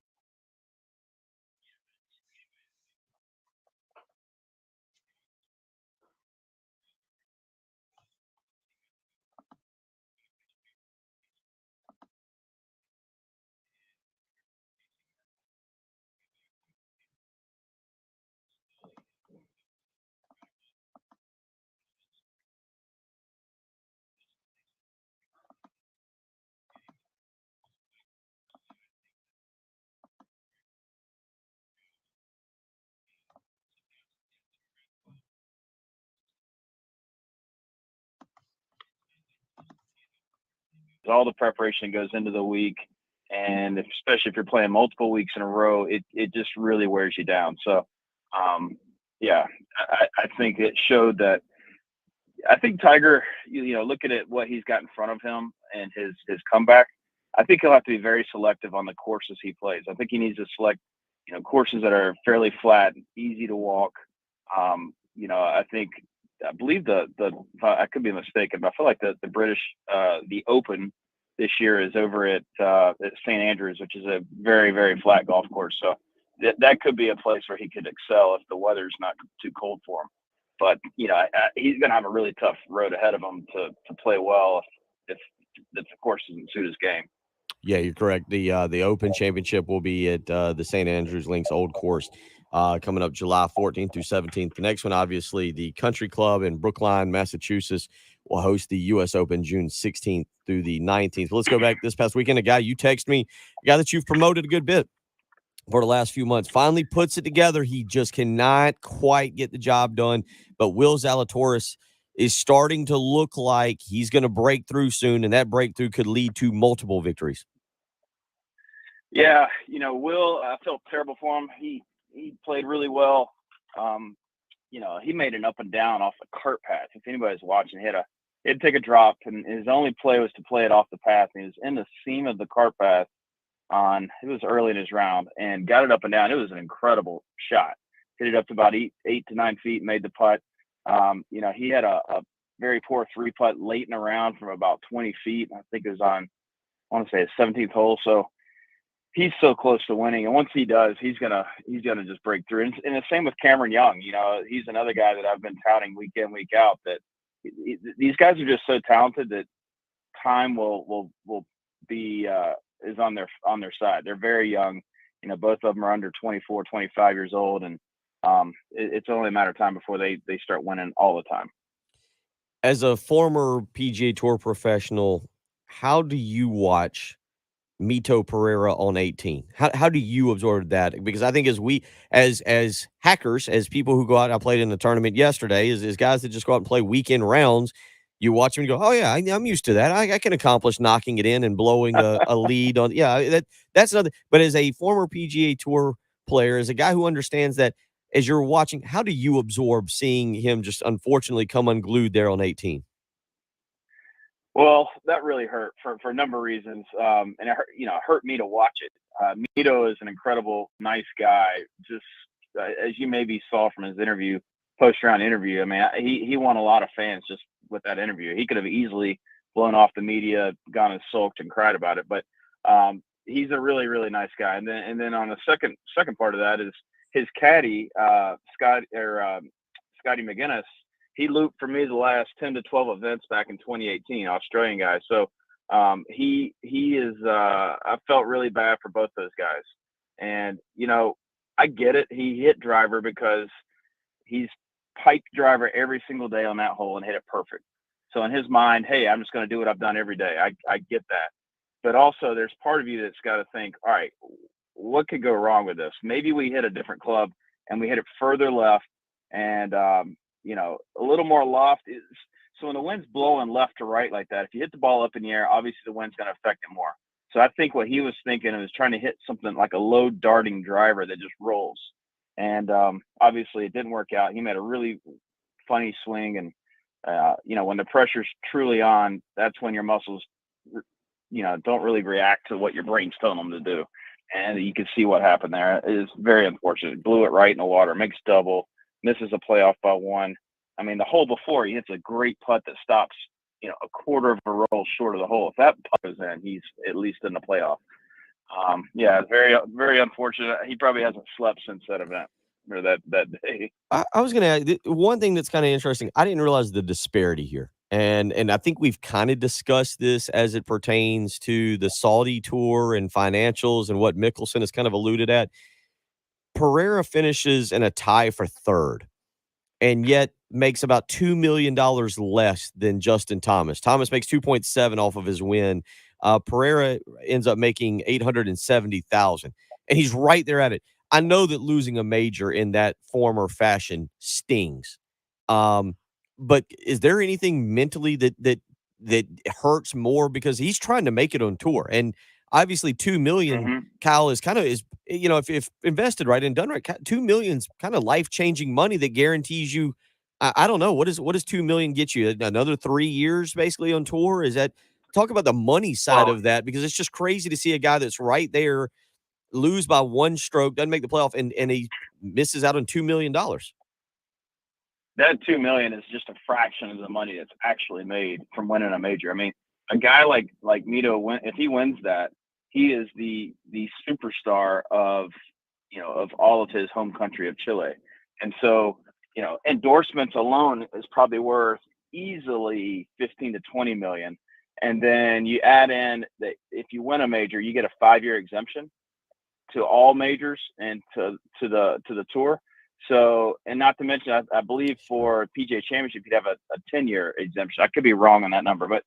all the preparation goes into the week, and especially if you're playing multiple weeks in a row, it just really wears you down. So, yeah, I think it showed that. I think Tiger, looking at what he's got in front of him and his comeback, I think he'll have to be very selective on the courses he plays. I think he needs to select, courses that are fairly flat, easy to walk. I believe I could be mistaken, but I feel like the British, the Open this year is over at St. Andrews, which is a very, very flat golf course. So that could be a place where he could excel if the weather's not too cold for him. But, he's going to have a really tough road ahead of him to play well if the course doesn't suit his game. Yeah, you're correct. The Open Championship will be at the St. Andrews Links Old Course coming up July 14th through 17th. The next one, obviously, the Country Club in Brookline, Massachusetts, will host the U.S. Open June 16th through the 19th. Let's go back this past weekend. A guy you text me, a guy that you've promoted a good bit for the last few months, finally puts it together. He just cannot quite get the job done. But Will Zalatoris is starting to look like he's going to break through soon, and that breakthrough could lead to multiple victories. Yeah, Will, I felt terrible for him. He played really well. He made an up and down off the cart path. If anybody's watching, he'd take a drop, and his only play was to play it off the path. And he was in the seam of the cart path it was early in his round, and got it up and down. It was an incredible shot. Hit it up to about 8 to 9 feet, made the putt. He had a very poor 3-putt late in the round from about 20 feet. I think it was on, I want to say, his 17th hole. So he's so close to winning, and once he does, he's gonna just break through. And the same with Cameron Young. He's another guy that I've been touting week in, week out. That these guys are just so talented that time will be is on their side. They're very young. Both of them are under 24, 25 years old, and it's only a matter of time before they start winning all the time. As a former PGA Tour professional, how do you watch Mito Pereira on 18? How do you absorb that? Because I think as hackers, as people who go out, I played in the tournament yesterday, as guys that just go out and play weekend rounds, you watch them and go, oh yeah, I'm used to that. I can accomplish knocking it in and blowing a lead on. Yeah, that's another. But as a former PGA Tour player, as a guy who understands that, as you're watching, how do you absorb seeing him just unfortunately come unglued there on 18? Well, that really hurt for a number of reasons. And it hurt me to watch it. Mito is an incredible, nice guy. Just as you maybe saw from his post-round interview, I mean, he won a lot of fans just with that interview. He could have easily blown off the media, gone and sulked and cried about it. But he's a really, really nice guy. And then on the second part of that is his caddy, Scotty McGinnis. He looped for me the last 10 to 12 events back in 2018, Australian guy. So he is I felt really bad for both those guys. And, I get it. He hit driver because he's piped driver every single day on that hole and hit it perfect. So in his mind, hey, I'm just going to do what I've done every day. I get that. But also there's part of you that's got to think, all right, what could go wrong with this? Maybe we hit a different club and we hit it further left and, a little more loft. So when the wind's blowing left to right like that, if you hit the ball up in the air, obviously the wind's going to affect it more. So I think what he was thinking was trying to hit something like a low darting driver that just rolls. And obviously it didn't work out. He made a really funny swing. And, when the pressure's truly on, that's when your muscles, don't really react to what your brain's telling them to do. And you can see what happened there. It is very unfortunate. Blew it right in the water, makes double, misses a playoff by one. I mean, the hole before, he hits a great putt that stops, a quarter of a roll short of the hole. If that putt goes in, he's at least in the playoff. Very, very unfortunate. He probably hasn't slept since that event or that day. I was going to add one thing that's kind of interesting. I didn't realize the disparity here. And I think we've kind of discussed this as it pertains to the Saudi tour and financials and what Mickelson has kind of alluded at. Pereira finishes in a tie for third and yet makes about $2 million less than Justin Thomas. Thomas makes 2.7 off of his win. Pereira ends up making $870,000, and he's right there at it. I know that losing a major in that form or fashion stings. But is there anything mentally that hurts more, because he's trying to make it on tour, and obviously $2 million, Kyle, is if invested right and done right, $2 million's kind of life-changing money that guarantees you. I don't know, what does $2 million get you? Another 3 years basically on tour? Is that talk about the money side of that, because it's just crazy to see a guy that's right there lose by one stroke, doesn't make the playoff, and he misses out on $2 million. That $2 million is just a fraction of the money that's actually made from winning a major. I mean, a guy like Mito, if he wins that, he is the superstar of all of his home country of Chile. And so, endorsements alone is probably worth easily 15 to 20 million. And then you add in that if you win a major, you get a 5-year exemption to all majors and to the tour. So, and not to mention, I believe for PGA Championship, you'd have a 10-year exemption. I could be wrong on that number, but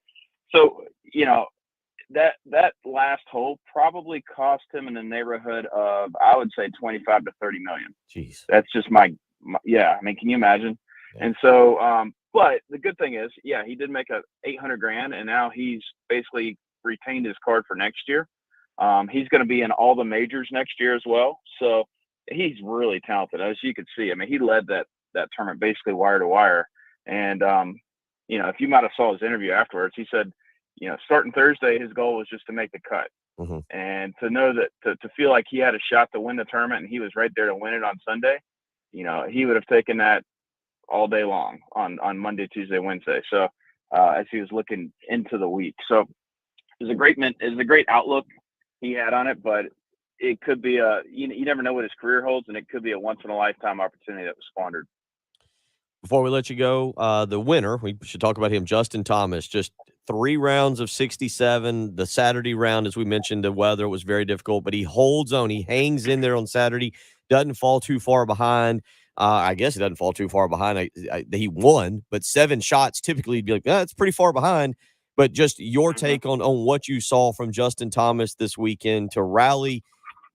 so, that last hole probably cost him in the neighborhood of, I would say, 25 to 30 million. Jeez. That's just my yeah. I mean, can you imagine? Yeah. And so, but the good thing is, yeah, he did make $800,000, and now he's basically retained his card for next year. He's going to be in all the majors next year as well. So he's really talented, as you could see. I mean, he led that tournament basically wire to wire. And, if you might have saw his interview afterwards, he said, starting Thursday, his goal was just to make the cut. Mm-hmm. And to know that, to feel like he had a shot to win the tournament and he was right there to win it on Sunday, he would have taken that all day long on Monday, Tuesday, Wednesday. So as he was looking into the week. So it was a great outlook he had on it, but it could be you never know what his career holds, and it could be a once in a lifetime opportunity that was squandered. Before we let you go, the winner, we should talk about him, Justin Thomas, just 3 rounds of 67. The Saturday round, as we mentioned, the weather was very difficult, but he holds on. He hangs in there on Saturday, doesn't fall too far behind. I guess he doesn't fall too far behind. He won, but 7 shots typically you'd be like, that's pretty far behind. But just your take on what you saw from Justin Thomas this weekend to rally.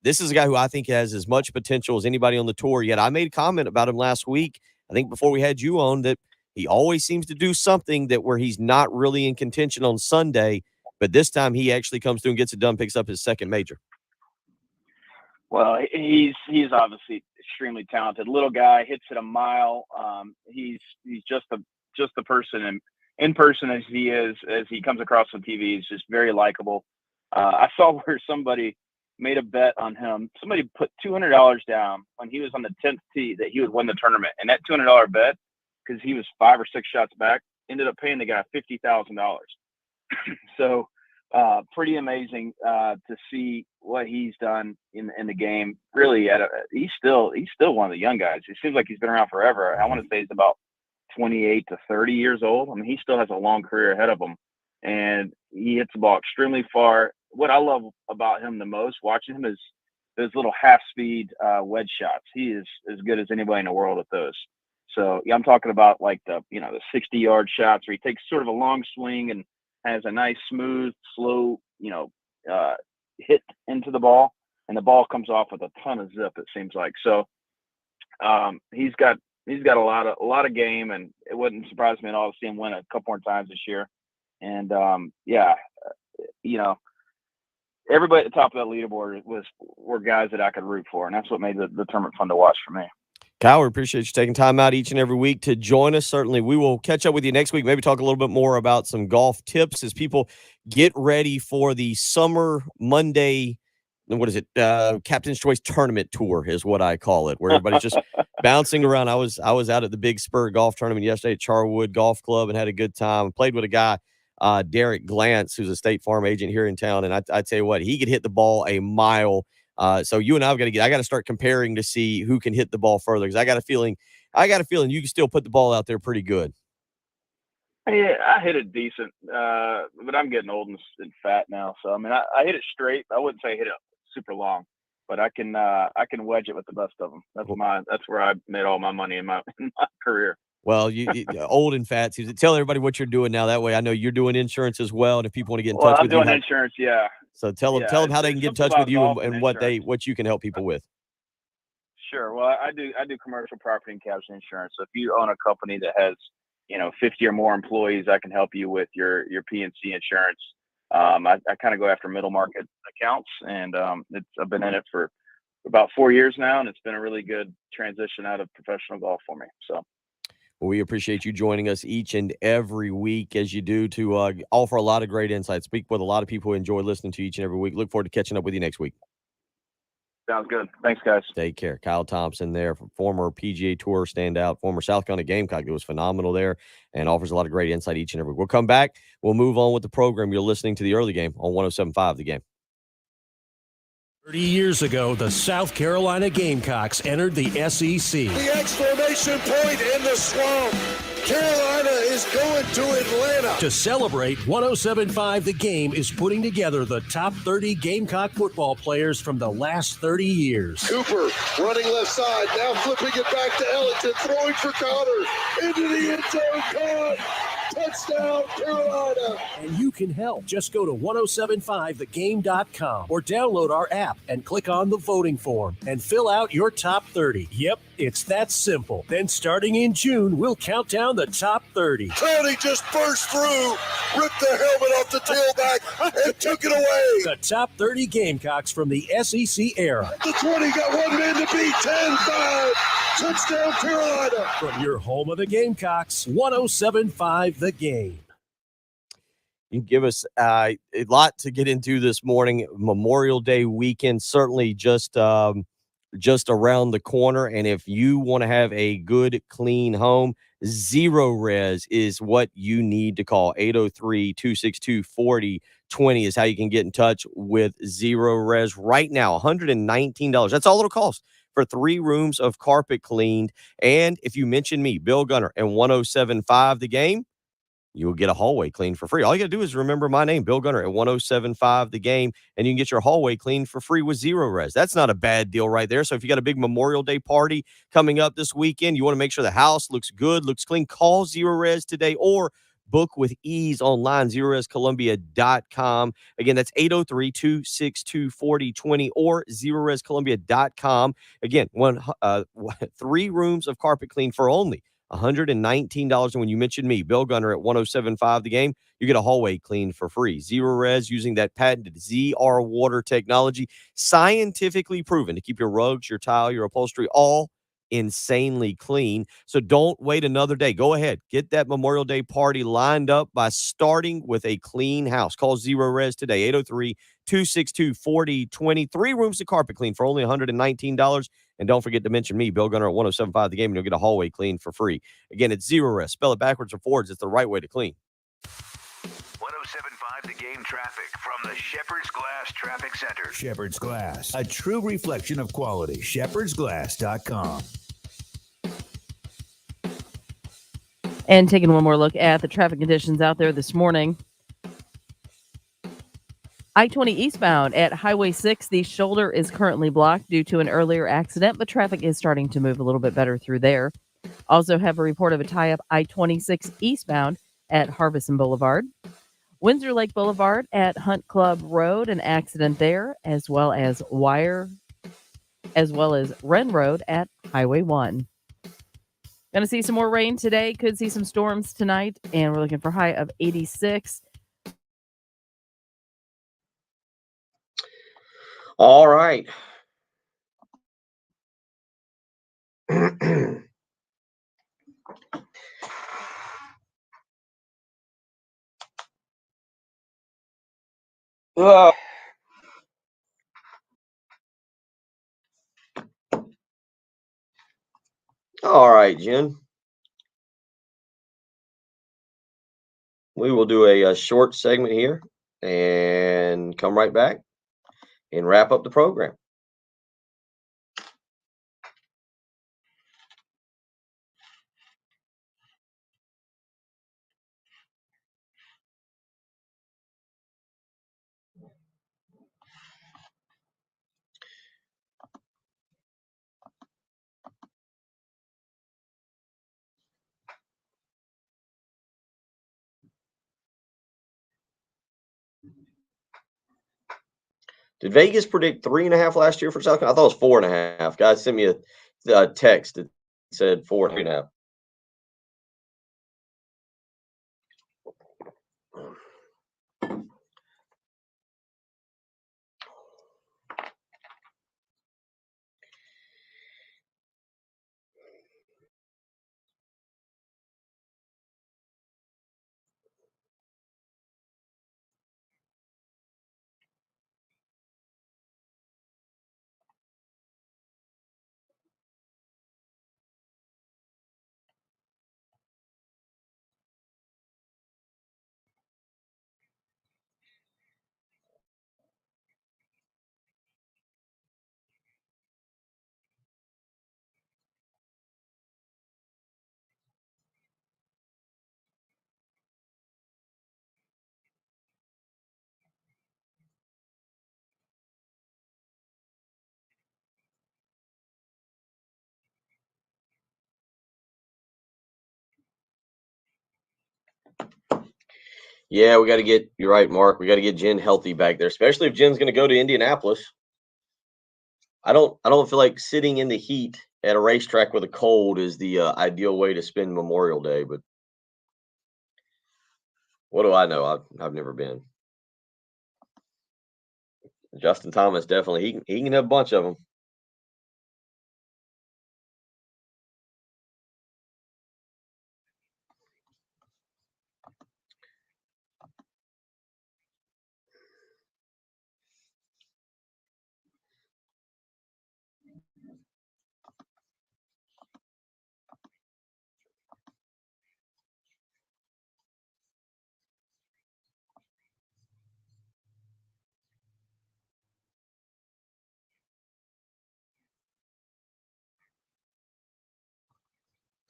This is a guy who I think has as much potential as anybody on the tour yet. I made a comment about him last week, I think before we had you on, that he always seems to do something that where he's not really in contention on Sunday, but this time he actually comes through and gets it done, picks up his second major. Well, he's obviously extremely talented. Little guy, hits it a mile. He's just the person, and in person as he comes across on TV, he's just very likable. I saw where somebody made a bet on him. Somebody put $200 down when he was on the 10th tee that he would win the tournament, and that $200 bet, because he was 5 or 6 shots back, ended up paying the guy $50,000. So pretty amazing to see what he's done in the game. Really, he's still one of the young guys. It seems like he's been around forever. I want to say he's about 28 to 30 years old. I mean, he still has a long career ahead of him, and he hits the ball extremely far. What I love about him the most, watching him, is those little half-speed wedge shots. He is as good as anybody in the world at those. So yeah, I'm talking about like the 60-yard shots where he takes sort of a long swing and has a nice, smooth, slow, hit into the ball, and the ball comes off with a ton of zip, it seems like. So he's got a lot of game, and it wouldn't surprise me at all to see him win a couple more times this year. And everybody at the top of that leaderboard were guys that I could root for, and that's what made the tournament fun to watch for me. Kyle, we appreciate you taking time out each and every week to join us. Certainly, we will catch up with you next week, maybe talk a little bit more about some golf tips as people get ready for the summer Monday, what is it, Captain's Choice Tournament Tour is what I call it, where everybody's just bouncing around. I was out at the Big Spur Golf Tournament yesterday at Charwood Golf Club and had a good time. Played with a guy, Derek Glantz, who's a State Farm agent here in town, and I tell you what, he could hit the ball a mile. So you and I got to start comparing to see who can hit the ball further, because I got a feeling you can still put the ball out there pretty good. Yeah, I hit it decent, but I'm getting old and fat now. So I mean, I hit it straight. I wouldn't say I hit it super long, but I can wedge it with the best of them. That's where I made all my money in my career. Well, you old and fat. Tell everybody what you're doing now. That way, I know you're doing insurance as well. And if people want to get in touch with you, I'm doing insurance. Yeah. So tell them how they can get in touch with you and what you can help people with. Sure. Well, I do commercial property and casualty insurance. So if you own a company that has 50 or more employees, I can help you with your P&C insurance. I kind of go after middle market accounts, and I've been in it for about 4 years now, and it's been a really good transition out of professional golf for me. So. Well, we appreciate you joining us each and every week as you do to offer a lot of great insights. Speak with a lot of people who enjoy listening to you each and every week. Look forward to catching up with you next week. Sounds good. Thanks, guys. Take care. Kyle Thompson there, former PGA Tour standout, former South Carolina Gamecock. It was phenomenal there and offers a lot of great insight each and every week. We'll come back. We'll move on with the program. You're listening to the early game on 107.5 The Game. 30 years ago, the South Carolina Gamecocks entered the SEC. The exclamation point in the swamp. Carolina is going to Atlanta. To celebrate, 107.5 The Game is putting together the top 30 Gamecock football players from the last 30 years. Cooper running left side, now flipping it back to Ellington, throwing for Connor, into the end zone, caught. Touchdown, Carolina. And you can help. Just go to 1075thegame.com or download our app and click on the voting form and fill out your top 30. Yep, it's that simple. Then starting in June, we'll count down the top 30. Tony just burst through, ripped the helmet off the tailback, and took it away. The top 30 Gamecocks from the SEC era. The 20 got one man to beat, 10-5. Touchdown, Carolina. From your home of the Gamecocks, 1075 The Game. You give us a lot to get into this morning. Memorial Day weekend, certainly just around the corner. And if you want to have a good, clean home, Zero Res is what you need to call. 803-262-4020 is how you can get in touch with Zero Res right now. $119. That's all it'll cost for 3 rooms of carpet cleaned. And if you mention me, Bill Gunner, and 107.5 The Game, you will get a hallway cleaned for free. All you got to do is remember my name, Bill Gunner, at 107.5 The Game, and you can get your hallway cleaned for free with Zero Res. That's not a bad deal right there. So if you got a big Memorial Day party coming up this weekend, you want to make sure the house looks good, looks clean, call Zero Res today or book with ease online, ZeroResColumbia.com. Again, that's 803-262-4020 or ZeroResColumbia.com. Again, 3 rooms of carpet clean for only $119. And when you mention me, Bill Gunner, at 107.5 The Game, you get a hallway cleaned for free. Zero Res, using that patented ZR water technology, scientifically proven to keep your rugs, your tile, your upholstery all insanely clean. So don't wait another day. Go ahead. Get that Memorial Day party lined up by starting with a clean house. Call Zero Res today, 803-262-4020. 3 rooms of carpet clean for only $119. And don't forget to mention me, Bill Gunner, at 107.5 The Game, and you'll get a hallway clean for free. Again, it's Zero Res. Spell it backwards or forwards. It's the right way to clean. 107.5 The Game traffic from the Shepherd's Glass Traffic Center. Shepherd's Glass, a true reflection of quality. ShepherdsGlass.com. And taking one more look at the traffic conditions out there this morning. I-20 eastbound at Highway 6, the shoulder is currently blocked due to an earlier accident, but traffic is starting to move a little bit better through there. Also have a report of a tie-up I-26 eastbound at Harbison Boulevard. Windsor Lake Boulevard at Hunt Club Road, an accident there, as well as Wren Road at Highway 1. Going to see some more rain today. Could see some storms tonight, and we're looking for a high of 86. All right. All right, Jen. We will do a short segment here and come right back and wrap up the program. Did Vegas predict 3.5 last year for South Carolina? I thought it was 4.5. Guys sent me a text that said 4.5. Yeah, we got to get. You're right, Mark. We got to get Jen healthy back there, especially if Jen's going to go to Indianapolis. I don't feel like sitting in the heat at a racetrack with a cold is the ideal way to spend Memorial Day. But what do I know? I've never been. Justin Thomas definitely he can have a bunch of them.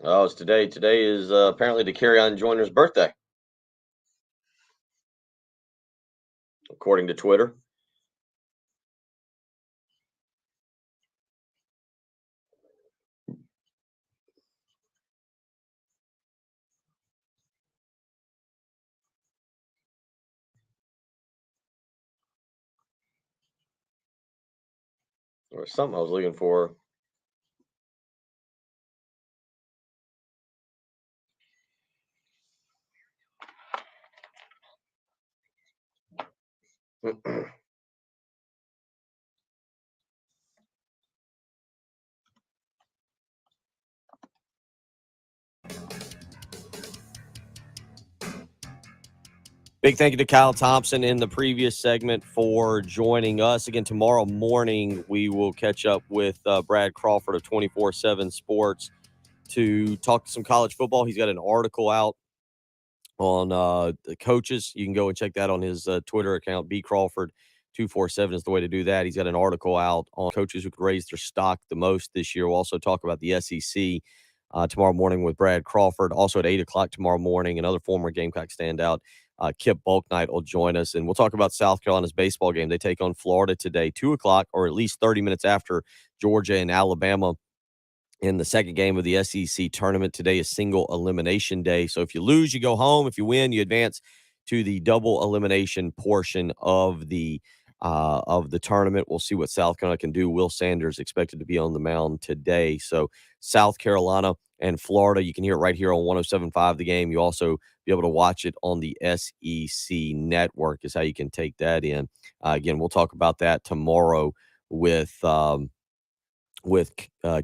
Oh, it's today. Today is apparently the Carry-On Joiner's birthday, according to Twitter. There was something I was looking for. Big thank you to Kyle Thompson in the previous segment for joining us. Again, tomorrow morning, we will catch up with Brad Crawford of 24/7 Sports to talk some college football. He's got an article out on the coaches. You can go and check that on his Twitter account. B Crawford 247 is the way to do that. He's got an article out on coaches who could raise their stock the most this year. We'll also talk about the SEC tomorrow morning with Brad Crawford. Also at 8 o'clock tomorrow morning, another former Gamecock standout, Kip Bulknight, will join us. And we'll talk about South Carolina's baseball game. They take on Florida today, 2 o'clock, or at least 30 minutes after Georgia and Alabama in the second game of the SEC tournament. Today is single elimination day. So if you lose, you go home. If you win, you advance to the double elimination portion of the tournament. We'll see what South Carolina can do. Will Sanders expected to be on the mound today. So South Carolina and Florida, you can hear it right here on 107.5 The Game. You also be able to watch it on the SEC network is how you can take that in. Again, we'll talk about that tomorrow with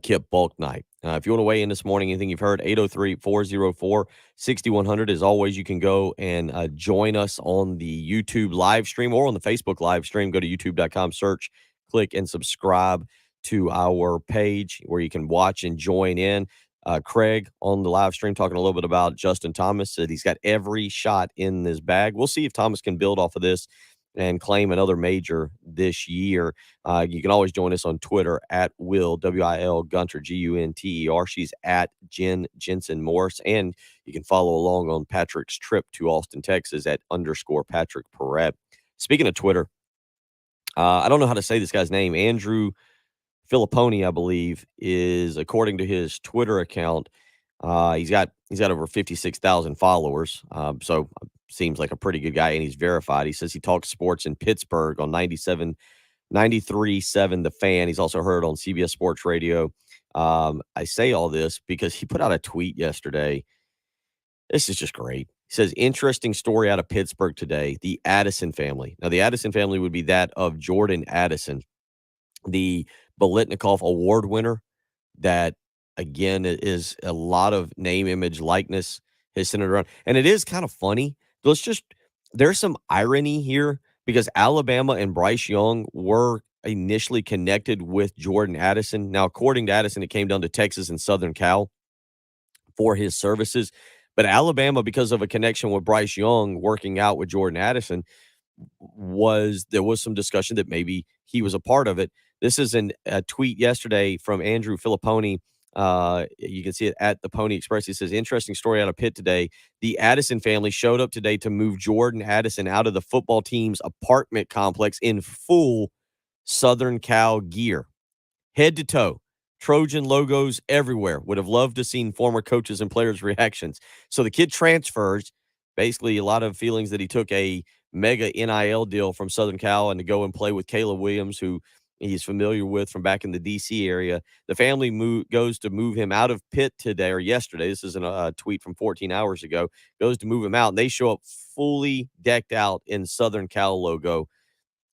Kip Bulknight. If you want to weigh in this morning, anything you've heard, 803-404-6100. As always, you can go and join us on the YouTube live stream or on the Facebook live stream. Go to youtube.com, search, click, and subscribe to our page where you can watch and join in. Craig on the live stream talking a little bit about Justin Thomas. Said he's got every shot in his bag. We'll see if Thomas can build off of this and claim another major this year. You can always join us on Twitter at Will, W-I-L, Gunter, G-U-N-T-E-R. She's at Jen Jensen Morse. And you can follow along on Patrick's trip to Austin, Texas at _Patrick Perret. Speaking of Twitter, I don't know how to say this guy's name. Andrew Filipponi, I believe, is, according to his Twitter account, he's got over 56,000 followers. So seems like a pretty good guy, and he's verified. He says he talks sports in Pittsburgh on 93.7 The Fan. He's also heard on CBS Sports Radio. I say all this because he put out a tweet yesterday. This is just great. He says, interesting story out of Pittsburgh today, the Addison family. Now, the Addison family would be that of Jordan Addison, the Biletnikoff Award winner that, again, is a lot of name, image, likeness is centered around. And it is kind of funny. There's some irony here because Alabama and Bryce Young were initially connected with Jordan Addison. Now, according to Addison, it came down to Texas and Southern Cal for his services. But Alabama, because of a connection with Bryce Young working out with Jordan Addison, there was some discussion that maybe he was a part of it. This is a tweet yesterday from Andrew Filipponi. You can see it at the Pony Express. He says, interesting story out of Pitt today. The Addison family showed up today to move Jordan Addison out of the football team's apartment complex in full Southern Cal gear, head to toe. Trojan logos everywhere. Would have loved to seen former coaches and players' reactions. So the kid transfers. basically a lot of feelings that he took a mega NIL deal from Southern Cal and to go and play with Caleb Williams, who he's familiar with from back in the D.C. area. The family goes to move him out of Pitt today or yesterday. This is a tweet from 14 hours ago. Goes to move him out, and they show up fully decked out in Southern Cal logo.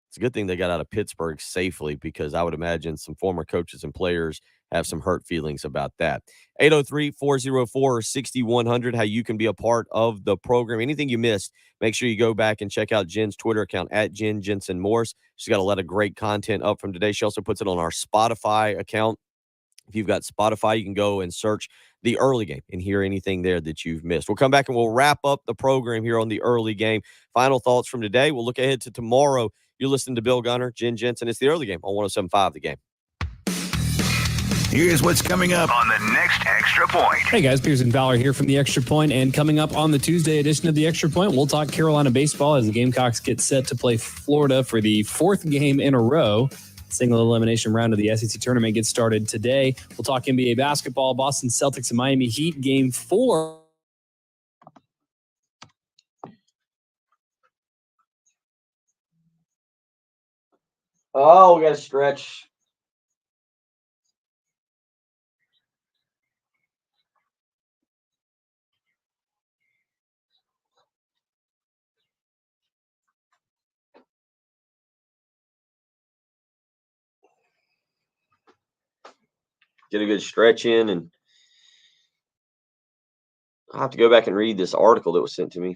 It's a good thing they got out of Pittsburgh safely, because I would imagine some former coaches and players have some hurt feelings about that. 803-404-6100, how you can be a part of the program. Anything you missed, make sure you go back and check out Jen's Twitter account at Jen Jensen Morse. She's got a lot of great content up from today. She also puts it on our Spotify account. If you've got Spotify, you can go and search the early game and hear anything there that you've missed. We'll come back and we'll wrap up the program here on the early game. Final thoughts from today. We'll look ahead to tomorrow. You're listening to Bill Gunner, Jen Jensen. It's the early game on 107.5 The Game. Here's what's coming up on the next Extra Point. Hey guys, Piers and Valor here from the Extra Point, and coming up on the Tuesday edition of the Extra Point, we'll talk Carolina baseball as the Gamecocks get set to play Florida for the fourth game in a row. Single elimination round of the SEC tournament gets started today. We'll talk NBA basketball, Boston Celtics and Miami Heat, Game 4. Oh, we got to stretch. Get a good stretch in, and I'll have to go back and read this article that was sent to me.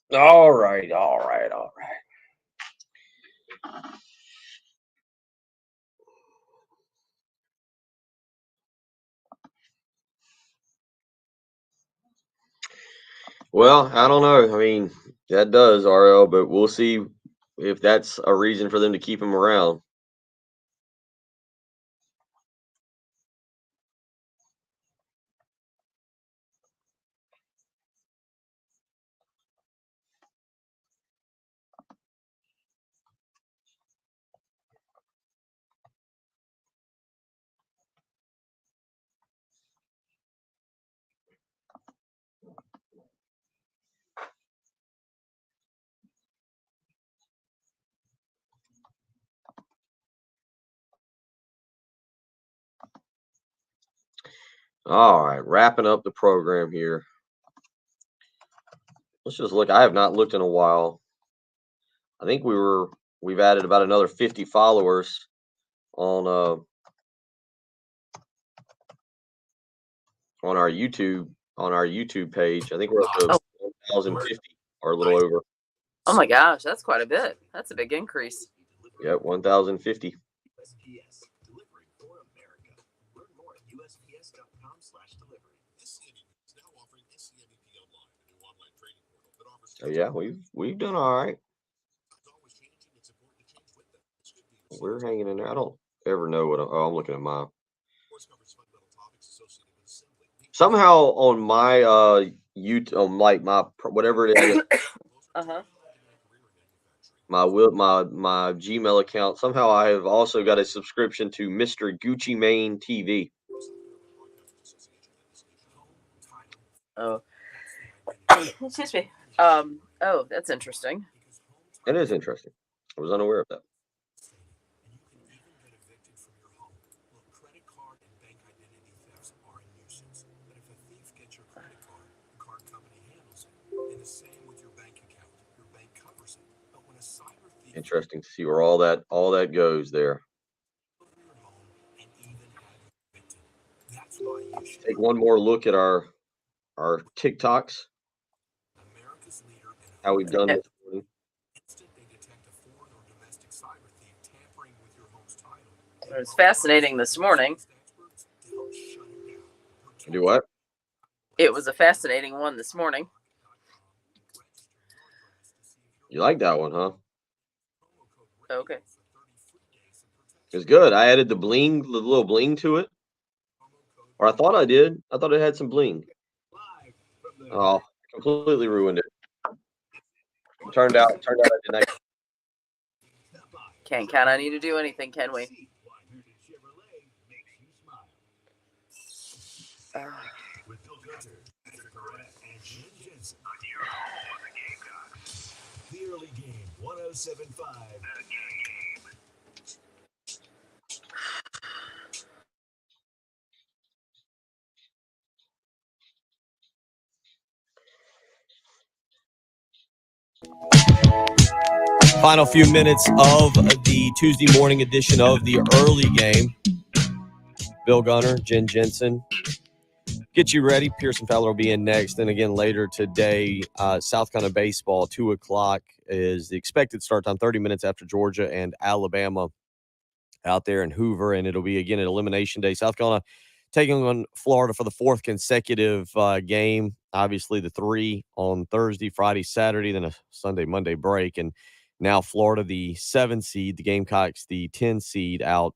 All right. Well, I don't know. I mean, that does, RL, but we'll see if that's a reason for them to keep him around. All right, wrapping up the program here. Let's just look. I have not looked in a while. I think we've added about another 50 followers on our YouTube page. I think we're up to 1,050 or a little over. Oh my gosh, that's quite a bit. That's a big increase. Yep, 1,050. Oh yeah, we've done all right. We're hanging in there. I don't ever know what I'm looking at my. Somehow on my YouTube, on like my whatever it is, my Gmail account. Somehow I have also got a subscription to Mr. Gucci Mane TV. Oh, excuse me. Oh, that's interesting. It is interesting. I was unaware of that. Interesting to see where all that goes there. Take one more look at our TikToks. How we've done this morning. It was fascinating this morning. Do what? It was a fascinating one this morning. You like that one, huh? Okay. It's good. I added the little bling to it. Or I thought I did. I thought it had some bling. Oh, completely ruined it. Turned out I did not. Can't count on you to do anything, can we? With Bill Gunter, Patrick Barrett, and Jim Jensen on your home of the Gamecocks. The early game, 107.5. The Game. Final few minutes of the Tuesday morning edition of the early game. Bill Gunner, Jen Jensen. Get you ready. Pearson Fowler will be in next. And again, later today, South Carolina baseball, 2 o'clock is the expected start time, 30 minutes after Georgia and Alabama out there in Hoover. And it'll be, again, an elimination day. South Carolina taking on Florida for the 4th consecutive game. Obviously, the 3 on Thursday, Friday, Saturday, then a Sunday, Monday break. And now Florida, the 7 seed, the Gamecocks, the 10 seed out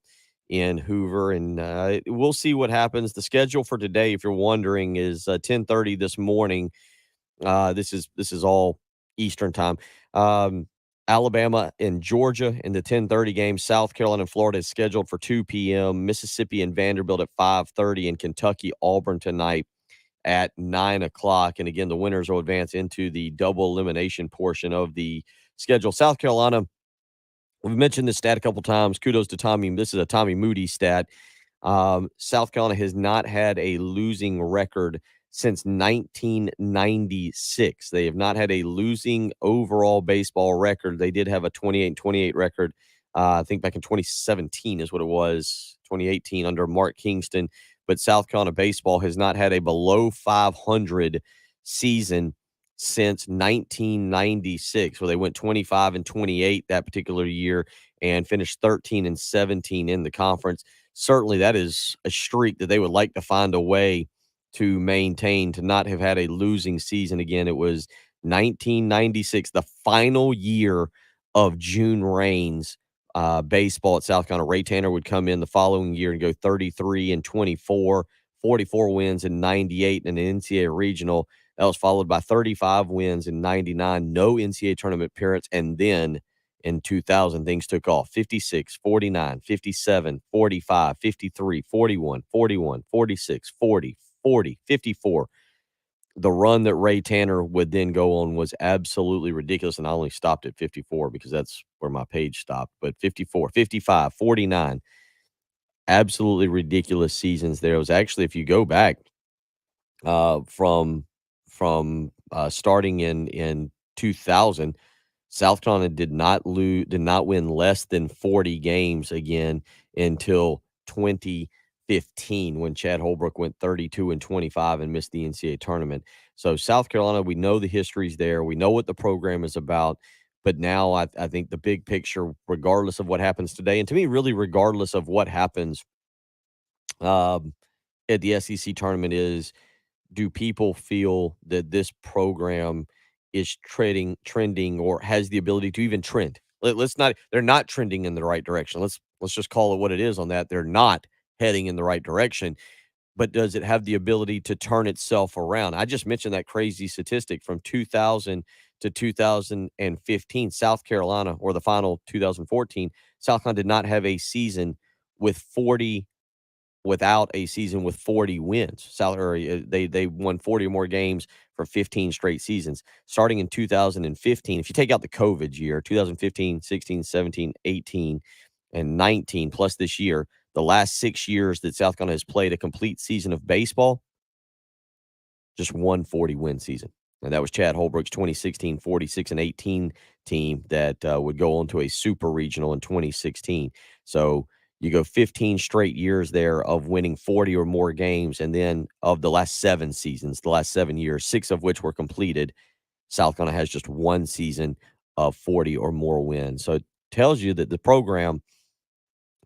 in Hoover, and we'll see what happens. The schedule for today, if you're wondering, is 10:30 this morning. This is all Eastern time. Alabama and Georgia in the 10:30 game. South Carolina and Florida is scheduled for 2 p.m. Mississippi and Vanderbilt at 5:30, and Kentucky Auburn tonight at 9 o'clock. And again, the winners will advance into the double elimination portion of the schedule. South Carolina, we've mentioned this stat a couple times. Kudos to Tommy. This is a Tommy Moody stat. South Carolina has not had a losing record since 1996. They have not had a losing overall baseball record. They did have a 28-28 record. I think back in 2017 is what it was, 2018 under Mark Kingston. But South Carolina baseball has not had a below 500 season since 1996, where they went 25-28 that particular year and finished 13-17 in the conference. Certainly that is a streak that they would like to find a way to maintain, to not have had a losing season again. It was 1996, the final year of June Rain's baseball at South Carolina. Ray Tanner would come in the following year and go 33-24, 44 wins in 98 in an NCAA regional. That was followed by 35 wins in 99, no NCAA tournament appearance, and then in 2000, things took off. 56, 49, 57, 45, 53, 41, 41, 46, 40, 40, 54. The run that Ray Tanner would then go on was absolutely ridiculous, and I only stopped at 54 because that's where my page stopped. But 54, 55, 49, absolutely ridiculous seasons there. It was actually, if you go back from starting in 2000, South Carolina did not win less than 40 games again until 2015, when Chad Holbrook went 32-25 and missed the NCAA tournament. So South Carolina, we know the history's there. We know what the program is about. But now I think the big picture, regardless of what happens today, and to me, really regardless of what happens at the SEC tournament, is, do people feel that this program is trending or has the ability to even trend? They're not trending in the right direction. Let's just call it what it is on that. They're not heading in the right direction. But does it have the ability to turn itself around? I just mentioned that crazy statistic from 2000 to 2015. South Carolina, or the final 2014, South Carolina did not have a season with 40 without a season with 40 wins. They won 40 or more games for 15 straight seasons. Starting in 2015, if you take out the COVID year, 2015, 16, 17, 18, and 19, plus this year, the last 6 years that South Carolina has played a complete season of baseball, just one 40-win season. And that was Chad Holbrook's 2016 46-18 team that would go on to a super regional in 2016. So you go 15 straight years there of winning 40 or more games. And then of the last 7 seasons, the last 7 years, 6 of which were completed, South Carolina has just one season of 40 or more wins. So it tells you that the program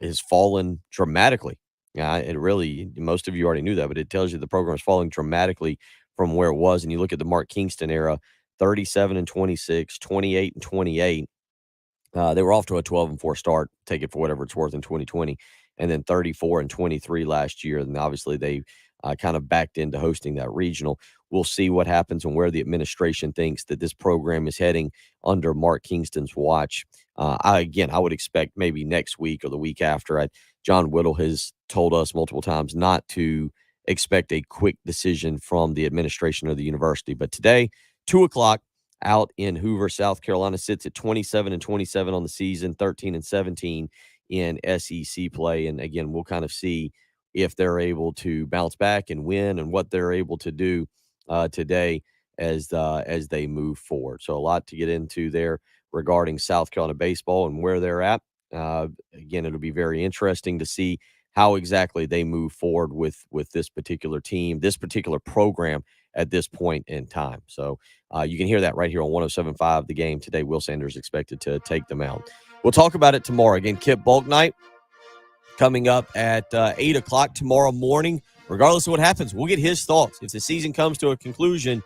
has fallen dramatically. Yeah, it really, most of you already knew that, but it tells you the program is falling dramatically from where it was. And you look at the Mark Kingston era, 37-26, 28-28. They were off to a 12-4 start, take it for whatever it's worth in 2020, and then 34-23 last year. And obviously they kind of backed into hosting that regional. We'll see what happens and where the administration thinks that this program is heading under Mark Kingston's watch. I would expect maybe next week or the week after. John Whittle has told us multiple times not to expect a quick decision from the administration or the university. But today, 2 o'clock, out in Hoover, South Carolina, sits at 27-27 on the season, 13-17 in SEC play. And again, we'll kind of see if they're able to bounce back and win and what they're able to do today as they move forward. So a lot to get into there regarding South Carolina baseball and where they're at. Again, it'll be very interesting to see how exactly they move forward with this particular team, this particular program at this point in time. So you can hear that right here on 107.5 The Game today. Will Sanders expected to take them out. We'll talk about it tomorrow. Again, Kip Bulk Night coming up at 8 o'clock tomorrow morning. Regardless of what happens, we'll get his thoughts. If the season comes to a conclusion,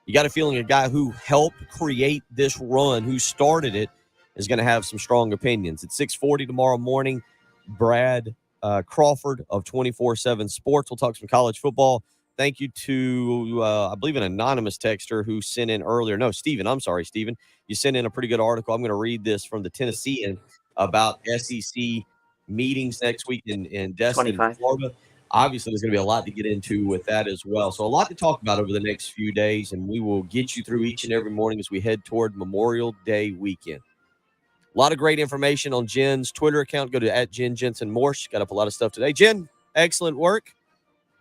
you got a feeling a guy who helped create this run, who started it, is going to have some strong opinions. At 6:40 tomorrow morning, Brad Crawford of 24/7 Sports. We'll talk some college football. Thank you to, I believe, an anonymous texter who sent in earlier. No, Steven. I'm sorry, Steven. You sent in a pretty good article. I'm going to read this from the Tennessean about SEC meetings next week in Destin, Florida. Obviously, there's going to be a lot to get into with that as well. So a lot to talk about over the next few days, and we will get you through each and every morning as we head toward Memorial Day weekend. A lot of great information on Jen's Twitter account. Go to @JenJensenMorse. Got up a lot of stuff today. Jen, excellent work.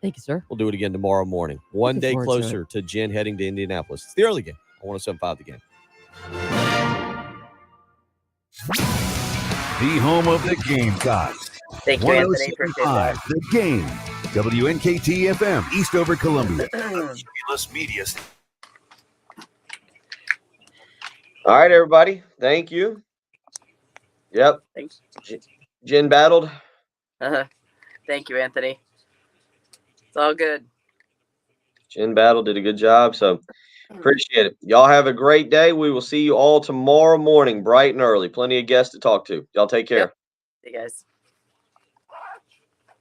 Thank you, sir. We'll do it again tomorrow morning. One day closer to Jen heading to Indianapolis. It's the early game. I want to 107.5 The Game. The home of the Gamecocks. Thank you, Anthony. Appreciate that. The Game. WNKT FM, Eastover, Columbia. Media. All right, everybody. Thank you. Yep. Thanks. Jen battled. Thank you, Anthony. It's all good. Jen battled, did a good job. So appreciate it. Y'all have a great day. We will see you all tomorrow morning, bright and early. Plenty of guests to talk to. Y'all take care. Yep. Hey, guys.